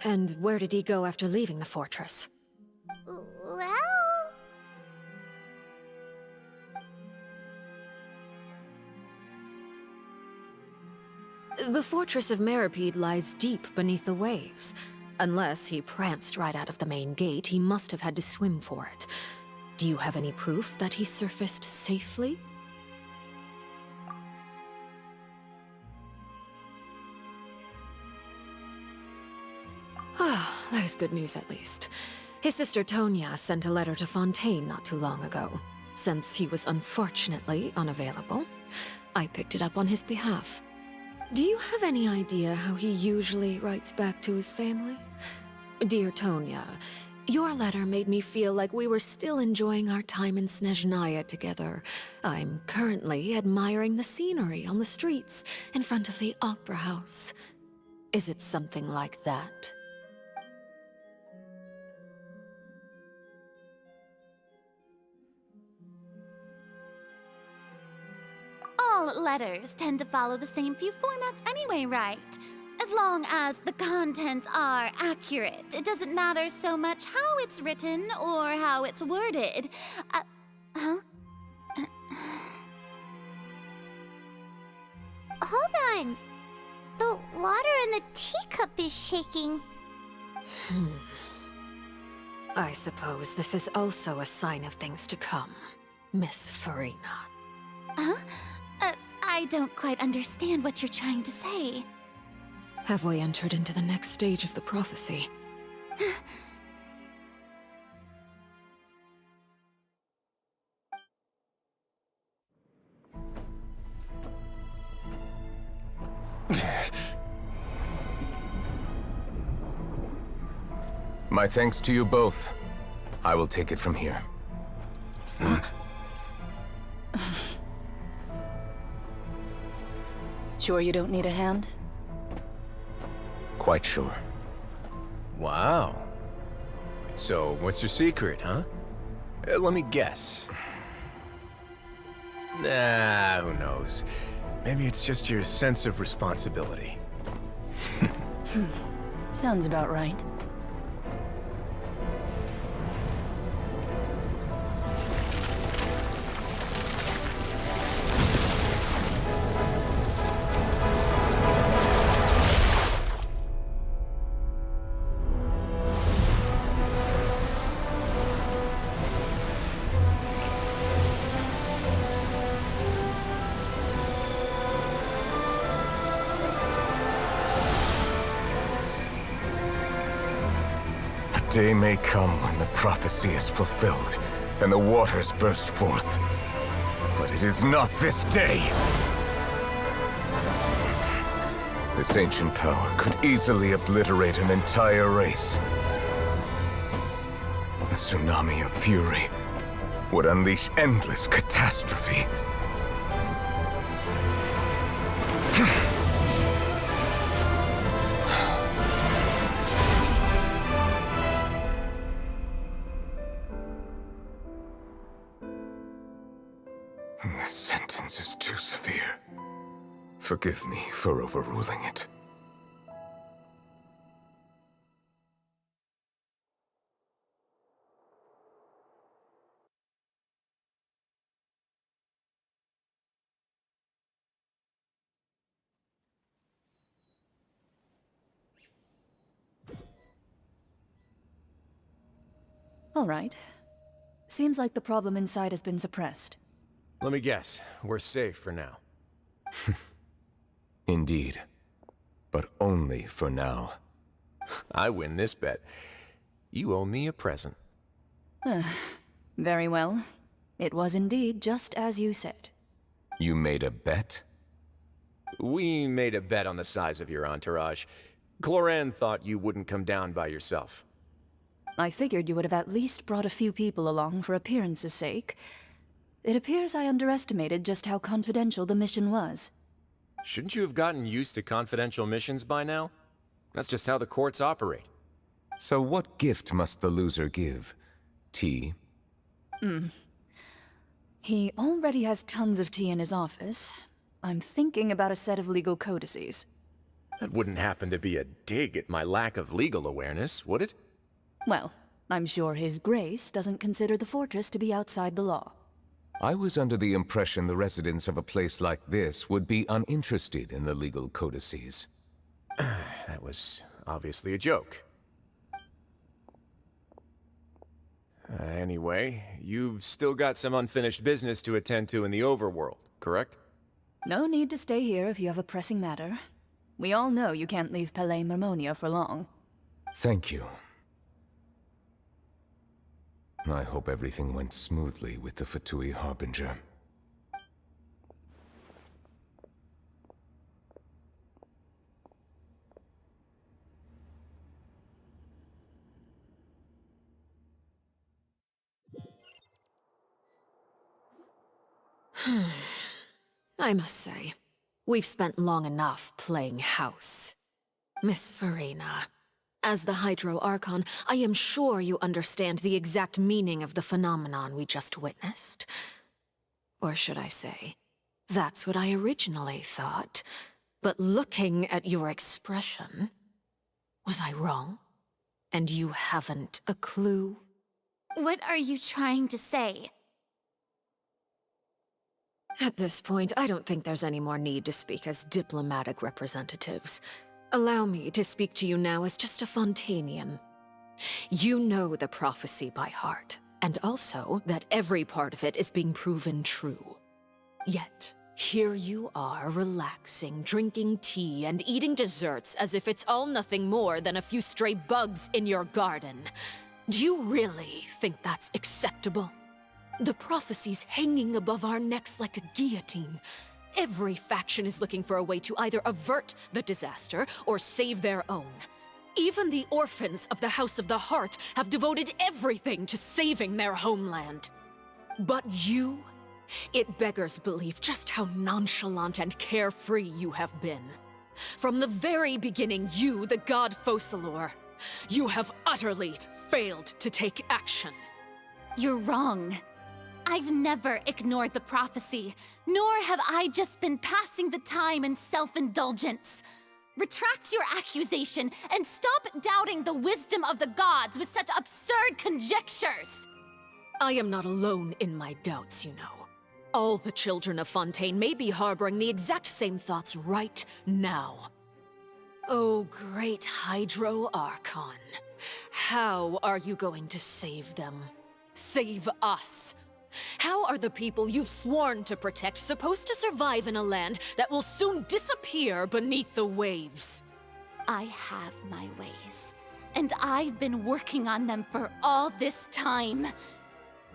[SPEAKER 19] And where did he go after leaving the fortress?
[SPEAKER 1] Well...
[SPEAKER 19] The Fortress of Mirapede lies deep beneath the waves. Unless he pranced right out of the main gate, he must have had to swim for it. Do you have any proof that he surfaced safely? Ah, that is good news at least. His sister Tonya sent a letter to Fontaine not too long ago. Since he was unfortunately unavailable, I picked it up on his behalf. Do you have any idea how he usually writes back to his family? Dear Tonya, your letter made me feel like we were still enjoying our time in Snezhnaya together. I'm currently admiring the scenery on the streets in front of the Opera House. Is it something like that?
[SPEAKER 20] All letters tend to follow the same few formats anyway, right? As long as the contents are accurate, it doesn't matter so much how it's written or how it's worded.
[SPEAKER 1] Hold on. The water in the teacup is shaking.
[SPEAKER 19] I suppose this is also a sign of things to come, Miss Farina.
[SPEAKER 20] Huh? I don't quite understand what you're trying to say.
[SPEAKER 19] Have we entered into the next stage of the prophecy?
[SPEAKER 18] My thanks to you both. I will take it from here.
[SPEAKER 13] Sure you don't need a hand?
[SPEAKER 18] Quite sure.
[SPEAKER 11] Wow. So, what's your secret, huh? Let me guess. Nah, who knows? Maybe it's just your sense of responsibility.
[SPEAKER 13] Sounds about right.
[SPEAKER 18] day may come when the prophecy is fulfilled and the waters burst forth. But it is not this day! This ancient power could easily obliterate an entire race. A tsunami of fury would unleash endless catastrophe. This sentence is too severe. Forgive me for overruling it.
[SPEAKER 13] All right. Seems like the problem inside has been suppressed.
[SPEAKER 11] Let me guess, we're safe for now.
[SPEAKER 18] Indeed. But only for now.
[SPEAKER 11] I win this bet. You owe me a present.
[SPEAKER 13] Very well. It was indeed just as you said.
[SPEAKER 18] You made a bet?
[SPEAKER 11] We made a bet on the size of your entourage. Cloran thought you wouldn't come down by yourself.
[SPEAKER 13] I figured you would have at least brought a few people along for appearance's sake. It appears I underestimated just how confidential the mission was.
[SPEAKER 11] Shouldn't you have gotten used to confidential missions by now? That's just how the courts operate.
[SPEAKER 18] So what gift must the loser give? Tea?
[SPEAKER 13] He already has tons of tea in his office. I'm thinking about a set of legal codices.
[SPEAKER 11] That wouldn't happen to be a dig at my lack of legal awareness, would it?
[SPEAKER 13] Well, I'm sure His Grace doesn't consider the fortress to be outside the law.
[SPEAKER 18] I was under the impression the residents of a place like this would be uninterested in the legal codices.
[SPEAKER 11] That was obviously a joke. Anyway, you've still got some unfinished business to attend to in the overworld, correct?
[SPEAKER 13] No need to stay here if you have a pressing matter. We all know you can't leave Palais Mermonia for long.
[SPEAKER 18] Thank you. I hope everything went smoothly with the Fatui Harbinger.
[SPEAKER 19] I must say, we've spent long enough playing house. Miss Farina, as the Hydro Archon, I am sure you understand the exact meaning of the phenomenon we just witnessed. Or should I say, that's what I originally thought. But looking at your expression, was I wrong? And you haven't a clue?
[SPEAKER 20] What are you trying to say?
[SPEAKER 19] At this point, I don't think there's any more need to speak as diplomatic representatives. Allow me to speak to you now as just a Fontanian. You know the prophecy by heart, and also that every part of it is being proven true. Yet, here you are relaxing, drinking tea, and eating desserts as if it's all nothing more than a few stray bugs in your garden. Do you really think that's acceptable? The prophecy's hanging above our necks like a guillotine. Every faction is looking for a way to either avert the disaster or save their own. Even the orphans of the House of the Hearth have devoted everything to saving their homeland. But you? It beggars belief just how nonchalant and carefree you have been. From the very beginning, you, the god Focalor, you have utterly failed to take action.
[SPEAKER 20] You're wrong. I've never ignored the prophecy, nor have I just been passing the time in self-indulgence. Retract your accusation and stop doubting the wisdom of the gods with such absurd conjectures!
[SPEAKER 19] I am not alone in my doubts, you know. All the children of Fontaine may be harboring the exact same thoughts right now. Oh, great Hydro Archon. How are you going to save them? Save us? How are the people you've sworn to protect supposed to survive in a land that will soon disappear beneath the waves?
[SPEAKER 20] I have my ways. And I've been working on them for all this time.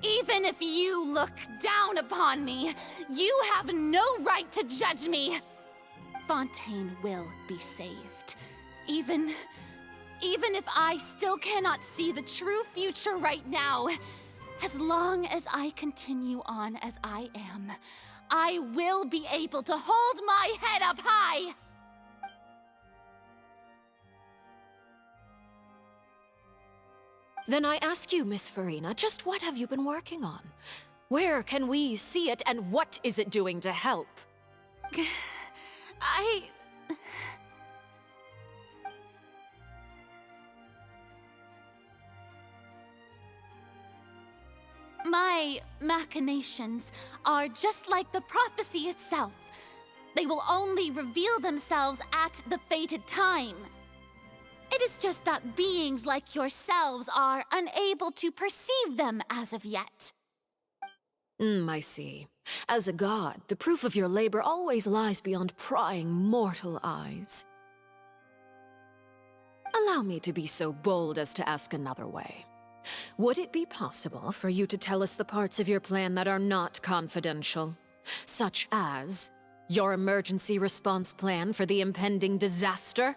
[SPEAKER 20] Even if you look down upon me, you have no right to judge me. Fontaine will be saved. Even if I still cannot see the true future right now, as long as I continue on as I am, I will be able to hold my head up high!
[SPEAKER 19] Then I ask you, Miss Farina, just what have you been working on? Where can we see it, and what is it doing to help?
[SPEAKER 20] My machinations are just like the prophecy itself. They will only reveal themselves at the fated time. It is just that beings like yourselves are unable to perceive them as of yet.
[SPEAKER 19] I see. As a god, the proof of your labor always lies beyond prying mortal eyes. Allow me to be so bold as to ask another way. Would it be possible for you to tell us the parts of your plan that are not confidential? Such as your emergency response plan for the impending disaster?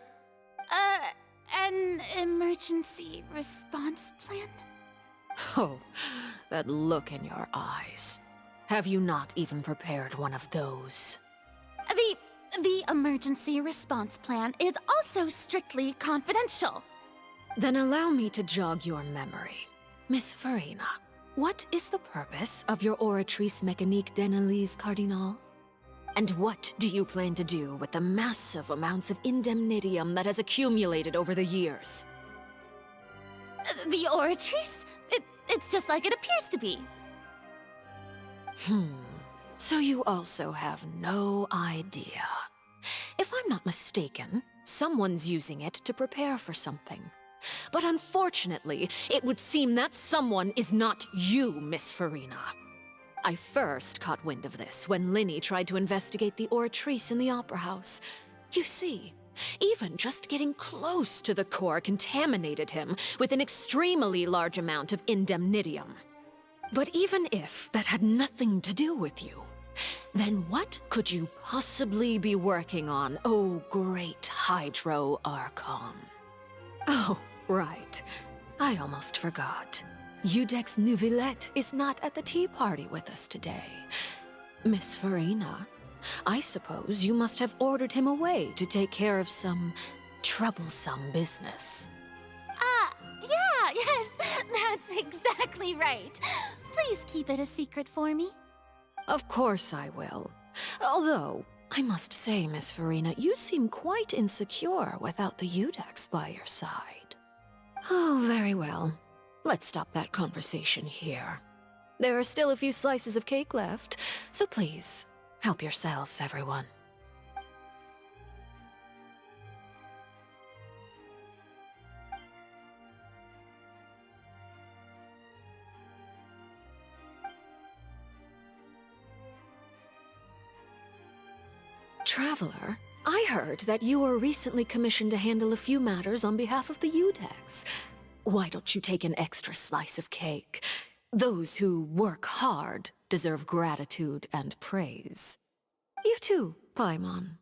[SPEAKER 20] An emergency response plan?
[SPEAKER 19] Oh, that look in your eyes. Have you not even prepared one of those?
[SPEAKER 20] The emergency response plan is also strictly confidential.
[SPEAKER 19] Then allow me to jog your memory. Miss Farina, what is the purpose of your Oratrice Mécanique d'Analyse Cardinal? And what do you plan to do with the massive amounts of indemnitium that has accumulated over the years?
[SPEAKER 20] The Oratrice? It's just like it appears to be.
[SPEAKER 19] So you also have no idea. If I'm not mistaken, someone's using it to prepare for something. But unfortunately, it would seem that someone is not you, Miss Farina. I first caught wind of this when Linny tried to investigate the Oratrice in the Opera House. You see, even just getting close to the core contaminated him with an extremely large amount of indemnitium. But even if that had nothing to do with you, then what could you possibly be working on, oh great Hydro Archon? Oh, right. I almost forgot. Udex Neuvillette is not at the tea party with us today. Miss Farina, I suppose you must have ordered him away to take care of some troublesome business.
[SPEAKER 20] Yes, that's exactly right. Please keep it a secret for me.
[SPEAKER 19] Of course I will. Although, I must say, Miss Farina, you seem quite insecure without the Udex by your side. Oh, very well. Let's stop that conversation here. There are still a few slices of cake left, so please, help yourselves, everyone. Traveler, I heard that you were recently commissioned to handle a few matters on behalf of the Udex. Why don't you take an extra slice of cake? Those who work hard deserve gratitude and praise. You too, Paimon.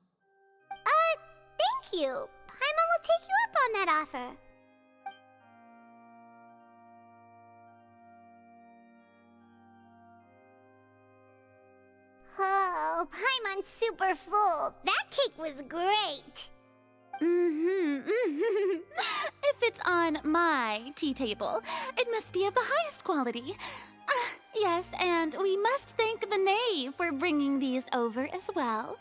[SPEAKER 1] Thank you. Paimon will take you up on that offer. Oh, Paimon's super full. That cake was great.
[SPEAKER 20] If it's on my tea table, it must be of the highest quality. Yes, and we must thank the knave for bringing these over as well.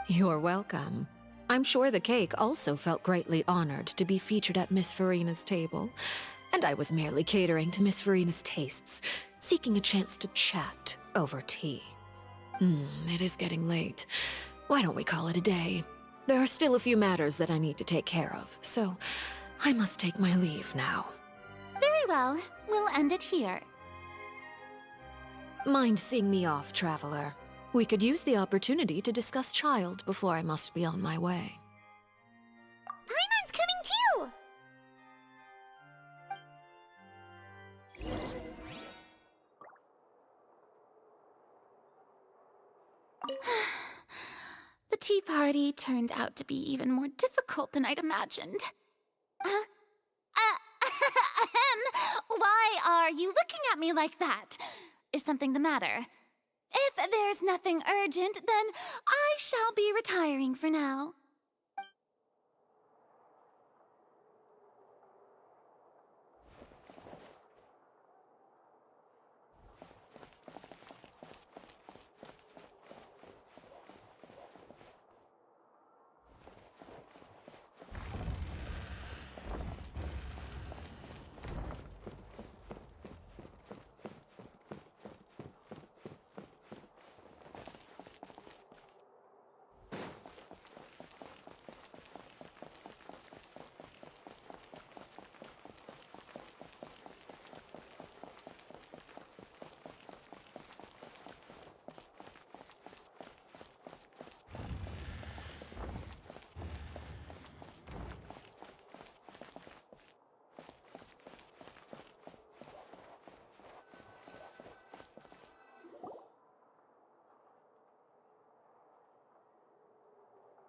[SPEAKER 19] You're welcome. I'm sure the cake also felt greatly honored to be featured at Miss Farina's table. And I was merely catering to Miss Farina's tastes, seeking a chance to chat over tea. It is getting late. Why don't we call it a day? There are still a few matters that I need to take care of, so I must take my leave now.
[SPEAKER 20] Very well. We'll end it here.
[SPEAKER 19] Mind seeing me off, Traveler? We could use the opportunity to discuss Child before I must be on my way.
[SPEAKER 1] Paimon's coming too!
[SPEAKER 20] The tea party turned out to be even more difficult than I'd imagined. Why are you looking at me like that? Is something the matter? If there's nothing urgent, then I shall be retiring for now.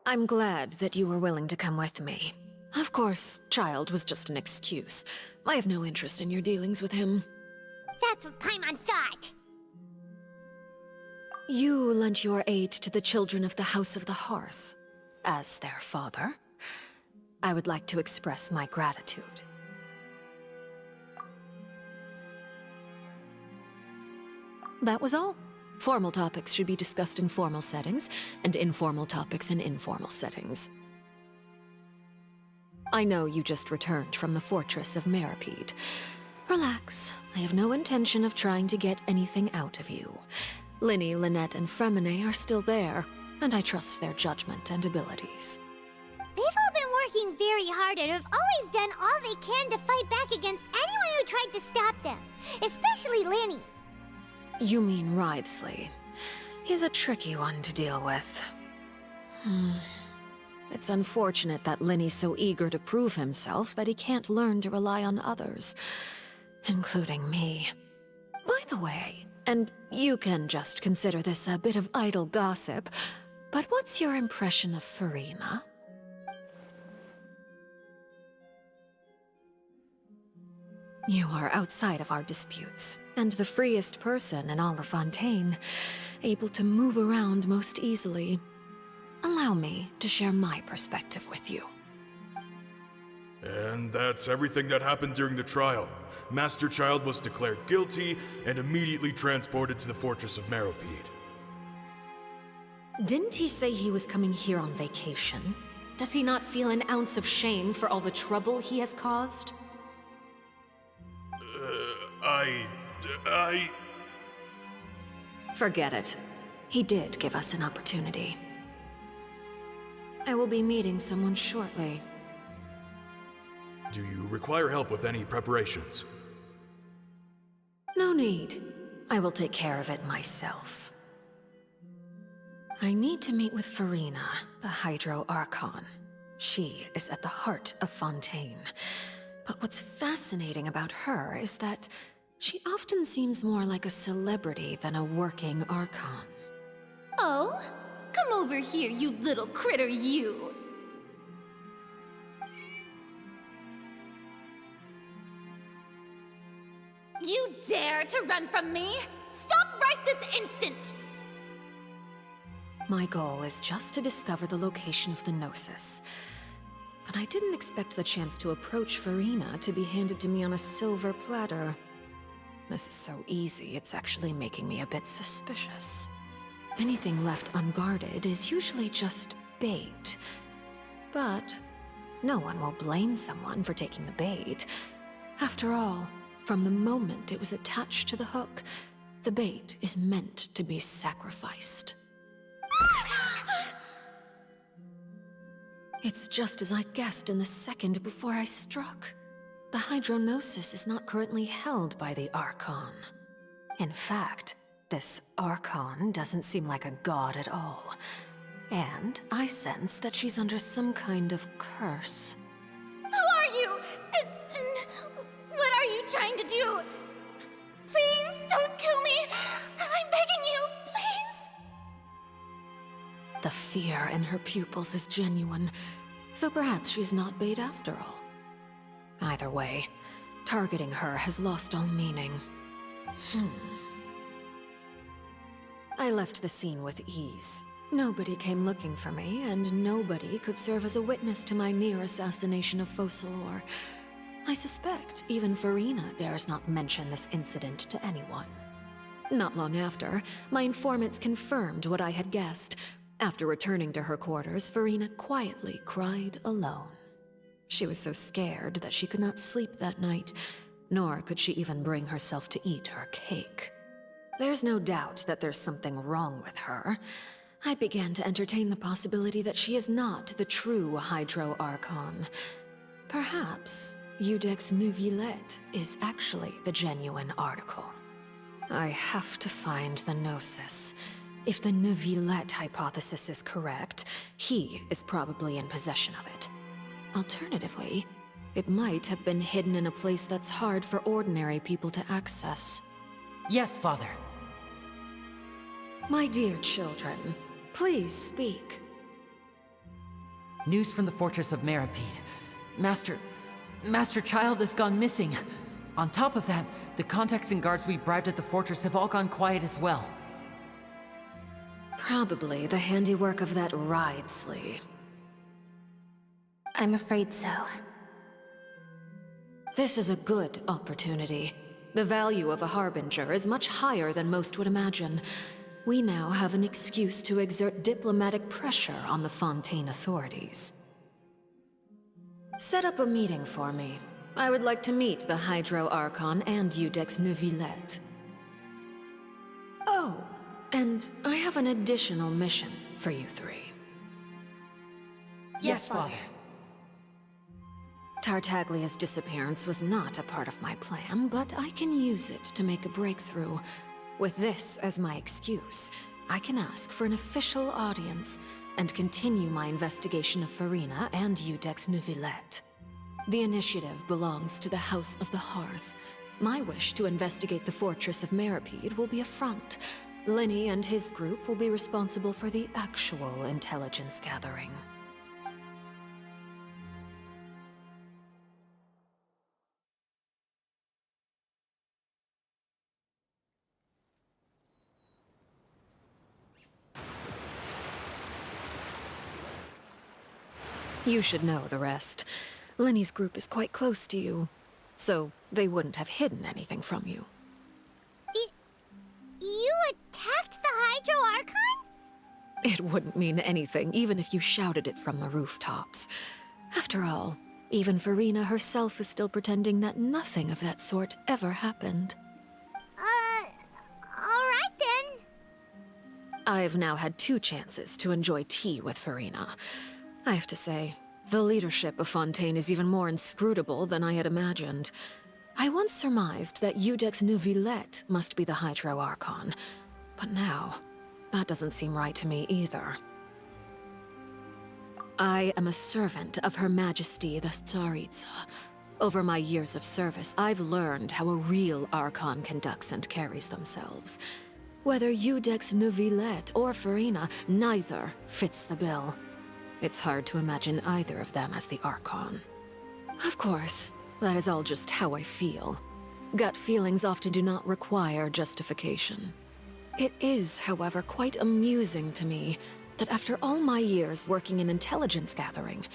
[SPEAKER 19] I'm glad that you were willing to come with me. Of course, Child was just an excuse. I have no interest in your dealings with him.
[SPEAKER 1] That's what Paimon thought.
[SPEAKER 19] You lent your aid to the children of the House of the Hearth. As their father, I would like to express my gratitude. That was all. Formal topics should be discussed in formal settings, and informal topics in informal settings. I know you just returned from the fortress of Meripede. Relax. I have no intention of trying to get anything out of you. Linny, Lynette, and Fremine are still there, and I trust their judgment and abilities.
[SPEAKER 1] They've all been working very hard and have always done all they can to fight back against anyone who tried to stop them, especially Linny.
[SPEAKER 19] You mean Wriothesley. He's a tricky one to deal with. It's unfortunate that Linny's so eager to prove himself that he can't learn to rely on others, including me. By the way, and you can just consider this a bit of idle gossip, but what's your impression of Furina? You are outside of our disputes, and the freest person in all of Fontaine, able to move around most easily. Allow me to share my perspective with you.
[SPEAKER 21] And that's everything that happened during the trial. Master Child was declared guilty and immediately transported to the Fortress of Meripede.
[SPEAKER 19] Didn't he say he was coming here on vacation? Does he not feel an ounce of shame for all the trouble he has caused? Forget it. He did give us an opportunity. I will be meeting someone shortly.
[SPEAKER 21] Do you require help with any preparations?
[SPEAKER 19] No need. I will take care of it myself. I need to meet with Furina, the Hydro Archon. She is at the heart of Fontaine. But what's fascinating about her is that she often seems more like a celebrity than a working Archon.
[SPEAKER 20] Oh? Come over here, you little critter, you! You dare to run from me? Stop right this instant!
[SPEAKER 19] My goal is just to discover the location of the Gnosis. But I didn't expect the chance to approach Furina to be handed to me on a silver platter. This is so easy, it's actually making me a bit suspicious. Anything left unguarded is usually just bait. But no one will blame someone for taking the bait. After all, from the moment it was attached to the hook, the bait is meant to be sacrificed. It's just as I guessed in the second before I struck. The Hydronosis is not currently held by the Archon. In fact, this Archon doesn't seem like a god at all. And I sense that she's under some kind of curse.
[SPEAKER 20] Who are you? And what are you trying to do? Please don't kill me! I'm begging you, please!
[SPEAKER 19] The fear in her pupils is genuine, so perhaps she's not bait after all. Either way, targeting her has lost all meaning. I left the scene with ease. Nobody came looking for me, and nobody could serve as a witness to my near assassination of Focalor. I suspect even Farina dares not mention this incident to anyone. Not long after, my informants confirmed what I had guessed. After returning to her quarters, Farina quietly cried alone. She was so scared that she could not sleep that night, nor could she even bring herself to eat her cake. There's no doubt that there's something wrong with her. I began to entertain the possibility that she is not the true Hydro Archon. Perhaps Iudex Neuvillette is actually the genuine article. I have to find the Gnosis. If the Neuvillette hypothesis is correct, he is probably in possession of it. Alternatively, it might have been hidden in a place that's hard for ordinary people to access.
[SPEAKER 7] Yes, Father.
[SPEAKER 19] My dear children, please speak.
[SPEAKER 7] News from the fortress of Meripede. Master Child has gone missing. On top of that, the contacts and guards we bribed at the fortress have all gone quiet as well.
[SPEAKER 19] Probably the handiwork of that Wriothesley.
[SPEAKER 15] I'm afraid so.
[SPEAKER 19] This is a good opportunity. The value of a Harbinger is much higher than most would imagine. We now have an excuse to exert diplomatic pressure on the Fontaine authorities. Set up a meeting for me. I would like to meet the Hydro Archon and Iudex Neuvillette. Oh, and I have an additional mission for you three.
[SPEAKER 7] Yes, Father.
[SPEAKER 19] Tartaglia's disappearance was not a part of my plan, but I can use it to make a breakthrough. With this as my excuse, I can ask for an official audience and continue my investigation of Farina and Iudex Neuvillette. The initiative belongs to the House of the Hearth. My wish to investigate the fortress of Meripede will be a front. Linny and his group will be responsible for the actual intelligence gathering. You should know the rest. Linny's group is quite close to you, so they wouldn't have hidden anything from you.
[SPEAKER 1] You attacked the Hydro Archon?
[SPEAKER 19] It wouldn't mean anything, even if you shouted it from the rooftops. After all, even Farina herself is still pretending that nothing of that sort ever happened.
[SPEAKER 1] Alright then.
[SPEAKER 19] I've now had 2 chances to enjoy tea with Farina. I have to say, the leadership of Fontaine is even more inscrutable than I had imagined. I once surmised that Iudex Neuvillette must be the Hydro Archon, but now, that doesn't seem right to me either. I am a servant of Her Majesty the Tsaritsa. Over my years of service, I've learned how a real Archon conducts and carries themselves. Whether Iudex Neuvillette or Farina, neither fits the bill. It's hard to imagine either of them as the Archon. Of course, that is all just how I feel. Gut feelings often do not require justification. It is, however, quite amusing to me that after all my years working in intelligence gathering,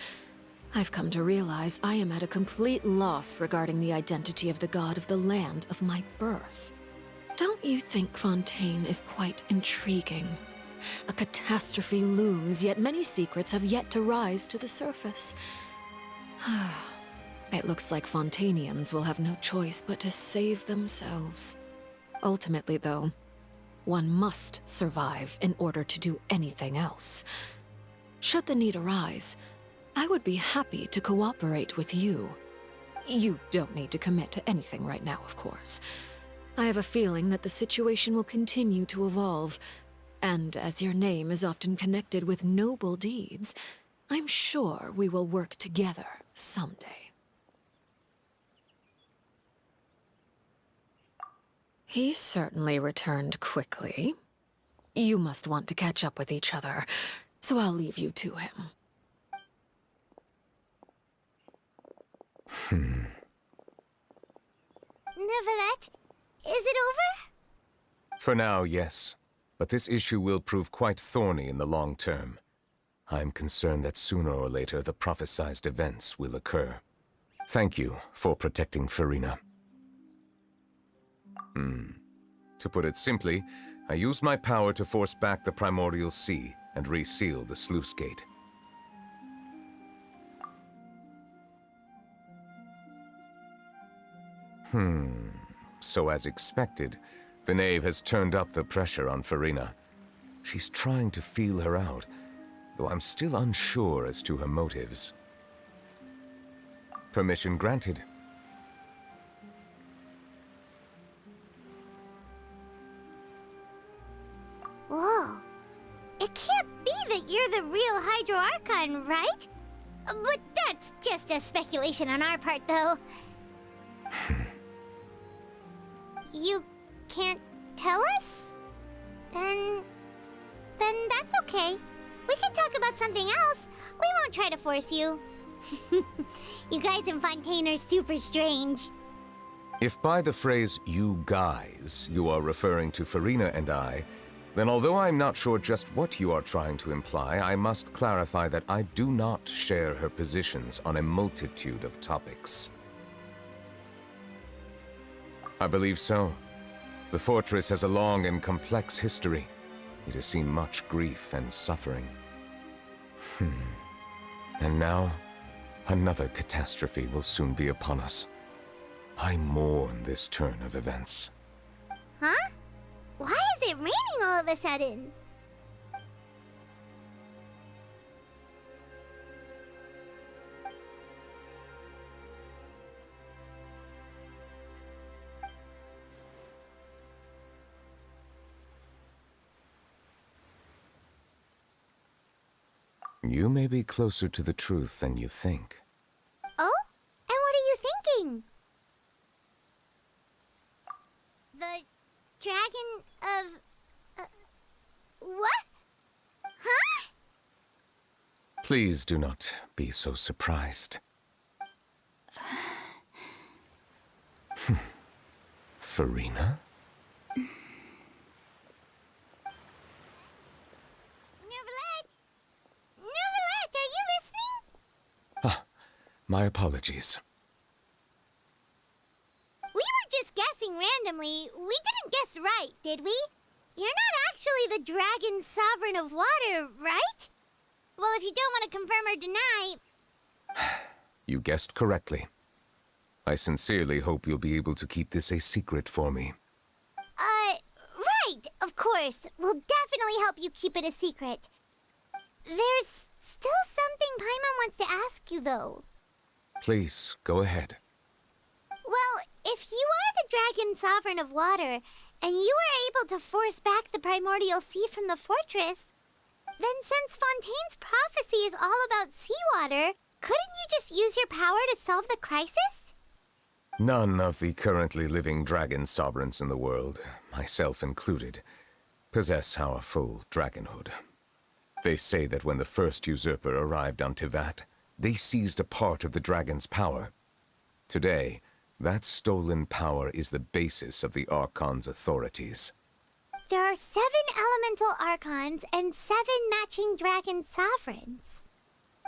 [SPEAKER 19] I've come to realize I am at a complete loss regarding the identity of the god of the land of my birth. Don't you think Fontaine is quite intriguing? A catastrophe looms, yet many secrets have yet to rise to the surface. It looks like Fontainians will have no choice but to save themselves. Ultimately, though, one must survive in order to do anything else. Should the need arise, I would be happy to cooperate with you. You don't need to commit to anything right now, of course. I have a feeling that the situation will continue to evolve, and as your name is often connected with noble deeds, I'm sure we will work together someday. He certainly returned quickly. You must want to catch up with each other.
[SPEAKER 13] so I'll leave you to him.
[SPEAKER 1] Neverlet, is it over?
[SPEAKER 18] For now, yes. But this issue will prove quite thorny in the long term. I'm concerned that sooner or later the prophesized events will occur. Thank you for protecting Farina. To put it simply, I used my power to force back the primordial sea and reseal the sluice gate. So as expected, the Knave has turned up the pressure on Farina. She's trying to feel her out, though I'm still unsure as to her motives. Permission granted.
[SPEAKER 1] Whoa. It can't be that you're the real Hydro Archon, right? But that's just a speculation on our part, though. You can't tell us? Then that's okay. We can talk about something else. We won't try to force you. You guys in Fontaine are super strange.
[SPEAKER 18] If by the phrase, "you guys," you are referring to Farina and I, then although I'm not sure just what you are trying to imply, I must clarify that I do not share her positions on a multitude of topics. I believe so. The fortress has a long and complex history. It has seen much grief and suffering. And now, another catastrophe will soon be upon us. I mourn this turn of events.
[SPEAKER 1] Huh? Why is it raining all of a sudden?
[SPEAKER 18] You may be closer to the truth than you think.
[SPEAKER 1] Oh? And what are you thinking? The dragon of... what? Huh?
[SPEAKER 18] Please do not be so surprised. Farina?
[SPEAKER 1] Neverlet, are you listening?
[SPEAKER 18] My apologies.
[SPEAKER 1] We were just guessing randomly. We didn't guess right, did we? You're not actually the dragon sovereign of water, right? Well, if you don't want to confirm or deny...
[SPEAKER 18] You guessed correctly. I sincerely hope you'll be able to keep this a secret for me.
[SPEAKER 1] Right, of course. We'll definitely help you keep it a secret. There's still something Paimon wants to ask you, though.
[SPEAKER 18] Please, go ahead.
[SPEAKER 1] Well, if you are the dragon sovereign of water, and you were able to force back the primordial sea from the fortress, then since Fontaine's prophecy is all about seawater, couldn't you just use your power to solve the crisis?
[SPEAKER 18] None of the currently living dragon sovereigns in the world, myself included, possess our full dragonhood. They say that when the first usurper arrived on Tivat, they seized a part of the dragon's power. Today, that stolen power is the basis of the Archon's authorities.
[SPEAKER 1] There are 7 elemental Archons and 7 matching dragon sovereigns.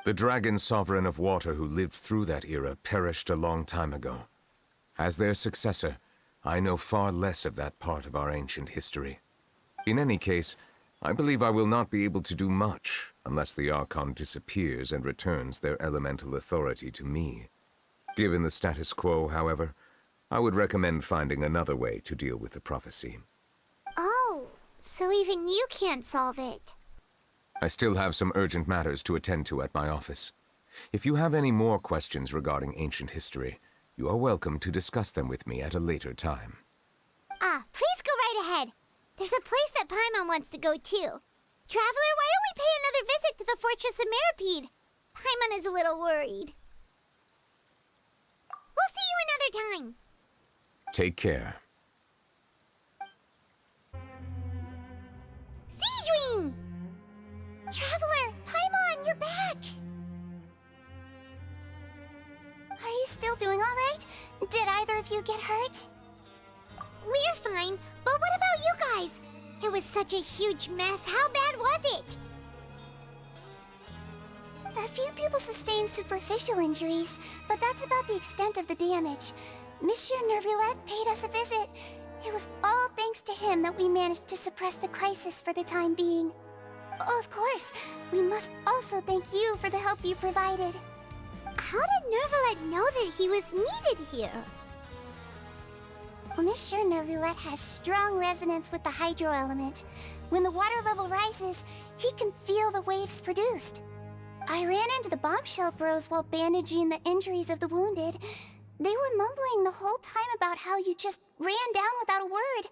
[SPEAKER 18] The dragon sovereign of water who lived through that era perished a long time ago. As their successor, I know far less of that part of our ancient history. In any case, I believe I will not be able to do much unless the Archon disappears and returns their elemental authority to me. Given the status quo, however, I would recommend finding another way to deal with the prophecy.
[SPEAKER 1] Oh, so even you can't solve it.
[SPEAKER 18] I still have some urgent matters to attend to at my office. If you have any more questions regarding ancient history, you are welcome to discuss them with me at a later time.
[SPEAKER 1] Please go right ahead. There's a place that Paimon wants to go too. Traveler, why don't we pay another visit to the Fortress of Meripede? Paimon is a little worried. We'll see you another time.
[SPEAKER 18] Take care.
[SPEAKER 1] Siegewing!
[SPEAKER 9] Traveler, Paimon, you're back! Are you still doing alright? Did either of you get hurt?
[SPEAKER 1] We're fine, but what about you guys? It was such a huge mess. How bad was it?
[SPEAKER 9] A few people sustained superficial injuries, but that's about the extent of the damage. Monsieur Nervulette paid us a visit. It was all thanks to him that we managed to suppress the crisis for the time being. Oh, of course, we must also thank you for the help you provided.
[SPEAKER 1] How did Nervulette know that he was needed here?
[SPEAKER 9] Well, Monsieur Nervulette has strong resonance with the hydro element. When the water level rises, he can feel the waves produced. I ran into the bombshell bros while bandaging the injuries of the wounded. They were mumbling the whole time about how you just ran down without a word.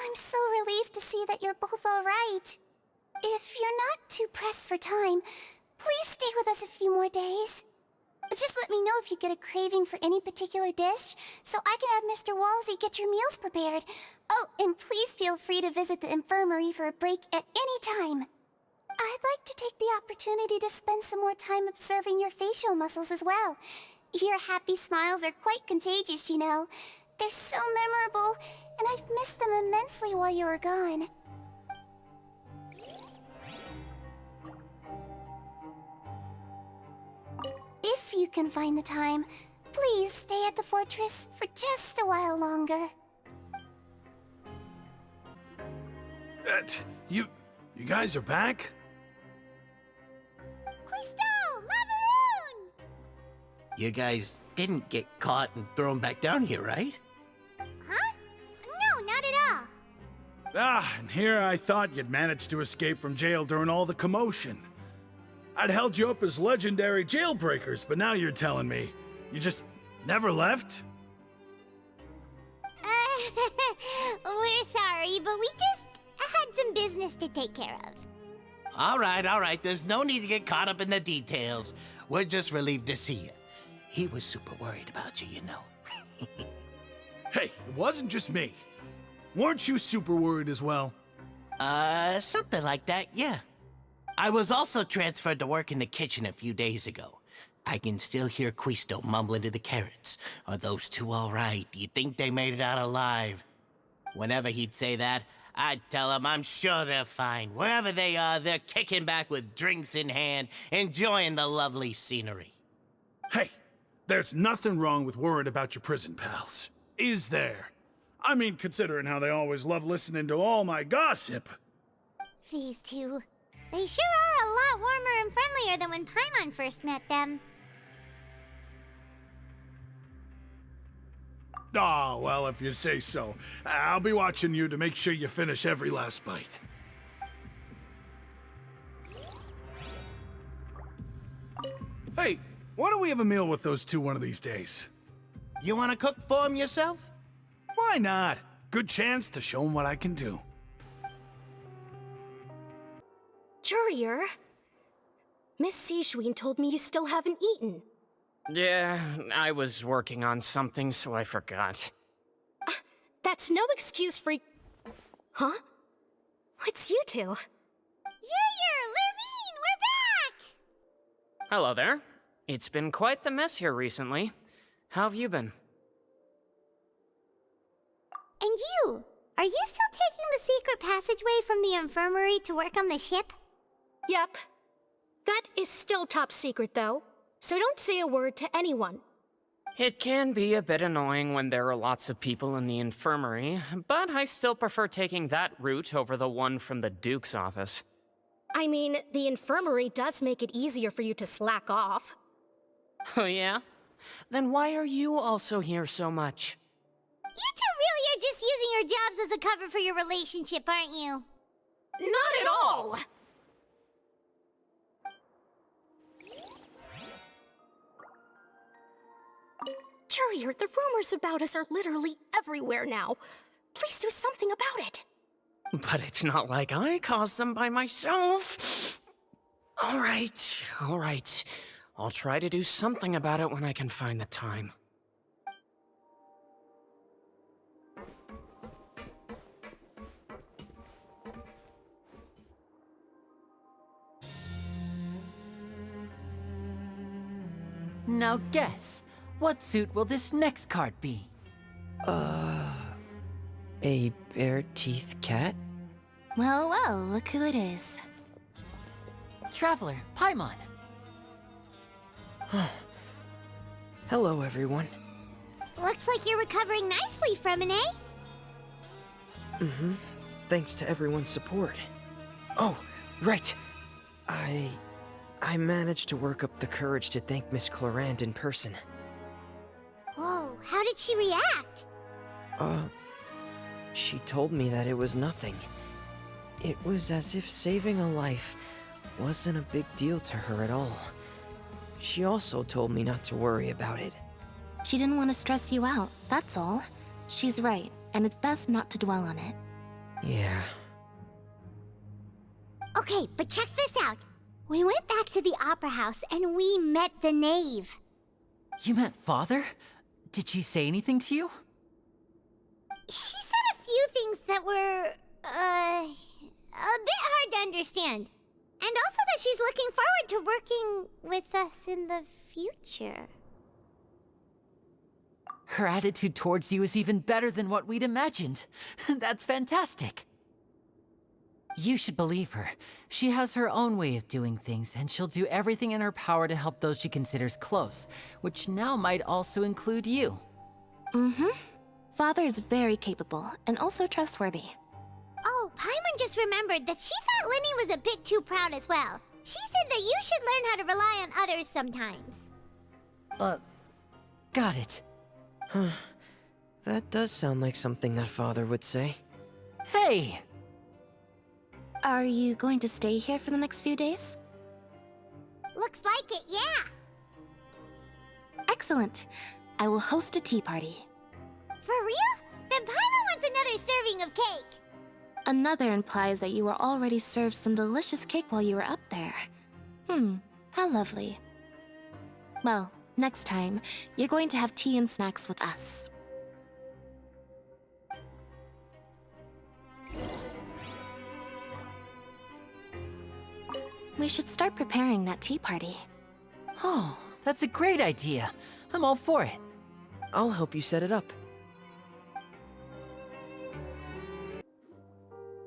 [SPEAKER 9] I'm so relieved to see that you're both all right. If you're not too pressed for time, please stay with us a few more days. Just let me know if you get a craving for any particular dish, so I can have Mr. Walsey get your meals prepared. Oh, and please feel free to visit the infirmary for a break at any time. I'd like to take the opportunity to spend some more time observing your facial muscles as well. Your happy smiles are quite contagious, you know. They're so memorable, and I've missed them immensely while you were gone. If you can find the time, please stay at the fortress for just a while longer.
[SPEAKER 2] You guys are back?
[SPEAKER 1] Quisto! Lavaroon!
[SPEAKER 3] You guys didn't get caught and thrown back down here, right?
[SPEAKER 1] Huh? No, not at all.
[SPEAKER 2] Ah, and here I thought you'd managed to escape from jail during all the commotion. I'd held you up as legendary jailbreakers, but now you're telling me you just never left?
[SPEAKER 1] We're sorry, but we just had some business to take care of.
[SPEAKER 3] All right. There's no need to get caught up in the details. We're just relieved to see you. He was super worried about you, you know.
[SPEAKER 2] Hey, it wasn't just me. Weren't you super worried as well?
[SPEAKER 3] Something like that, yeah. I was also transferred to work in the kitchen a few days ago. I can still hear Quisto mumbling to the carrots. Are those two all right? Do you think they made it out alive? Whenever he'd say that, I'd tell him I'm sure they're fine. Wherever they are, they're kicking back with drinks in hand, enjoying the lovely scenery.
[SPEAKER 2] Hey, there's nothing wrong with worrying about your prison pals. Is there? I mean, considering how they always love listening to all my gossip.
[SPEAKER 1] These two. They sure are a lot warmer and friendlier than when Paimon first met them.
[SPEAKER 2] Oh, well, if you say so. I'll be watching you to make sure you finish every last bite. Hey, why don't we have a meal with those two one of these days?
[SPEAKER 3] You want to cook for them yourself?
[SPEAKER 2] Why not? Good chance to show them what I can do.
[SPEAKER 10] Jurier, Miss Sijween told me you still haven't eaten.
[SPEAKER 8] Yeah, I was working on something, so I forgot.
[SPEAKER 10] That's no excuse for... Huh? It's you two.
[SPEAKER 1] Jurier! Lurvine! We're back!
[SPEAKER 8] Hello there. It's been quite the mess here recently. How have you been?
[SPEAKER 1] And you? Are you still taking the secret passageway from the infirmary to work on the ship?
[SPEAKER 10] Yep. That is still top secret, though. So don't say a word to anyone.
[SPEAKER 8] It can be a bit annoying when there are lots of people in the infirmary, but I still prefer taking that route over the one from the Duke's office.
[SPEAKER 10] I mean, the infirmary does make it easier for you to slack off.
[SPEAKER 8] Oh yeah? Then why are you also here so much?
[SPEAKER 1] You two really are just using your jobs as a cover for your relationship, aren't you?
[SPEAKER 10] Not at all! Jurier, the rumors about us are literally everywhere now. Please do something about it.
[SPEAKER 8] But it's not like I caused them by myself. All right. I'll try to do something about it when I can find the time.
[SPEAKER 7] Now guess, what suit will this next card be?
[SPEAKER 14] A bare-teeth cat?
[SPEAKER 15] Well, well, look who it is.
[SPEAKER 7] Traveler, Paimon.
[SPEAKER 14] Hello, everyone.
[SPEAKER 1] Looks like you're recovering nicely from it, eh?
[SPEAKER 14] Mm-hmm. Thanks to everyone's support. Oh, right. I managed to work up the courage to thank Miss Clorand in person.
[SPEAKER 1] Whoa, how did she react?
[SPEAKER 14] She told me that it was nothing. It was as if saving a life wasn't a big deal to her at all. She also told me not to worry about it.
[SPEAKER 15] She didn't want to stress you out, that's all. She's right, and it's best not to dwell on it.
[SPEAKER 14] Yeah.
[SPEAKER 1] Okay, but check this out. We went back to the opera house and we met the knave.
[SPEAKER 7] You met Father? Did she say anything to you?
[SPEAKER 1] She said a few things that were, a bit hard to understand. And also that she's looking forward to working with us in the future.
[SPEAKER 7] Her attitude towards you is even better than what we'd imagined. That's fantastic. You should believe her. She has her own way of doing things, and she'll do everything in her power to help those she considers close, which now might also include you.
[SPEAKER 15] Mm-hmm. Father is very capable, and also trustworthy.
[SPEAKER 1] Oh, Paimon just remembered that she thought Linny was a bit too proud as well. She said that you should learn how to rely on others sometimes.
[SPEAKER 7] Got it.
[SPEAKER 14] Huh. That does sound like something that Father would say.
[SPEAKER 7] Hey!
[SPEAKER 15] Are you going to stay here for the next few days?
[SPEAKER 1] Looks like it, yeah.
[SPEAKER 15] Excellent. I will host a tea party.
[SPEAKER 1] For real? Then Paimon wants another serving of cake.
[SPEAKER 15] Another implies that you were already served some delicious cake while you were up there. How lovely. Well, next time, you're going to have tea and snacks with us. We should start preparing that tea party.
[SPEAKER 7] Oh, that's a great idea. I'm all for it.
[SPEAKER 14] I'll help you set it up.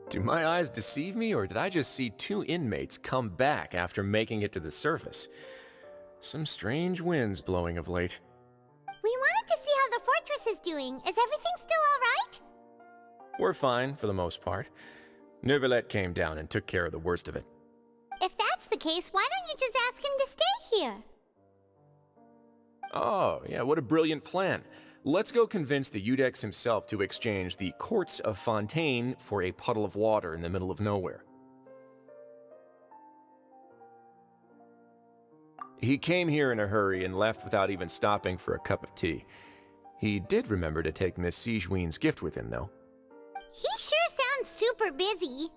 [SPEAKER 11] Do my eyes deceive me, or did I just see two inmates come back after making it to the surface? Some strange winds blowing of late.
[SPEAKER 1] We wanted to see how the fortress is doing. Is everything still alright?
[SPEAKER 11] We're fine, for the most part. Neuvillette came down and took care of the worst of it.
[SPEAKER 1] If that's the case, why don't you just ask him to stay here?
[SPEAKER 11] Oh, yeah, what a brilliant plan. Let's go convince the Eudex himself to exchange the Courts of Fontaine for a puddle of water in the middle of nowhere. He came here in a hurry and left without even stopping for a cup of tea. He did remember to take Miss Sigewinne's gift with him, though.
[SPEAKER 1] He sure sounds super busy.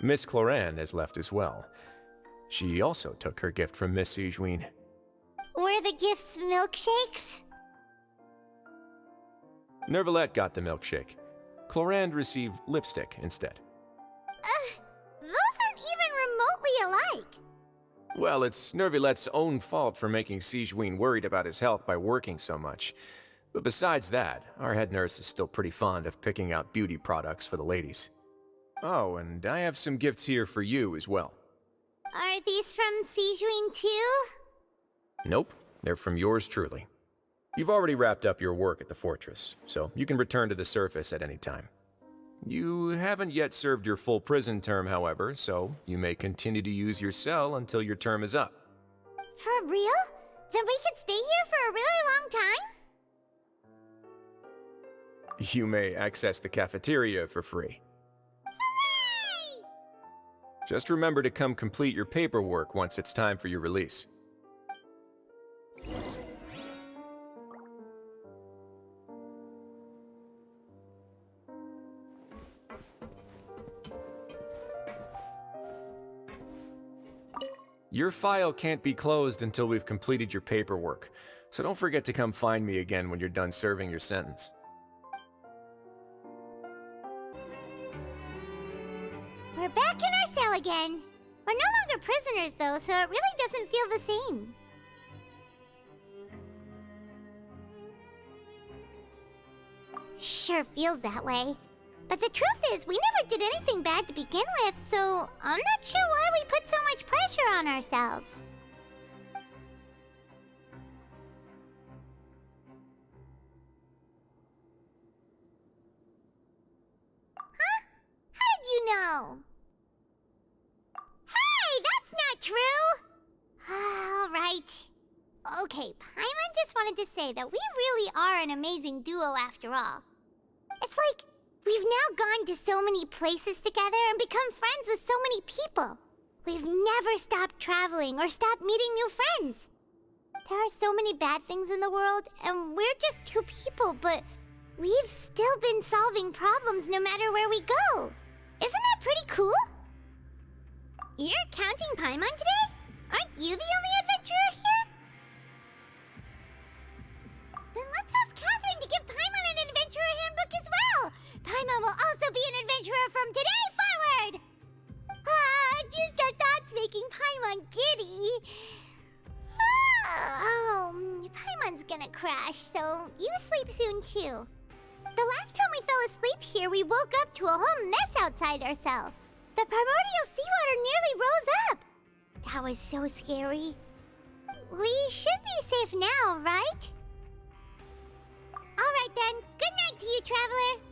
[SPEAKER 11] Miss Clorand has left as well. She also took her gift from Miss Sigewinne.
[SPEAKER 1] Were the gifts milkshakes?
[SPEAKER 11] Neuvillette got the milkshake. Clorand received lipstick instead.
[SPEAKER 1] Those aren't even remotely alike.
[SPEAKER 11] Well, it's Neuvillette's own fault for making Sigewinne worried about his health by working so much. But besides that, our head nurse is still pretty fond of picking out beauty products for the ladies. Oh, and I have some gifts here for you as well.
[SPEAKER 1] Are these from Sigewinne too?
[SPEAKER 11] Nope, they're from yours truly. You've already wrapped up your work at the fortress, so you can return to the surface at any time. You haven't yet served your full prison term, however, so you may continue to use your cell until your term is up.
[SPEAKER 1] For real? Then we could stay here for a really long time?
[SPEAKER 11] You may access the cafeteria for free.
[SPEAKER 1] Hooray!
[SPEAKER 11] Just remember to come complete your paperwork once it's time for your release. Your file can't be closed until we've completed your paperwork, so don't forget to come find me again when you're done serving your sentence.
[SPEAKER 1] We're back in our cell again. We're no longer prisoners though, so it really doesn't feel the same. Sure feels that way. But the truth is, we never did anything bad to begin with, so I'm not sure why we put so much pressure on ourselves. Huh? How did you know? Hey, that's not true! All right. Okay, Paimon just wanted to say that we really are an amazing duo after all. It's like we've now gone to so many places together and become friends with so many people. We've never stopped traveling or stopped meeting new friends. There are so many bad things in the world, and we're just two people, but we've still been solving problems no matter where we go. Isn't that pretty cool? You're counting Paimon today? Aren't you the only adventurer here? Then let's ask Catherine to give Paimon an adventurer handbook as well! Paimon will also be an adventurer from today forward! Just our thoughts making Paimon giddy. Paimon's gonna crash, so you sleep soon too. The last time we fell asleep here, we woke up to a whole mess outside ourselves. The primordial seawater nearly rose up. That was so scary. We should be safe now, right? All right then. Good night to you, traveler.